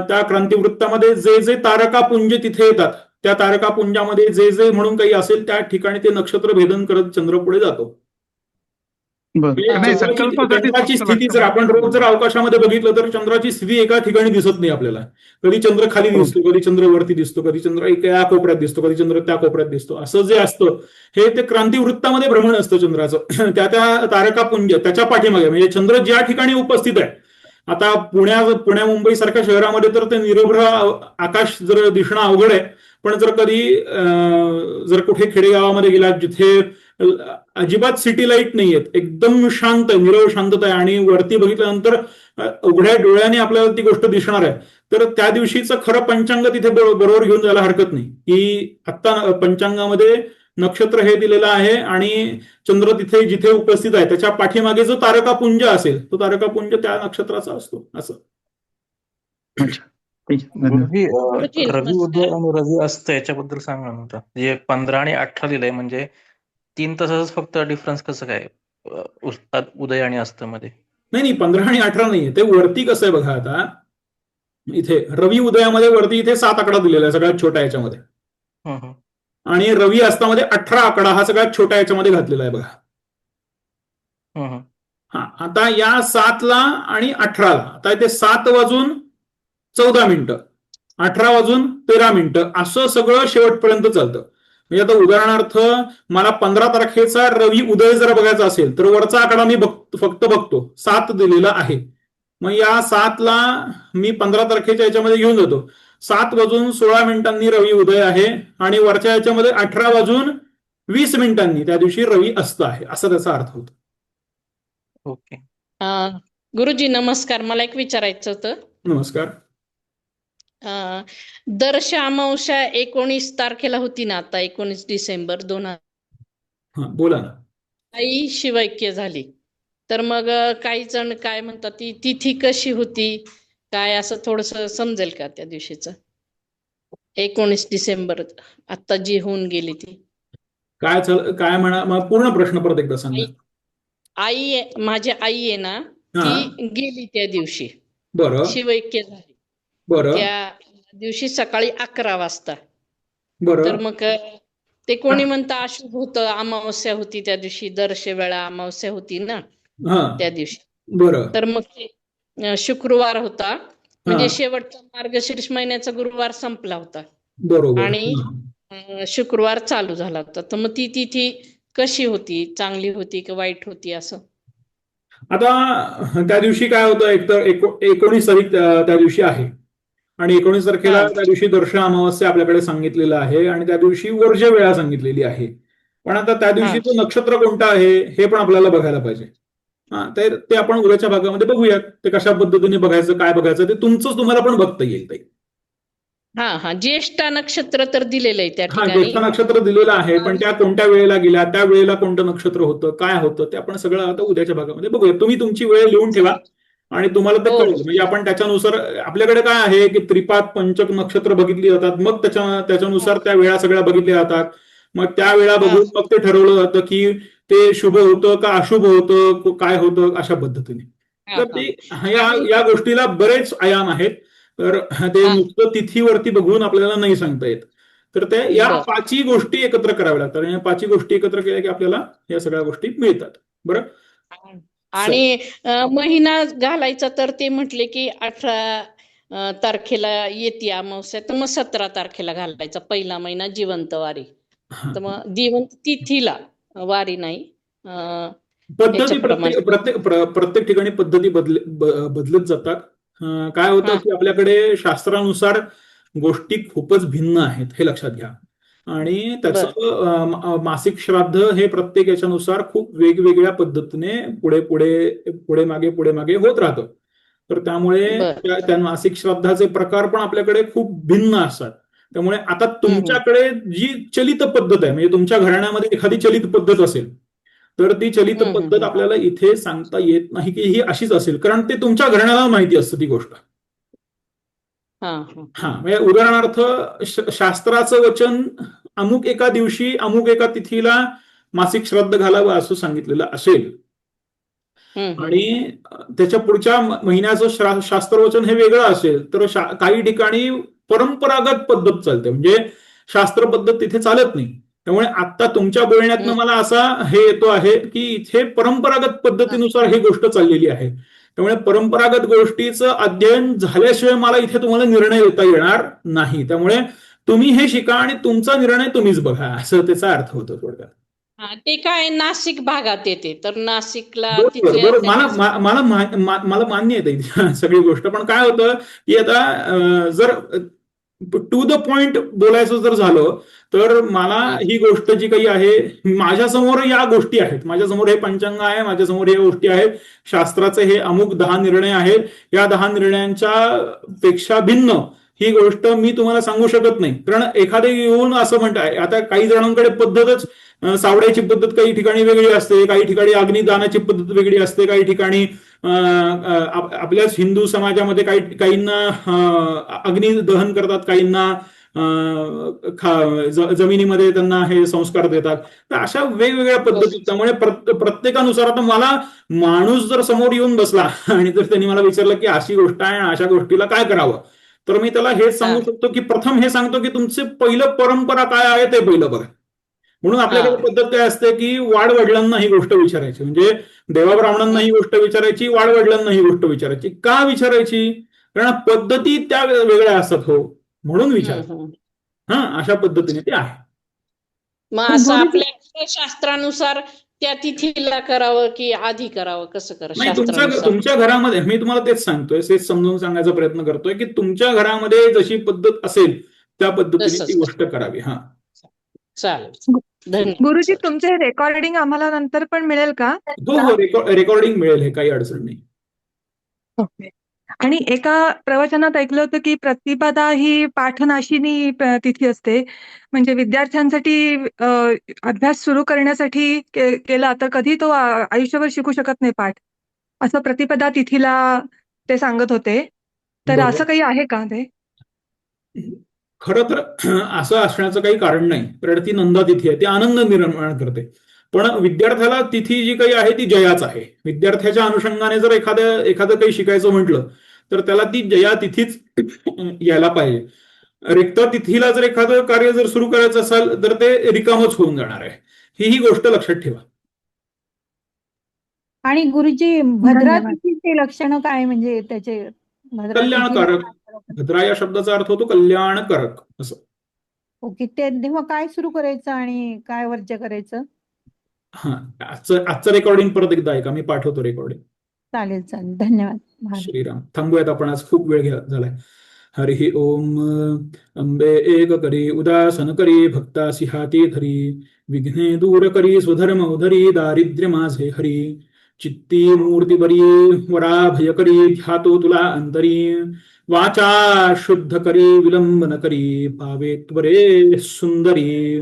त्या क्रांतिवृत्तामध्ये जे जे तारकापुंज तिथे येतात त्या तारकापुंजामध्ये जे जे म्हणून काही असेल त्या ठिकाणी ते नक्षत्र भेदन करत चंद्र पुढे जातो. चंद्राची स्थिती जर आपण रोज जर अवकाशामध्ये बघितलं तर चंद्राची स्थिती एका ठिकाणी दिसत नाही आपल्याला. कधी चंद्र खाली दिसतो, कधी चंद्र वरती दिसतो, कधी चंद्र या कोपऱ्यात दिसतो, कधी चंद्र त्या कोपऱ्यात दिसतो. असं जे असतं हे ते क्रांतिवृत्तामध्ये भ्रमण असतं चंद्राचं. त्या तारकापुंज त्याच्या पाठीमागे, म्हणजे चंद्र ज्या ठिकाणी उपस्थित आहे, आता पुण्या मुंबई सारख्या शहरामध्ये तर ते निरभ्र आकाश जर दिसणं अवघड आहे, पण जर कधी जर कुठे खेडेगावामध्ये गेला जिथे अजिबात सिटी लाईट नाहीयेत, एकदम शांत आहे, निरव शांतता आहे आणि वरती बघितल्यानंतर उघड्या डोळ्याने आपल्याला ती गोष्ट दिसणार आहे, तर त्या दिवशीचं खरं पंचांग तिथे बरोबर घेऊन जायला हरकत नाही. की आत्ता पंचांगामध्ये नक्षत्र हे दिलेलं आहे आणि चंद्र तिथे जिथे उपस्थित आहे त्याच्या पाठीमागे जो तारकापुंज असेल तो तारकापुंज त्या नक्षत्राचा असतो. असं रवी उदय आणि रवी अस्त याच्याबद्दल सांगा ना. जे 15 आणि 18 लिहिलंय, म्हणजे 3 तासाच फक्त डिफरन्स कसं काय उदय आणि अस्त मध्ये? नाही 15 आणि 18 नाहीये, ते वरती कसं आहे बघा. आता इथे रवी उदयामध्ये वरती इथे 7 आकडा दिलेला आहे सगळ्यात छोट्या याच्यामध्ये, आणि रवी अस्तामध्ये 18 आकडा हा सगळ्यात छोट्या याच्यामध्ये घातलेला आहे बघा. आता या 7ला आणि 18ला आता इथे 7:14 18:13 असं सगळं शेवटपर्यंत चालतं. म्हणजे आता उदाहरणार्थ मला 15 तारखेचा रवी उदय जर बघायचा असेल तर वरचा आकडा मी फक्त बघतो, 7 दिलेला आहे. मग या 7ला मी 15 तारखेच्या याच्यामध्ये घेऊन जातो. 7:16 रवी उदय आहे आणि वरच्या याच्यामध्ये 18:20 त्या दिवशी रवी अस्त आहे, असा त्याचा अर्थ होतो. ओके. गुरुजी नमस्कार, मला एक विचारायचं होतं. नमस्कार. दर्श अमावस्या 19 तारखेला होती ना, आता 19 डिसेंबर 2000. बोला ना. आई शिवैक्य झाली, तर मग काही जण काय म्हणतात ती तिथी कशी होती काय, असं थोडस समजेल का त्या दिवशीच? 19 डिसेंबर आता जी होऊन गेली ती काय म्हणा, पूर्ण प्रश्न परत एकदा सांगा. आई माझी आई आहे ना, ती गेली त्या दिवशी. बरं. शिवैक्य झाली. बरं. त्या दिवशी सकाळी 11 वाजता. बरं. तर मग ते कोणी म्हणतं अशुभ होतं, अमावस्या होती त्या दिवशी, दर्श वेळा अमावस्या होती ना त्या दिवशी. बरं. तर मग शुक्रवार होता, म्हणजे हा. शेवटचा मार्गशीर्ष महिन्याचा गुरुवार संपला होता बरोबर. आणि शुक्रवार चालू झाला होता. तर मग ती तिथी कशी होती, चांगली होती की वाईट होती असं? आता त्या दिवशी काय होतं, एकतर 19 तारीख त्या दिवशी आहे आणि 19 तारखेला हा. त्या दिवशी दर्शन अमावस्या आपल्याकडे सांगितलेलं आहे आणि त्या दिवशी वर्ज्य वेळा सांगितलेली आहे. पण आता त्या दिवशीचं नक्षत्र कोणतं आहे हे पण आपल्याला बघायला पाहिजे. हा, तर ते आपण उद्याच्या भागामध्ये बघूयात. ते कशा पद्धतीने बघायचं, काय बघायचं ते तुमचंच तुम्हाला पण बघता येईल ते. हा, ज्येष्ठा नक्षत्र तर दिलेलं आहे त्या हा, ठिकाणी. ज्येष्ठ नक्षत्र दिलेलं आहे, पण त्या कोणत्या वेळेला गेल्या, त्या वेळेला कोणतं नक्षत्र होतं, काय होतं ते आपण सगळं आता उद्याच्या भागामध्ये बघूया. तुम्ही तुमची वेळ लिहून ठेवा आणि तुम्हाला ते कळेल. म्हणजे आपण त्याच्यानुसार आपल्याकडे काय आहे की त्रिपाद पंचक नक्षत्र बघितली जातात, मग त्याच्यानुसार त्या वेळा सगळ्या बघितल्या जातात. मग त्या वेळा बघून मग ते ठरवलं जातं की ते शुभ होतं का अशुभ होतं, काय होतं, अशा पद्धतीने. तर ते या गोष्टीला बरेच आयाम आहेत. तर ते नुसतं तिथीवरती बघून आपल्याला नाही सांगता येत. तर ते या 5ही गोष्टी एकत्र कराव्या लागतात आणि या 5ही गोष्टी एकत्र केल्या की आपल्याला या सगळ्या गोष्टी मिळतात. बरं. आणि महिना घालायचा तर ते म्हटले की 18 तारखेला येते अमावस्या, तर मग 17 तारखेला घालायचा पहिला महिना जिवंत वारी. तर मग जिवंत तिथीला वारी नाही. पद्धती प्रत्येक ठिकाणी पद्धती बदलत जातात. काय होतं की आपल्याकडे शास्त्रानुसार गोष्टी खूपच भिन्न आहेत, हे लक्षात घ्या. आणि त्याचं मासिक श्राद्ध हे प्रत्येक याच्यानुसार खूप वेगवेगळ्या पद्धतीने पुढे मागे होत राहतं. तर त्यामुळे त्या मासिक श्राद्धाचे प्रकार पण आपल्याकडे खूप भिन्न असतात. त्यामुळे आता तुमच्याकडे जी चलित पद्धत आहे, म्हणजे तुमच्या घराण्यामध्ये एखादी चलित पद्धत असेल तर ती चलित पद्धत आपल्याला इथे सांगता येत नाही की ही अशीच असेल, कारण ते तुमच्या घराण्याला माहिती असतं ती गोष्ट. हा, म्हणजे उदाहरणार्थ शास्त्राचं वचन अमुक एका दिवशी अमुक एका तिथीला मासिक श्राद्ध घालावं असं सांगितलेलं असेल आणि त्याच्या पुढच्या महिन्याचं शास्त्रवचन हे वेगळं असेल, तर काही ठिकाणी परंपरागत पद्धत चालते, म्हणजे शास्त्र पद्धत तिथे चालत नाही. त्यामुळे आता तुमच्या बोलण्यातनं मला असा हे येतो आहे की इथे परंपरागत पद्धतीनुसार ही गोष्ट चाललेली आहे. त्यामुळे परंपरागत गोष्टीचं अध्ययन झाल्याशिवाय मला इथे तुम्हाला निर्णय देता येणार नाही. त्यामुळे तुम्ही हे शिका आणि तुमचा निर्णय तुम्हीच बघा, असं त्याचा अर्थ होतो थोडक्यात. ते काय नाशिक भागात येते, तर नाशिकला मला मान्य आहे सगळी गोष्ट. पण काय होतं की आता जर टू द पॉइंट बोलायचं जर झालं तर मला ही गोष्ट जी काही आहे, माझ्यासमोर या गोष्टी आहेत, माझ्यासमोर हे पंचांग आहे, माझ्यासमोर या गोष्टी आहेत, शास्त्राचे हे अमुक 10 निर्णय आहेत, या 10 निर्णयांच्या पेक्षा भिन्न ही गोष्ट मी तुम्हाला सांगू शकत नाही. कारण एखादे येऊन असं म्हणताय, आता काही जणांकडे पद्धतच सावड्याची पद्धत काही ठिकाणी वेगळी असते, काही ठिकाणी अग्निदानाची पद्धत वेगळी असते, काही ठिकाणी आपल्याच हिंदू समाजामध्ये काहींना अग्नी दहन करतात, काहींना जमिनीमध्ये त्यांना हे संस्कार देतात. तर अशा वेगवेगळ्या पद्धती. त्यामुळे प्रत्येकानुसार आता मला माणूस जर समोर येऊन बसला आणि जर त्यांनी मला विचारलं की अशी गोष्ट आहे आणि अशा गोष्टीला काय करावं, तर मी त्याला हेच सांगू शकतो की प्रथम हे सांगतो की तुमचे पहिलं परंपरा काय आहे ते पहिलं बघा. म्हणून आपल्याकडे पद्धत काय असते की वाडवडिलांना ही गोष्ट विचारायची, म्हणजे देवाब्राह्मणांना ही गोष्ट विचारायची, वाडवडिलांना ही गोष्ट विचारायची. का विचारायची? कारण पद्धती त्या वेगळ्या असतात, हो, म्हणून विचार. हा, अशा पद्धतीने ते आहे. मग असं आपल्या शास्त्रानुसार त्या तिथीला करावं की आधी करावं, कसं करावं? तुमच्या घरामध्ये मी तुम्हाला तेच सांगतोय, तेच समजून सांगायचा प्रयत्न करतोय की तुमच्या घरामध्ये जशी पद्धत असेल त्या पद्धतीने ती गोष्ट करावी. हा, चालेल. गुरुजी, तुमचे रेकॉर्डिंग आम्हाला नंतर पण मिळेल का? हो, रेकॉर्डिंग मिळेल, हे काही अडचण नाही. ओके. आणि एका प्रवचनात ऐकलं होतं की प्रतिपदा ही पाठनाशिनी तिथी असते, म्हणजे विद्यार्थ्यांसाठी अभ्यास सुरू करण्यासाठी केला तर कधी तो आयुष्यभर शिकू शकत नाही पाठ, असं प्रतिपदा तिथीला ते सांगत होते. तर असं काही आहे का ते? खरं तर असं असण्याचं काही कारण नाही, कारण ती नंदा तिथी आहे, ती आनंद निर्माण करते. पण विद्यार्थ्याला तिथी जी काही आहे ती जयाच आहे. विद्यार्थ्याच्या अनुषंगाने जर एखादं काही शिकायचं म्हटलं तर त्याला ती जया तिथीच यायला पाहिजे. रिक्त तिथीला जर एखादं कार्य जर सुरू करायचं असेल तर ते रिकामच होऊन जाणार आहे. ही गोष्ट लक्षात ठेवा. आणि गुरुजी भद्रा तिथीचे लक्षण काय, म्हणजे त्याचे भद्रा तिथीला कल्याणकारक. काय करायचं? भद्रा या शब्दाचा अर्थ होतो कल्याणकारक असं. ओके, ते तेव्हा काय सुरू करायचं आणि काय वर्ज्य करायचं? हा, आजचं रेकॉर्डिंग परत एकदा ऐका, मी पाठवतो रेकॉर्डिंग. चालेल चालेल, धन्यवाद. भावी. श्रीराम. थांबूयात आपण, आज खूप वेळ झालाय. हरिः ओम. अंबे एक करी उदासन करी भक्तासी हाती धरी, विघ्ने दूर करी स्वधर्म उधरी, दारिद्र्य माझे हरी. चित्ती मूर्ती बरी वरा भय करी, ध्यातो तुला अंतरी. वाचा शुद्ध करी विलंब न करी, पावे त्वरे सुंदरी.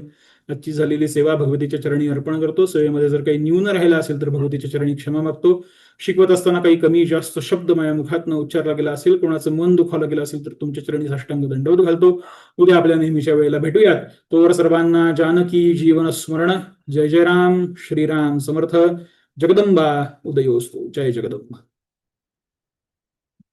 आजची झालेली सेवा भगवतीच्या चरणी अर्पण करतो. सेवेमध्ये जर काही न्यून राहिला असेल तर भगवतीच्या चरणी क्षमा मागतो. शिकवत असताना काही कमी जास्त शब्द माझ्या मुखातनं उच्चारला गेला असेल, कोणाचं मन दुखावलं गेलं असेल तर तुमच्या चरणी साष्टांग दंडवत घालतो. उद्या आपल्या नेहमीच्या वेळेला भेटूयात. तोवर सर्वांना जानकी जीवन स्मरण. जय जय राम. श्रीराम समर्थ. जगदंबा उदयोस्तु. जय जगदंबा.